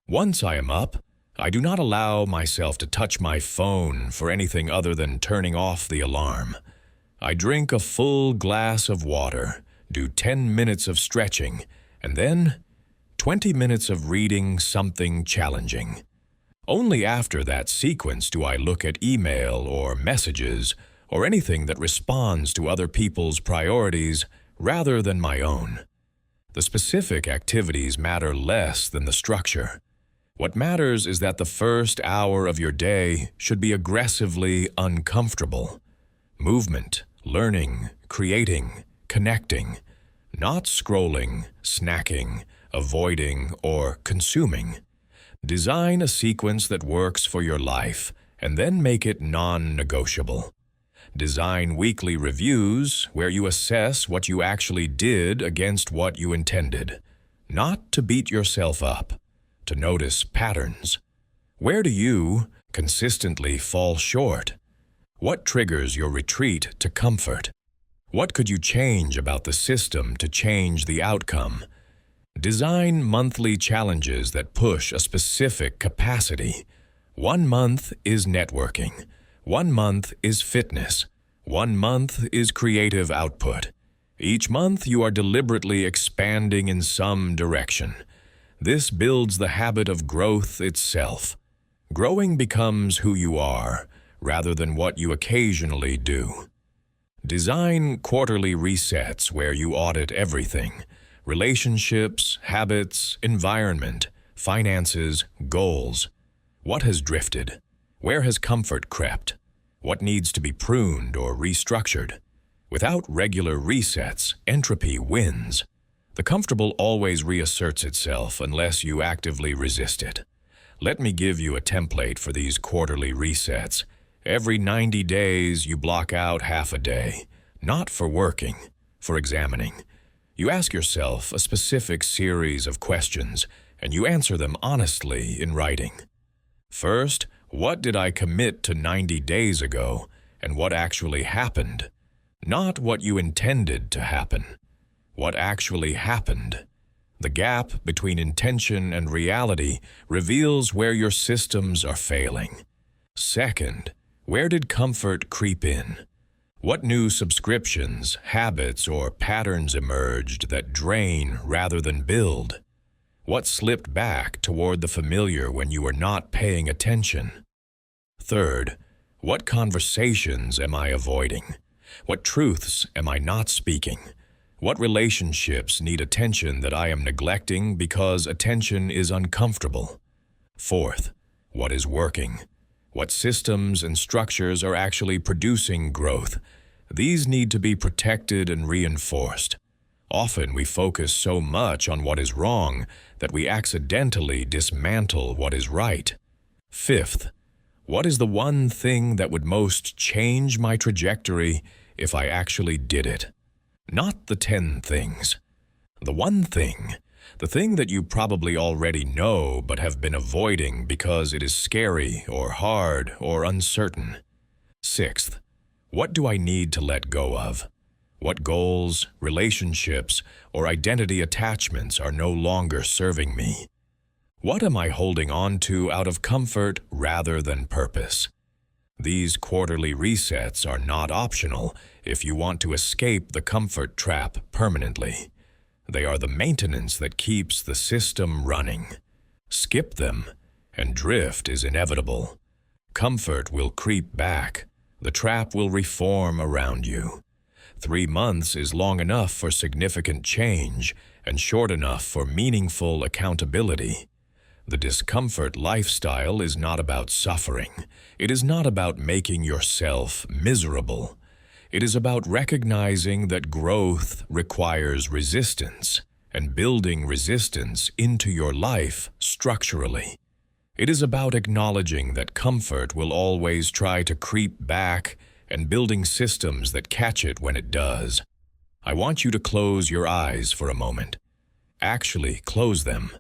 Once I am up, I do not allow myself to touch my phone for anything other than turning off the alarm. I drink a full glass of water, do 10 minutes of stretching, and then 20 minutes of reading something challenging. Only after that sequence do I look at email or messages or anything that responds to other people's priorities rather than my own. The specific activities matter less than the structure. What matters is that the first hour of your day should be aggressively uncomfortable. Movement, learning, creating, connecting, not scrolling, snacking, avoiding, or consuming. Design a sequence that works for your life and then make it non-negotiable. Design weekly reviews where you assess what you actually did against what you intended. Not to beat yourself up, to notice patterns. Where do you consistently fall short? What triggers your retreat to comfort? What could you change about the system to change the outcome? Design monthly challenges that push a specific capacity. 1 month is networking. 1 month is fitness. 1 month is creative output. Each month you are deliberately expanding in some direction. This builds the habit of growth itself. Growing becomes who you are, rather than what you occasionally do. Design quarterly resets where you audit everything: relationships, habits, environment, finances, goals. What has drifted? Where has comfort crept? What needs to be pruned or restructured? Without regular resets, entropy wins. The comfortable always reasserts itself unless you actively resist it. Let me give you a template for these quarterly resets. Every 90 days, you block out half a day, not for working, for examining. You ask yourself a specific series of questions, and you answer them honestly in writing. First, what did I commit to 90 days ago, and what actually happened? Not what you intended to happen. What actually happened. The gap between intention and reality reveals where your systems are failing. Second, where did comfort creep in? What new subscriptions, habits, or patterns emerged that drain rather than build? What slipped back toward the familiar when you were not paying attention? Third, what conversations am I avoiding? What truths am I not speaking? What relationships need attention that I am neglecting because attention is uncomfortable? Fourth, what is working? What systems and structures are actually producing growth? These need to be protected and reinforced. Often we focus so much on what is wrong that we accidentally dismantle what is right. Fifth, what is the one thing that would most change my trajectory if I actually did it? Not the 10 things. The one thing, the thing that you probably already know but have been avoiding because it is scary or hard or uncertain. Sixth, what do I need to let go of? What goals, relationships, or identity attachments are no longer serving me? What am I holding on to out of comfort rather than purpose? These quarterly resets are not optional if you want to escape the comfort trap permanently. They are the maintenance that keeps the system running. Skip them, and drift is inevitable. Comfort will creep back. The trap will reform around you. 3 months is long enough for significant change and short enough for meaningful accountability. The discomfort lifestyle is not about suffering. It is not about making yourself miserable. It is about recognizing that growth requires resistance and building resistance into your life structurally. It is about acknowledging that comfort will always try to creep back and building systems that catch it when it does. I want you to close your eyes for a moment. Actually, close them.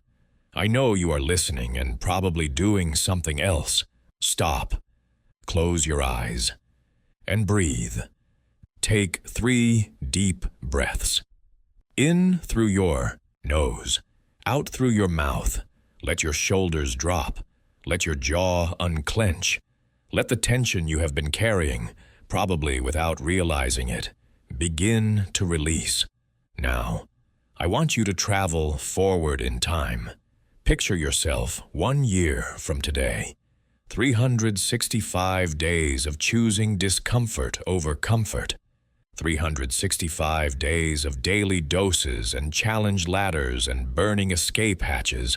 I know you are listening and probably doing something else. Stop. Close your eyes. And breathe. Take 3 deep breaths. In through your nose. Out through your mouth. Let your shoulders drop. Let your jaw unclench. Let the tension you have been carrying, probably without realizing it, begin to release. Now, I want you to travel forward in time. Picture yourself 1 year from today. 365 days of choosing discomfort over comfort. 365 days of daily doses and challenge ladders and burning escape hatches.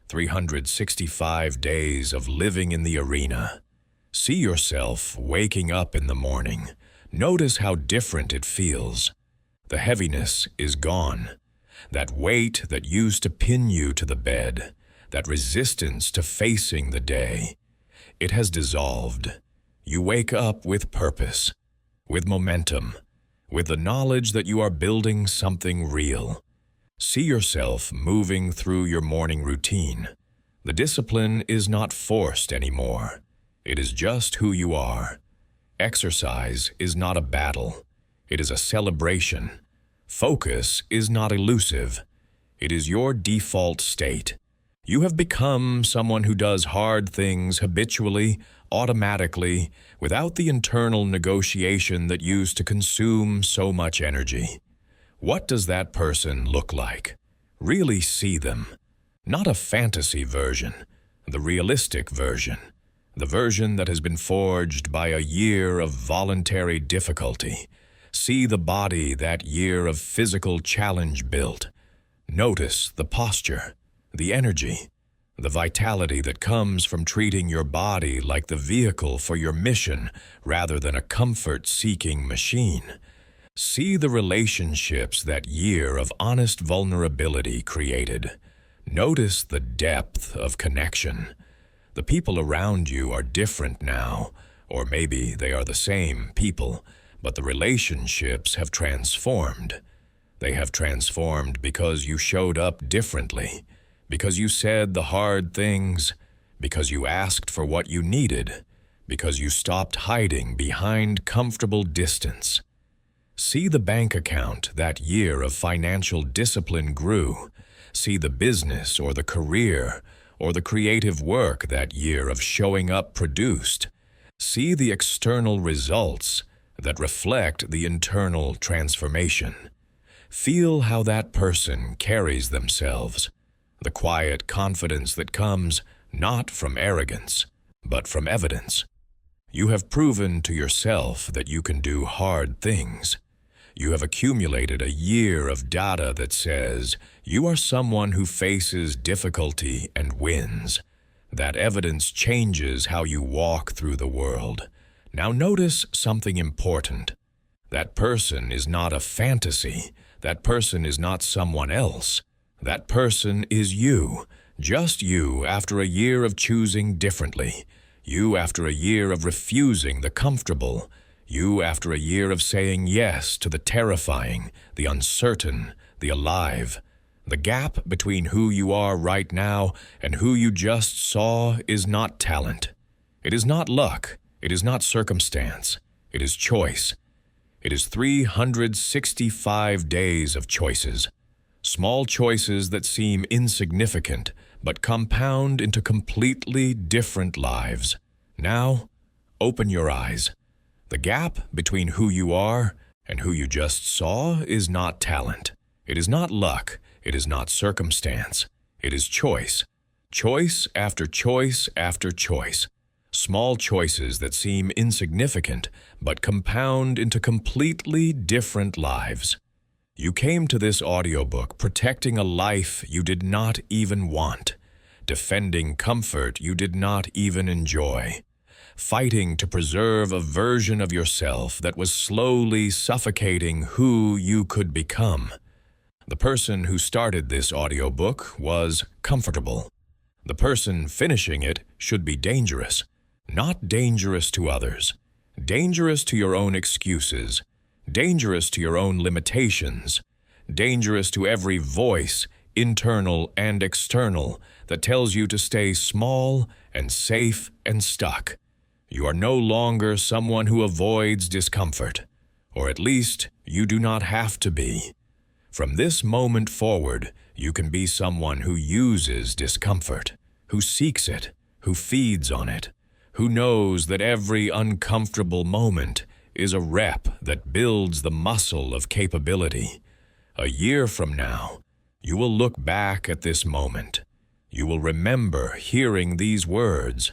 365 days of living in the arena. See yourself waking up in the morning. Notice how different it feels. The heaviness is gone. That weight that used to pin you to the bed, that resistance to facing the day, it has dissolved. You wake up with purpose, with momentum, with the knowledge that you are building something real. See yourself moving through your morning routine. The discipline is not forced anymore. It is just who you are. Exercise is not a battle. It is a celebration. Focus is not elusive. It is your default state. You have become someone who does hard things habitually, automatically, without the internal negotiation that used to consume so much energy. What does that person look like? Really see them. Not a fantasy version, the realistic version. The version that has been forged by a year of voluntary difficulty. See the body that year of physical challenge built. Notice the posture, the energy, the vitality that comes from treating your body like the vehicle for your mission rather than a comfort-seeking machine. See the relationships that year of honest vulnerability created. Notice the depth of connection. The people around you are different now, or maybe they are the same people, but the relationships have transformed. They have transformed because you showed up differently, because you said the hard things, because you asked for what you needed, because you stopped hiding behind comfortable distance. See the bank account that year of financial discipline grew. See the business or the career or the creative work that year of showing up produced. See the external results that reflect the internal transformation. Feel how that person carries themselves, the quiet confidence that comes not from arrogance, but from evidence. You have proven to yourself that you can do hard things. You have accumulated a year of data that says you are someone who faces difficulty and wins. That evidence changes how you walk through the world. Now notice something important. That person is not a fantasy. That person is not someone else. That person is you, just you after a year of choosing differently. You after a year of refusing the comfortable. You after a year of saying yes to the terrifying, the uncertain, the alive. The gap between who you are right now and who you just saw is not talent. It is not luck. It is not circumstance. It is choice. It is 365 days of choices. Small choices that seem insignificant but compound into completely different lives. Now, open your eyes. The gap between who you are and who you just saw is not talent. It is not luck. It is not circumstance. It is choice. Choice after choice after choice. Small choices that seem insignificant but compound into completely different lives. You came to this audiobook protecting a life you did not even want, defending comfort you did not even enjoy, fighting to preserve a version of yourself that was slowly suffocating who you could become. The person who started this audiobook was comfortable. The person finishing it should be dangerous, not dangerous to others, dangerous to your own excuses, dangerous to your own limitations, dangerous to every voice, internal and external, that tells you to stay small and safe and stuck. You are no longer someone who avoids discomfort, or at least you do not have to be. From this moment forward, you can be someone who uses discomfort, who seeks it, who feeds on it, who knows that every uncomfortable moment is a rep that builds the muscle of capability. A year from now, you will look back at this moment. You will remember hearing these words,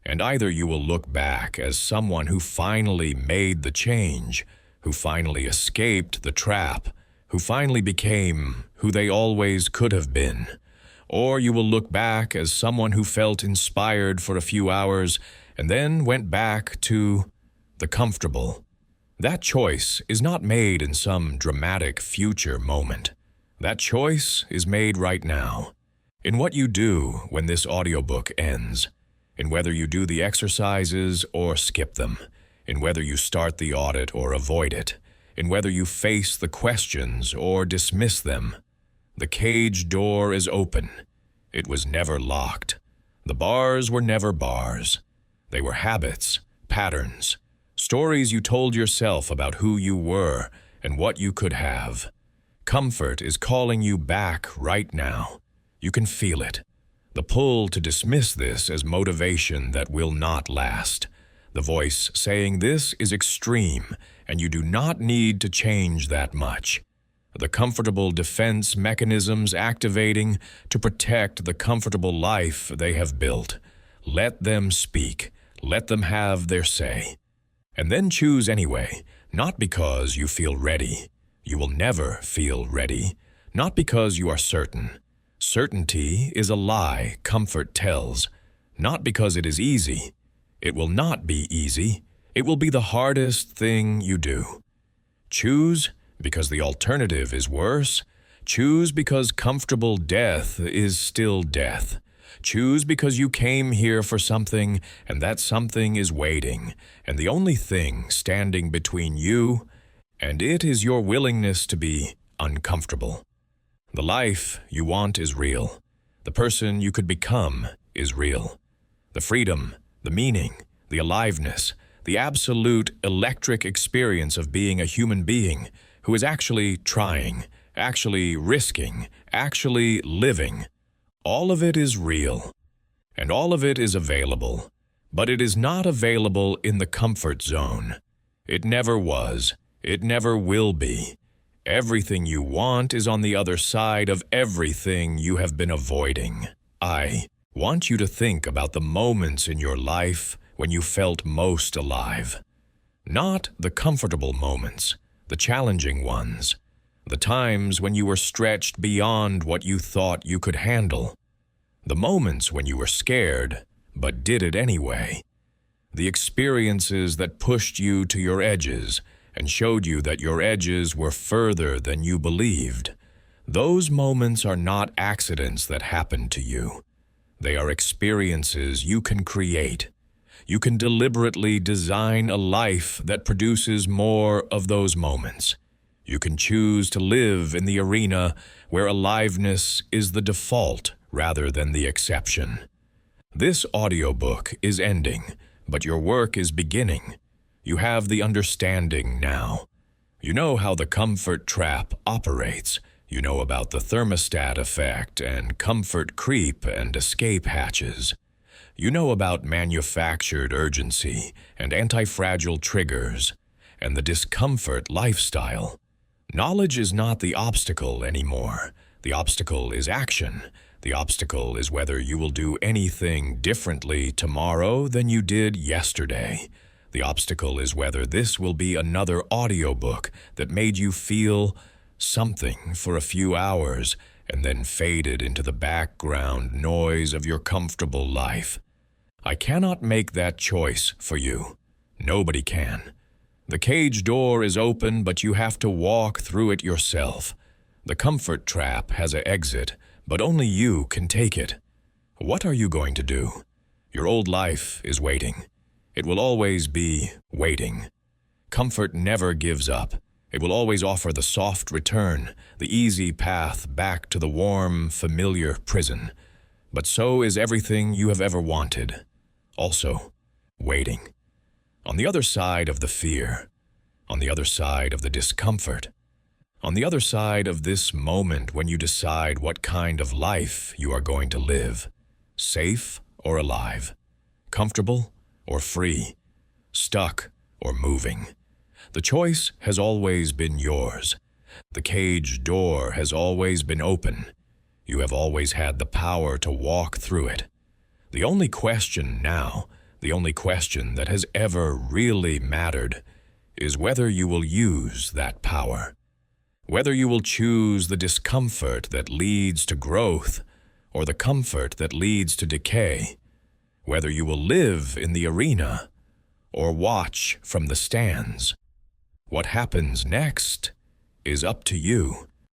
and either you will look back as someone who finally made the change, who finally escaped the trap, who finally became who they always could have been, or you will look back as someone who felt inspired for a few hours and then went back to the comfortable. That choice is not made in some dramatic future moment. That choice is made right now, in what you do when this audiobook ends, in whether you do the exercises or skip them, in whether you start the audit or avoid it, in whether you face the questions or dismiss them. The cage door is open. It was never locked. The bars were never bars. They were habits, patterns, stories you told yourself about who you were and what you could have. Comfort is calling you back right now. You can feel it. The pull to dismiss this as motivation that will not last. The voice saying this is extreme and you do not need to change that much. The comfortable defense mechanisms activating to protect the comfortable life they have built. Let them speak. Let them have their say. And then choose anyway, not because you feel ready. You will never feel ready. Not because you are certain. Certainty is a lie comfort tells. Not because it is easy. It will not be easy. It will be the hardest thing you do. Choose because the alternative is worse. Choose because comfortable death is still death. Choose because you came here for something, and that something is waiting, and the only thing standing between you and it is your willingness to be uncomfortable. The life you want is real. The person you could become is real. The freedom, the meaning, the aliveness, the absolute electric experience of being a human being who is actually trying, actually risking, actually living. All of it is real, and all of it is available, but it is not available in the comfort zone. It never was. It never will be. Everything you want is on the other side of everything you have been avoiding. I want you to think about the moments in your life when you felt most alive. Not the comfortable moments, the challenging ones, the times when you were stretched beyond what you thought you could handle, the moments when you were scared but did it anyway, the experiences that pushed you to your edges and showed you that your edges were further than you believed. Those moments are not accidents that happen to you. They are experiences you can create. You can deliberately design a life that produces more of those moments. You can choose to live in the arena where aliveness is the default rather than the exception. This audiobook is ending, but your work is beginning. You have the understanding now. You know how the comfort trap operates. You know about the thermostat effect and comfort creep and escape hatches. You know about manufactured urgency and anti-fragile triggers and the discomfort lifestyle. Knowledge is not the obstacle anymore. The obstacle is action. The obstacle is whether you will do anything differently tomorrow than you did yesterday. The obstacle is whether this will be another audiobook that made you feel something for a few hours and then faded into the background noise of your comfortable life. I cannot make that choice for you. Nobody can. The cage door is open, but you have to walk through it yourself. The comfort trap has an exit, but only you can take it. What are you going to do? Your old life is waiting. It will always be waiting. Comfort never gives up. It will always offer the soft return, the easy path back to the warm, familiar prison. But so is everything you have ever wanted. Also, waiting. On the other side of the fear, on the other side of the discomfort, on the other side of this moment when you decide what kind of life you are going to live, safe or alive, comfortable or free, stuck or moving. The choice has always been yours. The cage door has always been open. You have always had the power to walk through it. The only question now, the only question that has ever really mattered, is whether you will use that power. Whether you will choose the discomfort that leads to growth or the comfort that leads to decay. Whether you will live in the arena or watch from the stands. What happens next is up to you.